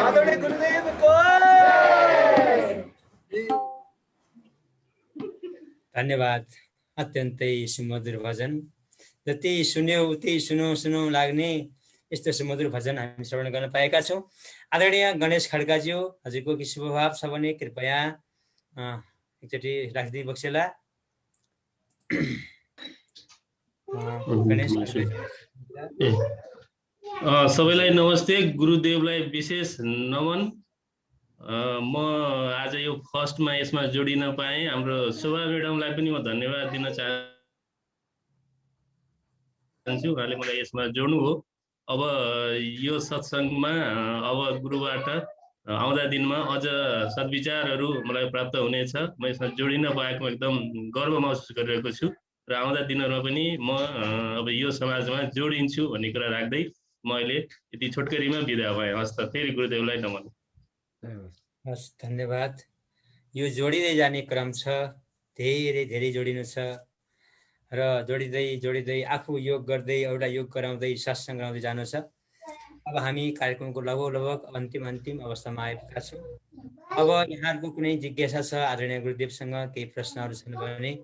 आदरणीय गुरुदेवको धन्यवाद। अत्यन्तै सुमधुर भजन, जति सुन्यो उति सुनौ लाग्ने यस्तो सुमधुर भजन हामी श्रवण गर्न पाएका छौँ। आदरणीय गणेश खड्काज्यू, हजुरको के शुभभाव छ भने कृपया एकचोटि राखिदिई बक्सेला। गणेश खड्काज्यू। सबैलाई नमस्ते, गुरुदेवलाई विशेष नमन। म आज यो फर्स्टमा यसमा जोडिन पाएँ। हाम्रो शोभा म्याडमलाई पनि म धन्यवाद दिन चाहन्छु, उहाँले मलाई यसमा जोड्नु हो। अब यो सत्सङ्गमा अब गुरुबाट आउँदा दिनमा अझ सद्विचारहरू मलाई प्राप्त हुनेछ। म यसमा जोडिन पाएको एकदम गर्व महसुस गरिरहेको छु र आउँदा दिनहरूमा पनि म अब यो समाजमा जोडिन्छु भन्ने कुरा राख्दै म अहिले यति छोटकरीमा बिदा भएँ। हस् त, फेरि गुरुदेवलाई नमन। हस्, धन्यवाद। यो जोडिँदै जाने क्रम छ, धेरै धेरै जोडिनु छ र जोडिँदै आफू योग गर्दै एउटा योग गराउँदै सत्सङ्ग गराउँदै जानु छ। अब हामी कार्यक्रमको लगभग अन्तिम अवस्थामा आइपुगेका छौँ। अब यहाँहरूको कुनै जिज्ञासा छ आदरणीय गुरुदेवसँग, केही प्रश्नहरू छन् भने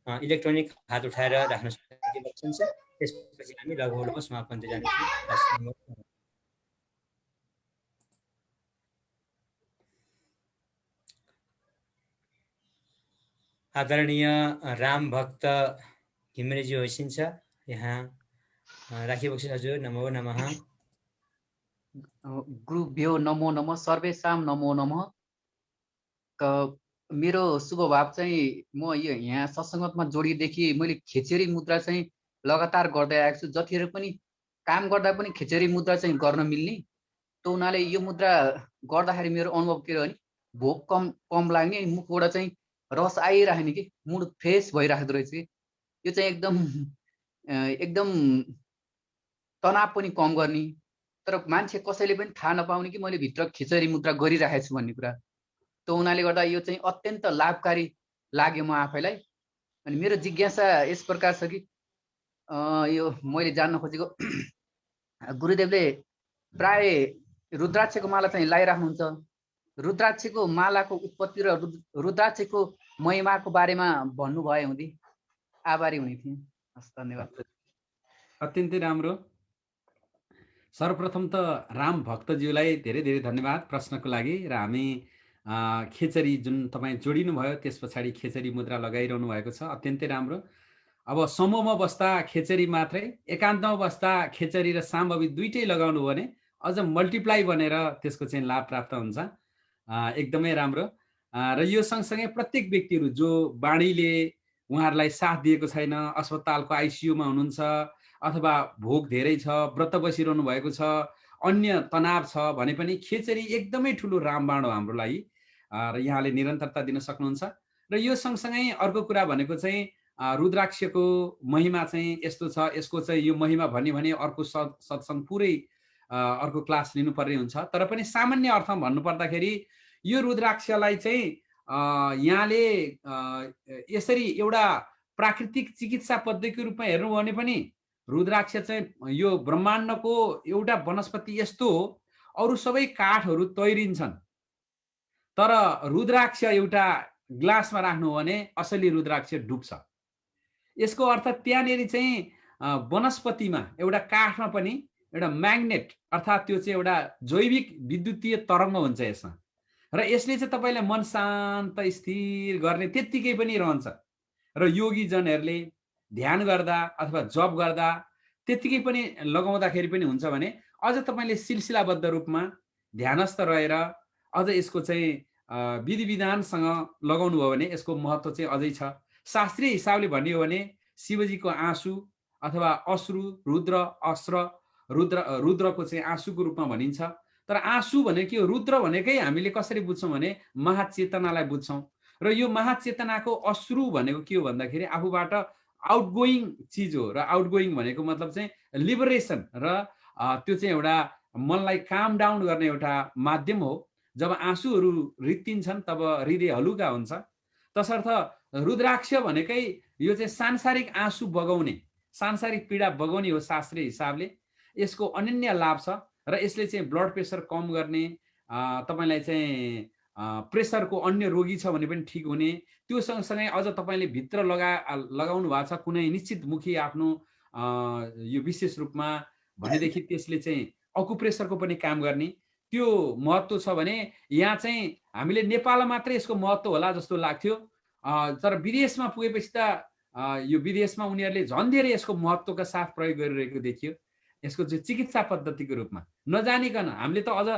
इलेक्ट्रोनिक हात उठाएर राख्न सक्नुहुन्छ। त्यसपछि हामी लगभग समापन जानेछौँ। आदरणीय राम भक्त घिमिरेजी होइसिन्छ, यहाँ राखिबक्सी हजुर। नमो नमः। गुरुभ्यो नमो नमः, सर्वेषां नमो नमः। मेरो शुभ भाव चाहिँ म यहाँ सत्सङ्गतमा जोडिएदेखि मैले खेचरी मुद्रा चाहिँ लगातार गर्दै आएको छु। जतिखेर पनि काम गर्दा पनि खेचरी मुद्रा चाहिँ गर्न मिल्ने। त उनीहरूले यो मुद्रा गर्दाखेरि मेरो अनुभव के रह्यो भने भोक कम लाग्ने, मुखबाट चाहिँ रस आइराख्ने कि मुड फ्रेस भइराख्दो रहेछ कि। यो चाहिँ एकदम तनाव पनि कम गर्ने। तर मान्छे कसैले पनि थाहा नपाउने कि मैले भित्र खिचरी मुद्रा गरिराखेको छु भन्ने कुरा। त उनीहरूले गर्दा यो चाहिँ अत्यन्त लाभकारी लाग्यो म आफैलाई। अनि मेरो जिज्ञासा यस प्रकार छ कि यो मैले जान्न खोजेको गुरुदेवले प्राय रुद्राक्षको माला चाहिँ लगाइराख्नुहुन्छ। रुद्राक्षको मालाको उत्पत्ति र रुद्राक्षको महिमाको बारेमा भन्नुभयो हुँदी आभारी हुने थिएँ। हस्, धन्यवाद। अत्यन्तै राम्रो। सर्वप्रथम त राम भक्तज्यूलाई धेरै धेरै धन्यवाद प्रश्नको लागि। र हामी खेचरी जुन तपाईँ जोडिनु भयो त्यस पछाडि खेचरी मुद्रा लगाइरहनु भएको छ, अत्यन्तै राम्रो। अब समूहमा बस्दा खेचरी मात्रै, एकान्तमा बस्दा खेचरी र साम्भवी दुइटै लगाउनु हो भने अझ मल्टिप्लाई बनेर त्यसको चाहिँ लाभ प्राप्त हुन्छ। एकदमै राम्रो। र यो सँगसँगै प्रत्येक व्यक्तिहरू जो बाणीले उहाँहरूलाई साथ दिएको छैन, अस्पतालको आइसियुमा हुनुहुन्छ अथवा भोक धेरै छ, व्रत बसिरहनु भएको छ, अन्य तनाव छ भने पनि खेचरी एकदमै ठुलो रामबाण हो हाम्रो लागि। र यहाँले निरन्तरता दिन सक्नुहुन्छ। र यो सँगसँगै अर्को कुरा भनेको चाहिँ रुद्राक्षको महिमा चाहिँ यस्तो छ, यसको चाहिँ यो महिमा भन्यो भने अर्को सत्सङ्ग पुरै अर्को क्लास लिनुपर्ने हुन्छ। तर पनि सामान्य अर्थमा भन्नुपर्दाखेरि यो रुद्राक्षलाई चाहिँ यहाँले यसरी एउटा प्राकृतिक चिकित्सा पद्धतिको रूपमा हेर्नु भने पनि रुद्राक्ष चाहिँ यो ब्रह्माण्डको एउटा वनस्पति यस्तो हो, अरू सबै काठहरू तैरिन्छन्, तर रुद्राक्ष एउटा ग्लासमा राख्नु हो भने असली रुद्राक्ष डुब्छ। यसको अर्थ त्यहाँनिर चाहिँ वनस्पतिमा एउटा काठमा पनि एउटा म्याग्नेट अर्थात् त्यो चाहिँ एउटा जैविक विद्युतीय तरङ्ग हुन्छ यसमा। र यसले चाहिँ तपाईँलाई मन शान्त स्थिर गर्ने त्यत्तिकै पनि रहन्छ। र योगीजनहरूले ध्यान गर्दा अथवा जप गर्दा त्यत्तिकै पनि लगाउँदाखेरि पनि हुन्छ भने अझ तपाईँले सिलसिलाबद्ध रूपमा ध्यानस्थ रहेर अझ यसको चाहिँ विधि विधानसँग लगाउनु भयो भने यसको महत्त्व चाहिँ अझै छ। शास्त्रीय हिसाबले भन्ने हो भने शिवजीको आँसु अथवा अश्रु, रुद्र, अस्त्र, रुद्रको चाहिँ आँसुको रूपमा भनिन्छ। तर आँसु भनेको के हो, रुद्र भनेकै हामीले कसरी बुझ्छौँ भने महाचेतनालाई बुझ्छौँ। र यो महाचेतनाको अश्रु भनेको के हो भन्दाखेरि आफूबाट आउटगोइङ चिज हो। र आउटगोइङ भनेको मतलब चाहिँ लिबरेसन र त्यो चाहिँ एउटा मनलाई काम डाउन गर्ने एउटा माध्यम हो। जब आँसुहरू रित्तिन्छन् तब हृदय हलुका हुन्छ। तसर्थ रुद्राक्ष भनेकै यो चाहिँ सांसारिक आँसु बगाउने, सांसारिक पीडा बगाउने हो शास्त्रीय हिसाबले। यसको अनन्य लाभ छ र यसले चाहिँ ब्लड प्रेसर कम गर्ने, तपाईँलाई चाहिँ प्रेसरको अन्य रोगी छ भने पनि ठिक हुने, त्यो सँगसँगै अझ तपाईँले भित्र लगाउनु भएको छ कुनै निश्चित मुखी आफ्नो यो विशेष रूपमा भनेदेखि त्यसले चाहिँ अकुप्रेसरको पनि काम गर्ने त्यो महत्त्व छ भने यहाँ चाहिँ हामीले नेपालमा मात्रै यसको महत्त्व होला जस्तो लाग्थ्यो। तर विदेशमा पुगेपछि त यो विदेशमा उनीहरूले झन् धेरै यसको महत्त्वका साथ प्रयोग गरिरहेको देखियो। यसको चाहिँ चिकित्सा पद्धतिको रूपमा नजानिकन हामीले त अझ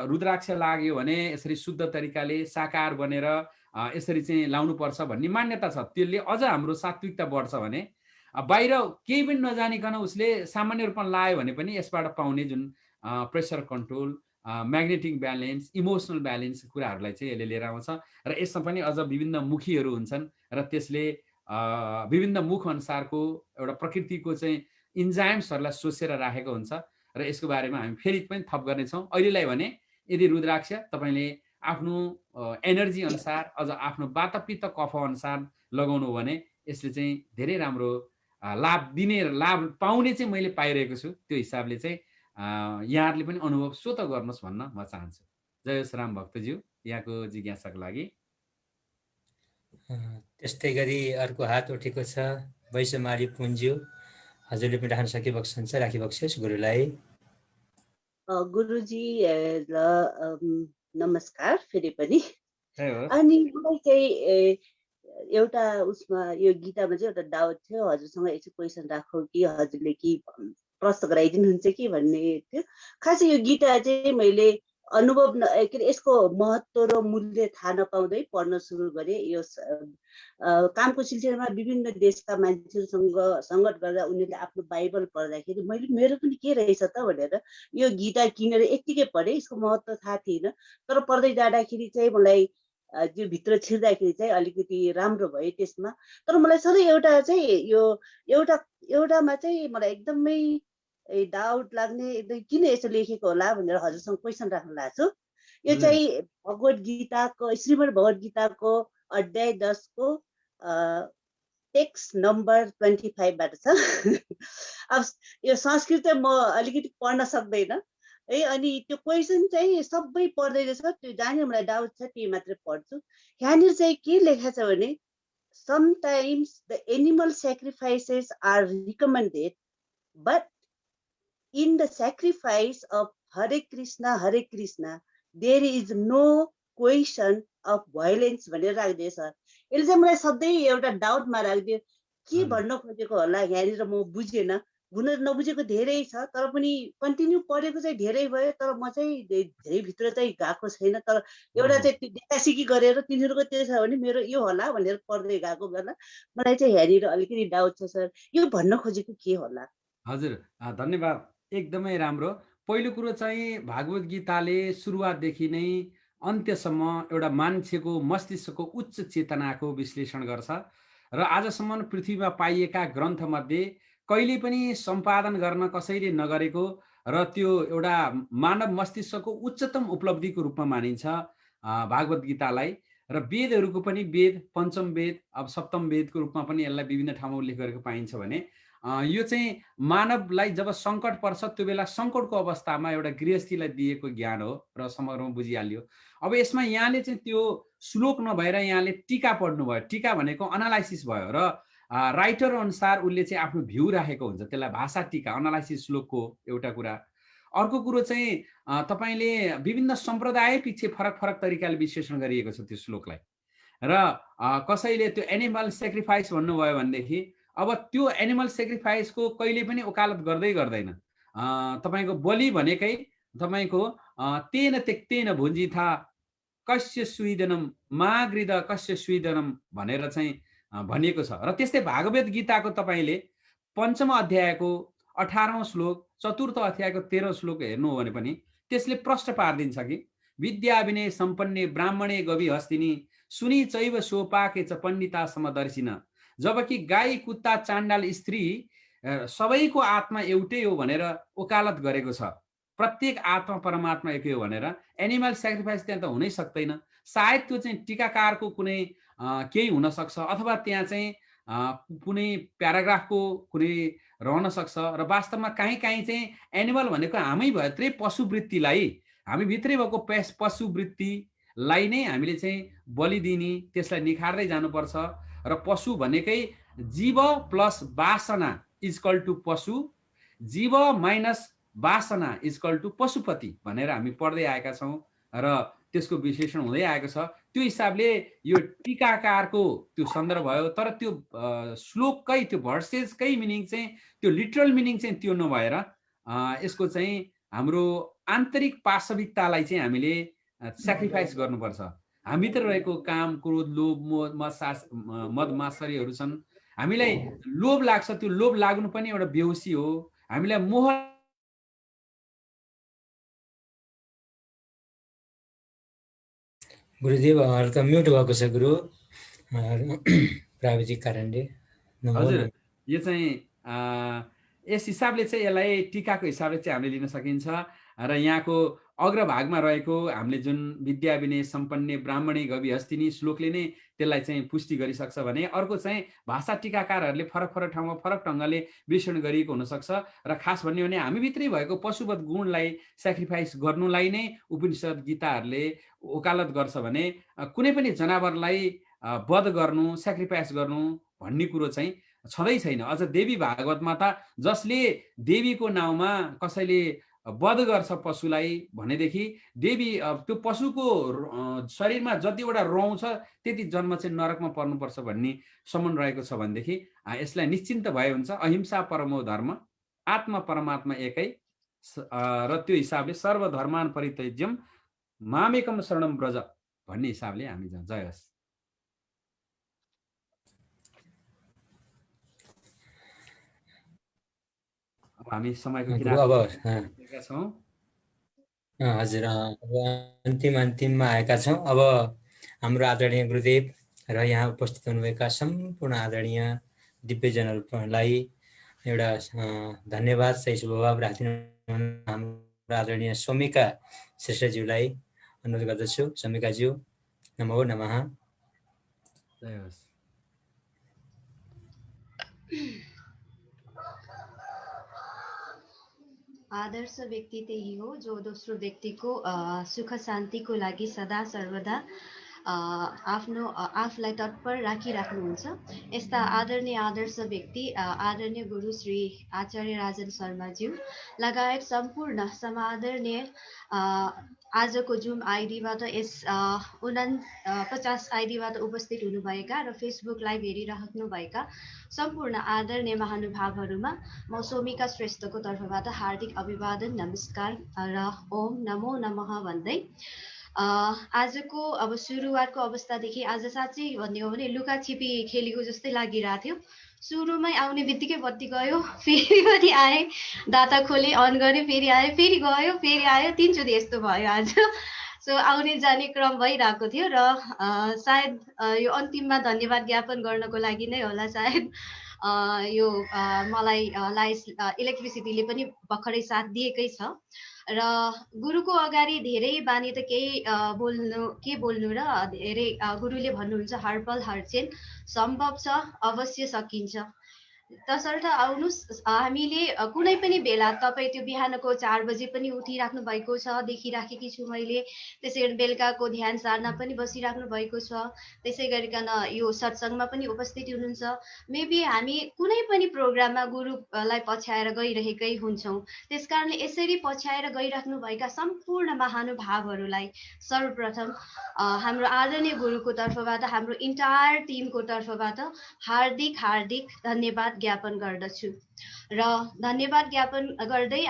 रुद्राक्ष लाग्यो भने यसरी शुद्ध तरिकाले साकार बनेर यसरी चाहिँ लाउनुपर्छ भन्ने मान्यता छ। त्यसले अझ हाम्रो सात्विकता बढ्छ भने बाहिर केही पनि नजानिकन उसले सामान्य रूपमा लायो भने पनि यसबाट पाउने जुन pressure control, magnetic balance, emotional balance कुराहरूलाई चाहिँ यसले लिएर आउँछ। र यसमा पनि अझ विभिन्न मुखीहरू हुन्छन् र त्यसले विभिन्न मुख अनुसारको एउटा प्रकृतिको चाहिँ इन्जाइम्सहरूलाई सोचेर राखेको हुन्छ। र यसको बारेमा हामी फेरि पनि थप गर्नेछौँ। अहिलेलाई भने यदि रुद्राक्ष तपाईँले आफ्नो एनर्जी अनुसार अझ आफ्नो वातपित्त कफ अनुसार लगाउनु हो भने यसले चाहिँ धेरै राम्रो लाभ दिने, लाभ पाउने चाहिँ मैले पाइरहेको छु। त्यो हिसाबले चाहिँ यहाँहरूले पनि अनुभव स्वत गर्नुहोस् भन्न म चाहन्छु। जय होस् राम भक्तज्यू, यहाँको जिज्ञासाको लागि। त्यस्तै गरी अर्को हात उठेको छ वैशमारी पुन्ज्यू, हजुरले पनि राख्न सकिबक्सन्छ, राखिबक्सियोस् गुरुलाई। गुरुजी ल नमस्कार फेरि पनि। अनि मलाई चाहिँ एउटा उसमा यो गीतामा चाहिँ एउटा डाउट थियो, हजुरसँग एकछिन क्वेसन राखौँ कि हजुरले कि प्रश्न गराइदिनुहुन्छ कि भन्ने थियो। खासै यो गीता चाहिँ मैले अनुभव के अरे यसको महत्त्व र मूल्य थाहा नपाउँदै पढ्न सुरु गरेँ। यो कामको सिलसिलामा विभिन्न देशका मान्छेहरूसँग सङ्गत गर्दा उनीहरूले आफ्नो बाइबल पढ्दाखेरि मैले मेरो पनि के रहेछ त भनेर यो गीता किनेर यत्तिकै पढेँ। यसको महत्त्व थाहा थिएन, तर पढ्दै जाँदाखेरि चाहिँ मलाई त्यो भित्र छिर्दाखेरि चाहिँ अलिकति राम्रो भयो त्यसमा। तर मलाई सधैँ एउटा चाहिँ यो एउटामा चाहिँ मलाई एकदमै डाउट लाग्ने, एकदम किन यसो लेखेको होला भनेर हजुरसँग क्वेसन राख्न लाग्छु। यो चाहिँ भगवत गीताको श्रीमद् भगवत गीताको अध्याय 10 को टेक्स्ट नम्बर 25बाट छ। अब यो संस्कृत म अलिकति पढ्न सक्दैन है, अनि त्यो क्वेसन चाहिँ सबै पढ्दै रहेछ, त्यो जहाँनिर मलाई डाउट छ त्यही मात्रै पढ्छु। यहाँनिर चाहिँ के लेखा छ भने sometimes the animal sacrifices are recommended, but in the sacrifice of Hare Krishna, there is no question of violence भनेर राखिदियो सर। यसले चाहिँ मलाई सधैँ एउटा डाउटमा राखिदियो के भन्न खोजेको होला यहाँनिर म बुझेन। हुन नबुझेको धेरै छ तर पनि कन्टिन्यू पढेको चाहिँ धेरै भयो तर म चाहिँ धेरै भित्र चाहिँ गएको छैन। तर एउटा चाहिँ देखासिकी गरेर तिनीहरूको त्यो छ भने मेरो यो होला भनेर पढ्दै गएको बेला मलाई चाहिँ यहाँनिर अलिकति डाउट छ सर, यो भन्न खोजेको के होला? हजुर धन्यवाद, एकदमै राम्रो। पहिलो कुरो चाहिँ भागवत गीताले सुरुवातदेखि नै अन्त्यसम्म एउटा मान्छेको मस्तिष्कको उच्च चेतनाको विश्लेषण गर्छ र आजसम्म पृथ्वीमा पाइएका ग्रन्थमध्ये कहिले पनि सम्पादन गर्न कसैले नगरेको र त्यो एउटा मानव मस्तिष्कको उच्चतम उपलब्धिको रूपमा मानिन्छ भागवत गीतालाई। र वेदहरूको पनि वेद, पञ्चम वेद, अब सप्तम वेदको रूपमा पनि यसलाई विभिन्न ठाउँमा उल्लेख गरेको पाइन्छ भने यो चाहिँ मानवलाई जब सङ्कट पर्छ त्यो बेला सङ्कटको अवस्थामा एउटा गृहस्थीलाई दिएको ज्ञान हो र समग्रमा बुझिहाल्यो। अब यसमा यहाँले चाहिँ त्यो श्लोक नभएर यहाँले टीका पढ्नुभयो। टीका भनेको अनालाइसिस भयो र राइटर अनुसार उसले चाहिँ आफ्नो भ्यू राखेको हुन्छ, त्यसलाई भाषा टीका अनालाइसिस श्लोकको एउटा कुरा। अर्को कुरो चाहिँ तपाईँले विभिन्न सम्प्रदाय पछि फरक फरक तरिकाले विश्लेषण गरिएको छ त्यो श्लोकलाई। र कसैले त्यो एनिमल सेक्रिफाइस भन्नुभयो भनेदेखि अब त्यो एनिमल सेक्रिफाइसको कहिले पनि वकालत गर्दैन। तपाईँको बलि भनेकै तपाईँको तेन त्यक्तेन भुञ्जिथा कस्य स्वीदनम मागृद कस्य स्वीदनम भनेर चाहिँ भनिएको छ। र त्यस्तै भागवत गीताको तपाईँले पञ्चम अध्यायको 18औं श्लोक, चतुर्थ अध्यायको 13औं श्लोक हेर्नु हो भने पनि त्यसले प्रश्न पारिदिन्छ कि विद्या विनय सम्पन्ने ब्राह्मणे गवि हस्तिनी सुनि चैव सोपाके च पण्डिता समदर्शिन। जबकि गाई कुत्ता चाण्डाल स्त्री सबैको आत्मा एउटै हो भनेर वकालत गरेको छ, प्रत्येक आत्मा परमात्मा एकै हो भनेर। एनिमल सेक्रिफाइस त्यहाँ त हुनै सक्दैन। सायद त्यो चाहिँ टीकाकारको कुनै केही हुन सक्छ अथवा त्यहाँ चाहिँ कुनै प्याराग्राफको कुनै रहन सक्छ। र वास्तवमा कहीँ चाहिँ एनिमल भनेको हामी भित्रै पशुवृत्तिलाई, हामी भित्रै भएको पशुवृत्तिलाई नै हामीले चाहिँ बलि दिने, त्यसलाई निखार्दै जानुपर्छ। र पशु भनेकै जीव प्लस वासना इजकल टु पशु, जीव माइनस वासना इजकल टु पशुपति भनेर हामी पढ्दै आएका छौँ र त्यसको विश्लेषण हुँदै आएको छ। त्यो हिसाबले यो टीकाकारको त्यो सन्दर्भ भयो। तर त्यो श्लोककै त्यो भर्सेसकै मिनिङ चाहिँ त्यो लिटरल मिनिङ चाहिँ त्यो नभएर यसको चाहिँ हाम्रो आन्तरिक पाशविकतालाई चाहिँ हामीले सेक्रिफाइस गर्नुपर्छ। हामीभित्र रहेको काम, क्रोध, लोभ, मद मात्सर्यहरू छन्। हामीलाई लोभ लाग्छ, त्यो लोभ लाग्नु पनि एउटा बेहोसी हो। हामीलाई मोह गुरुदेव त म्युट भएको छ गुरु, प्राविधिक कारणले। हजुर यो चाहिँ यस हिसाबले चाहिँ यसलाई टीकाको हिसाबले चाहिँ हामीले लिन सकिन्छ। र यहाँको अग्रभागमा रहेको हामीले जुन विद्या विनय सम्पन्ने ब्राह्मणे गवि हस्तिनी श्लोकले नै त्यसलाई चाहिँ पुष्टि गरिसक्छ भने अर्को चाहिँ भाषा टीकाकारहरूले फरक फरक ठाउँमा फरक ढङ्गले विश्लेषण गरिएको हुनसक्छ। र खास भन्यो भने हामीभित्रै भएको पशुवत गुणलाई सेक्रिफाइस गर्नुलाई नै उपनिषद गीताहरूले वकालत गर्छ भने कुनै पनि जनावरलाई वध गर्नु, सेक्रिफाइस गर्नु भन्ने कुरो चाहिँ छँदै छैन। अझ देवी भागवतमा त जसले देवीको नाउँमा कसैले वध गर्छ पशुलाई भनेदेखि देवी त्यो पशुको शरीरमा जतिवटा रौँ छ त्यति जन्म चाहिँ नरकमा पर्नुपर्छ भन्ने सम्बन्ध रहेको छ भनेदेखि यसलाई निश्चिन्त भए हुन्छ। अहिंसा परमो धर्म, आत्मा परमात्मा एकै। र त्यो हिसाबले सर्वधर्मान परित्यज्यम मामेकम शरणम ब्रज भन्ने हिसाबले हामी जाउँ। जय होस्। हामी समयको किनारमा छौँ। हजुर अब अन्तिममा आएका छौँ। अब हाम्रो आदरणीय गुरुदेव र यहाँ उपस्थित हुनुभएका सम्पूर्ण आदरणीय दिव्यजनहरूलाई एउटा धन्यवाद सही स्वभाव राखिदिनु हाम्रो आदरणीय सौमिका श्रेष्ठज्यूलाई अनुरोध गर्दछु। सौमिकाज्यू नमो नमः। जय होस्। आदर्श व्यक्ति त्यही हो जो दोस्रो व्यक्तिको सुख शान्तिको लागि सदा सर्वदा आफ्नो आफूलाई तत्पर राखिराख्नुहुन्छ। यस्ता आदरणीय आदर्श व्यक्ति आदरणीय गुरु श्री आचार्य राजन शर्माज्यू लगायत सम्पूर्ण समादरणीय आजको जुम आइडीबाट 50 आइडीबाट उपस्थित हुनुभएका र फेसबुक लाइभ हेरिराख्नुभएका सम्पूर्ण आदरणीय महानुभावहरूमा म सोमिका श्रेष्ठको तर्फबाट हार्दिक अभिवादन, नमस्कार र ओम नमो नमः भन्दै आजको अब सुरुवातको अवस्थादेखि आज साँच्चै भन्ने हो भने लुकाछिपी खेलेको जस्तै लागिरहेको थियो। सुरुमै आउने बित्तिकै बत्ती गयो, फेरि पनि आए, डाटा खोले, अन गऱ्यो, फेरि आयो, फेरि गयो, फेरि आयो, 3 चोटि यस्तो भयो आज। सो आउने जाने क्रम भइरहेको थियो र सायद यो अन्तिममा धन्यवाद ज्ञापन गर्नको लागि नै होला सायद यो मलाई इलेक्ट्रिसिटीले पनि भर्खरै साथ दिएकै छ र गुरुको अगाडि धेरै बानी त के बोल्नु र धेरै गुरुले भन्नुहुन्छ हरपल हरक्षण सम्भव छ, अवश्य सकिन्छ। तसर्थ आउनुहोस्, हामीले कुनै पनि बेला तपाईँ त्यो बिहानको 4 बजे पनि उठिराख्नु भएको छ, देखिराखेकी छु मैले। त्यसै गरी बेलुकाको ध्यान साधना पनि बसिराख्नु भएको छ, त्यसै गरिकन यो सत्सङ्गमा पनि उपस्थित हुनुहुन्छ। मेबी हामी कुनै पनि प्रोग्राममा गुरुलाई पछ्याएर गइरहेकै हुन्छौँ। त्यसकारणले यसरी पछ्याएर गइराख्नुभएका सम्पूर्ण महानुभावहरूलाई सर्वप्रथम हाम्रो आदरणीय गुरुको तर्फबाट, हाम्रो इन्टायर टिमको तर्फबाट हार्दिक हार्दिक धन्यवाद ज्ञापन गर्दछु। र धन्यवाद ज्ञापन गर्दै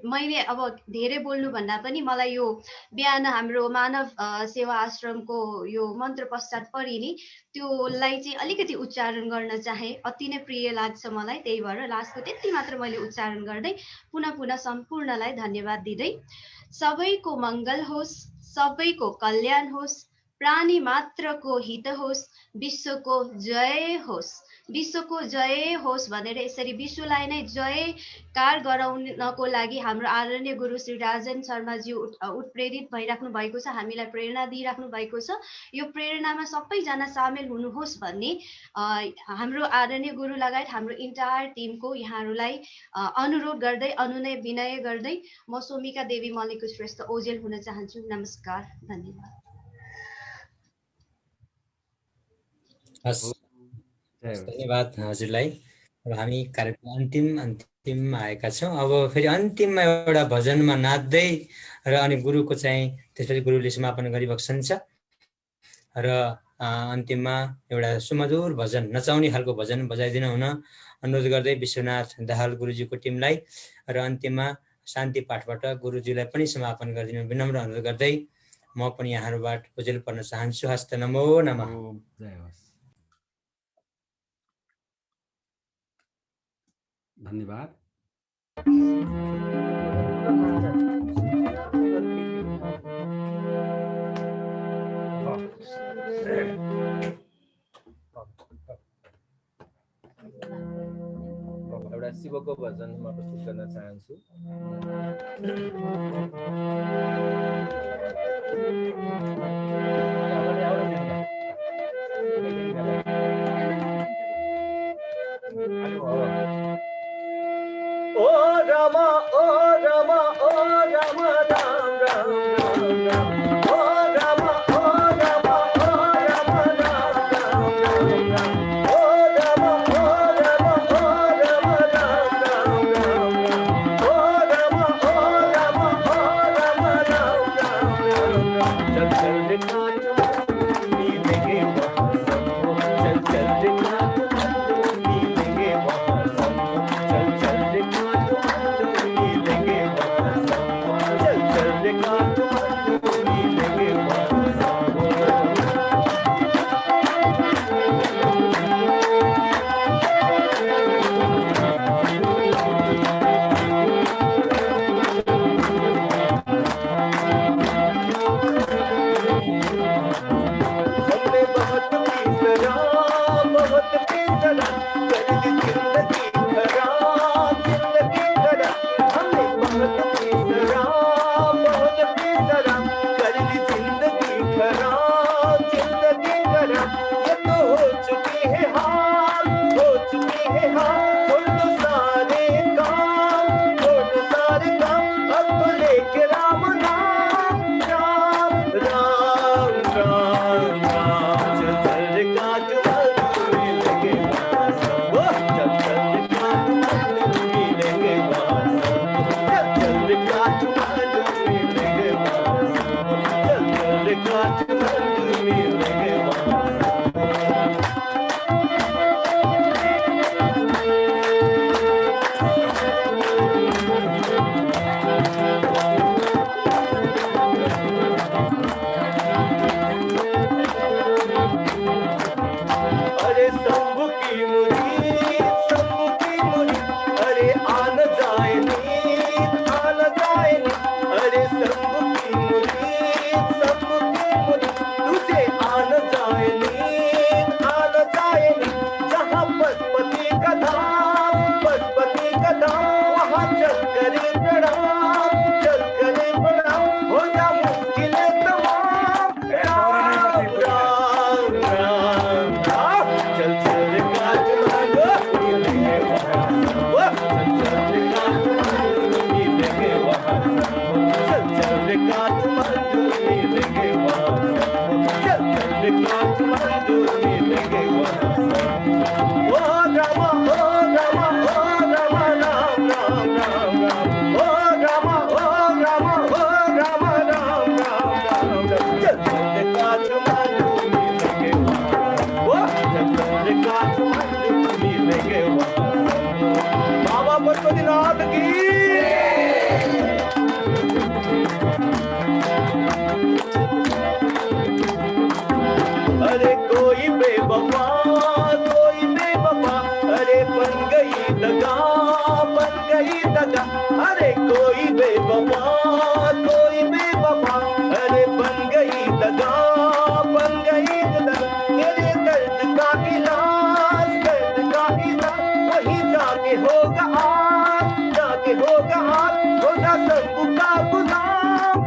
मैले अब धेरै बोल्नु भन्दा पनि मलाई यो बिहान हाम्रो मानव सेवा आश्रमको यो मन्त्र पश्चात पढी नि त्योलाई चाहिँ अलिकति उच्चारण गर्न चाहे, अति नै प्रिय लाग्छ मलाई। त्यही भएर लास्टको त्यति मात्र मैले उच्चारण गर्दै पुनः सम्पूर्णलाई धन्यवाद दिँदै, सबैको मङ्गल होस्, सबैको कल्याण होस्, प्राणी मात्रको हित होस्, विश्वको जय होस्, विश्वको जय होस् भनेर यसरी विश्वलाई नै जयकार गराउनको लागि हाम्रो आदरणीय गुरु श्री राजन शर्माजी उत्प्रेरित भइराख्नु भएको छ, हामीलाई प्रेरणा दिइराख्नु भएको छ। यो प्रेरणामा सबैजना सामेल हुनुहोस् भन्ने हाम्रो आदरणीय गुरु लगायत हाम्रो इन्टायर टिमको यहाँहरूलाई अनुरोध गर्दै, अनुनय विनय गर्दै म सोमिका देवी मल्लिक श्रेष्ठ ओजेल हुन चाहन्छु। नमस्कार, धन्यवाद। धन्यवाद हजुरलाई। अब हामी कार्यक्रम अन्तिममा आएका छौँ। अब फेरि अन्तिममा एउटा भजनमा नाच्दै र अनि गुरुको चाहिँ त्यसपछि गुरुले समापन गरिबक्सन्छ र अन्तिममा एउटा सुमधुर भजन, नचाउने खालको भजन बजाइदिनु हुन अनुरोध गर्दै विश्वनाथ दाहाल गुरुजीको टिमलाई र अन्तिममा शान्ति पाठबाट गुरुजीलाई पनि समापन गरिदिनु विनम्र अनुरोध गर्दै म पनि यहाँहरूबाट ओजेल पर्न चाहन्छु। हस्त नमो नमः। धन्यवाद। एउटा शिवको भजन म प्रस्तुत गर्न चाहन्छु। ओ रामा ओ रामा ओ रामा राम राम राम राम ओ रामा ओ रामा ओ रामा राम राम राम ओ रामा ओ रामा ओ रामा राम राम राम ओ रामा ओ रामा ओ रामा राम राम राम चल चल रे नाच मिलेंगे वहाँ सबको चल चल रे नाच मिलेंगे वहाँ सबको चल चल रे नाच बाबा पशुपतिनाथ की अरे कोई बेवफा अरे बन गई दगा अरे कोई बेवफा अरे बन गई दगा तेरे दर्द का इलाज वही जाके होगा आज रोजा शंभू का गुलाम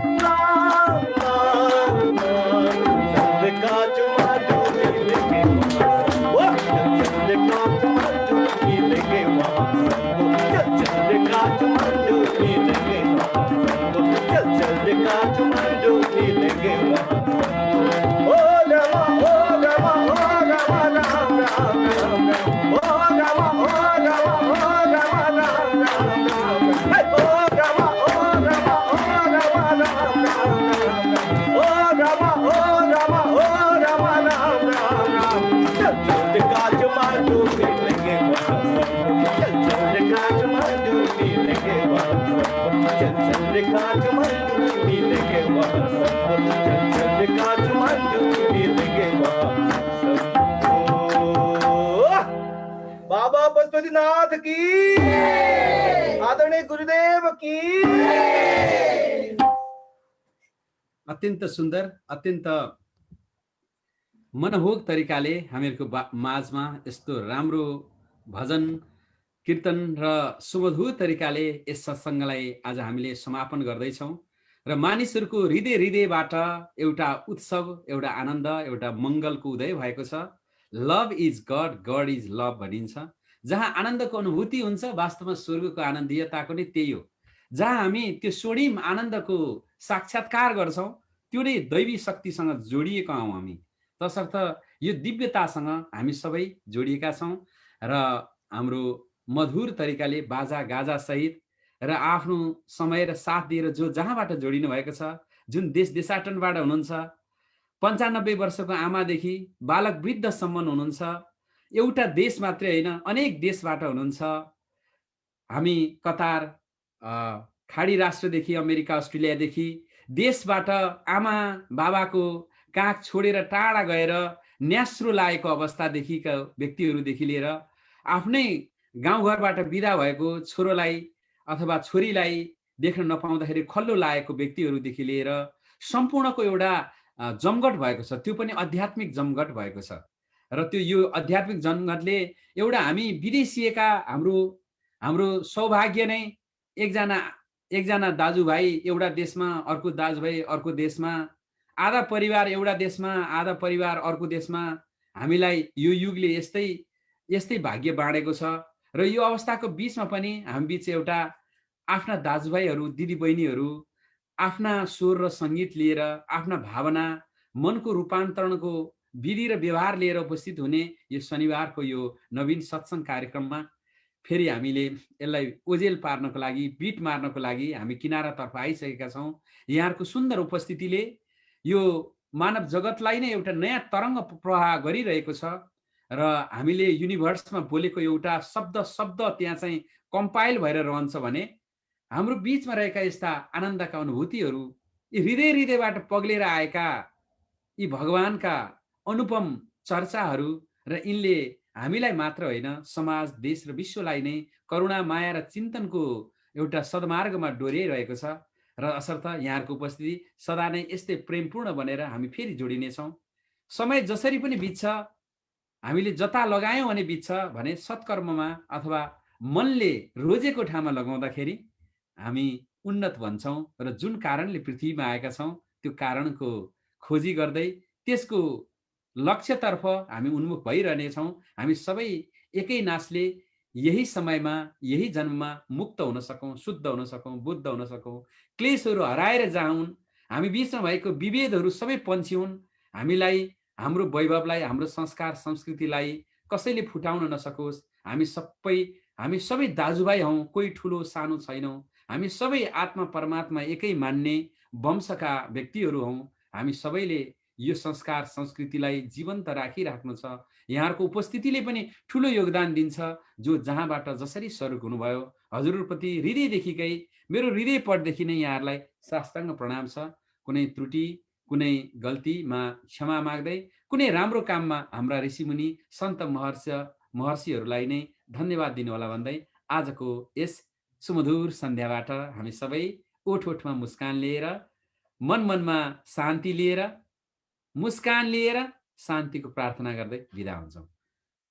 चंद का चुमा डूबी लेके चंद का चुमा डूबी लेके चंद का चुमा डूबी लेके चंद का चुमा डूबी लेके ओ रमा राम राम ओ रमा बाबा पशुपतिनाथ की आदरणीय गुरुदेव की अत्यन्त सुन्दर अत्यन्त मनभोग तरिकाले हामीहरूको माझमा यस्तो राम्रो भजन कीर्तन र सुमधुर तरिकाले यस सत्सङ्गलाई आज हामीले समापन गर्दैछौँ र मानिसहरूको हृदय हृदयबाट एउटा उत्सव एउटा आनन्द एउटा मङ्गलको उदय भएको छ। Love is God, God is love भनिन्छ। जहाँ आनन्दको अनुभूति हुन्छ वास्तवमा स्वर्गको आनन्दीयताको नै त्यही हो। जहाँ हामी त्यो स्वर्णिम आनन्दको साक्षात्कार गर्छौँ त्यो नै दैवी शक्तिसँग जोडिएका हौँ हामी। तसर्थ यो दिव्यतासँग हामी सबै जोडिएका छौँ र हाम्रो मधुर तरिकाले बाजा गाजा सहित र आफ्नो समय र साथ दिएर जो जहाँबाट जोडिनु भएको छ, जुन देश देशाटनबाट हुनुहुन्छ, 95 वर्षको आमादेखि बालक वृद्धसम्म हुनुहुन्छ, एउटा देश मात्रै होइन अनेक देशबाट हुनुहुन्छ। हामी कतार, खाडी राष्ट्रदेखि अमेरिका, अस्ट्रेलियादेखि देशबाट आमा बाबाको काख छोडेर टाढा गएर न्यास्रो लागेको अवस्थादेखिका व्यक्तिहरूदेखि लिएर आफ्नै गाउँघरबाट बिदा भएको छोरोलाई अथवा छोरीलाई देख्न नपाउँदाखेरि खल्लो लागेको व्यक्तिहरूदेखि लिएर सम्पूर्णको एउटा जमघट भएको छ। त्यो पनि आध्यात्मिक जमघट भएको छ र त्यो यो आध्यात्मिक जमघटले एउटा हामी विदेशिएका हाम्रो सौभाग्य नै एकजना दाजुभाइ एउटा देशमा, अर्को दाजुभाइ अर्को देशमा, आधा परिवार एउटा देशमा, आधा परिवार अर्को देशमा। हामीलाई यो युगले यस्तै भाग्य बाँडेको छ र यो अवस्थाको बीचमा पनि हामी बीच एउटा आफ्ना दाजुभाइहरू दिदीबहिनीहरू आफ्ना स्वर र सङ्गीत लिएर आफ्ना भावना मनको रूपान्तरणको विधि र व्यवहार लिएर उपस्थित हुने यो शनिबारको यो नवीन सत्सङ्ग कार्यक्रममा फेरि हामीले यसलाई ओजेल पार्नको लागि, बिट मार्नको लागि हामी किनारातर्फ आइसकेका छौँ। यहाँहरूको सुन्दर उपस्थितिले यो मानव जगतलाई नै एउटा नयाँ तरङ्ग प्रवाह गरिरहेको छ र हामीले युनिभर्समा बोलेको एउटा शब्द त्यहाँ चाहिँ कम्पाइल भएर रहन्छ भने हाम्रो बीचमा रहेका यस्ता आनन्दका अनुभूतिहरू यी हृदय हृदयबाट पग्लेर आएका यी भगवानका अनुपम चर्चाहरू र यिनले हामीलाई मात्र होइन समाज, देश र विश्वलाई नै करुणा, माया र चिन्तनको एउटा सद्मार्गमा डोर्याइरहेको छ र असर्थ यहाँहरूको उपस्थिति सदा नै यस्तै प्रेमपूर्ण बनेर हामी फेरि जोडिनेछौँ। समय जसरी पनि बित्छ, हामीले जता लगायौँ भने बित्छ भने सत्कर्ममा अथवा मनले रोजेको ठाउँमा लगाउँदाखेरि हामी उन्नत भन्छौँ र जुन कारणले पृथ्वीमा आएका छौँ त्यो कारणको खोजी गर्दै त्यसको लक्ष्यतर्फ हामी उन्मुख भइरहनेछौँ। हामी सबै एकै नासले यही समयमा यही जन्ममा मुक्त हुन सकौँ, शुद्ध हुन सकौँ, बुद्ध हुन सकौँ, क्लेशहरू हराएर जाउन्, हामी बीचमा भएको विभेदहरू सबै पन्छ्यौन्, हामीलाई हाम्रो वैभवलाई, हाम्रो संस्कार संस्कृतिलाई कसैले फुटाउन नसकोस्। हामी सबै दाजुभाइ हौँ, कोही ठुलो सानो छैनौँ। हामी सबै आत्मा परमात्मा एकै मान्ने वंशका व्यक्तिहरू हौँ। हामी सबैले यो संस्कार संस्कृतिलाई जीवन्त राखिराख्नु छ। यहाँहरूको उपस्थितिले पनि ठुलो योगदान दिन्छ, जो जहाँबाट जसरी स्वरूप हुनुभयो। हजुरप्रति हृदयदेखिकै मेरो हृदय पटदेखि नै यहाँहरूलाई साष्टाङ्ग प्रणाम छ। कुनै त्रुटि कुनै गल्तीमा क्षमा माग्दै, कुनै राम्रो काममा हाम्रा ऋषिमुनि सन्त महर्षिहरूलाई नै धन्यवाद दिनुहोला भन्दै आजको यस सुमधुर सन्ध्याबाट हामी सबै ओठ ओठमा मुस्कान लिएर, मन मनमा शान्ति लिएर, मुस्कान लिएर शान्तिको प्रार्थना गर्दै बिदा हुन्छौँ।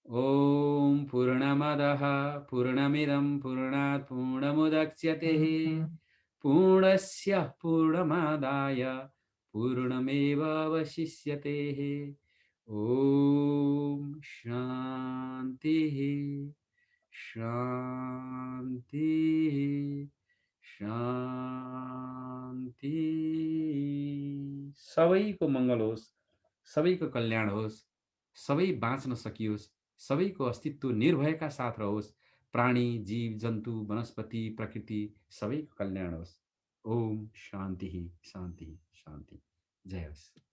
ओम पूर्णमदः पूर्णमिदं पूर्णात् पूर्णमुदच्यते पूर्णस्य पूर्णमादाय पूर्णमेवावशिष्यते। ओम शान्ति शान्ति शान्ति। सबैको मङ्गल होस्, सबैको कल्याण होस्, सबै बाँच्न सकियोस्, सबैको अस्तित्व निर्भयका साथ रहोस्। प्राणी जीव जन्तु वनस्पति प्रकृति सबैको कल्याण होस्। ओम शान्ति शान्ति शान्ति। जय होस्।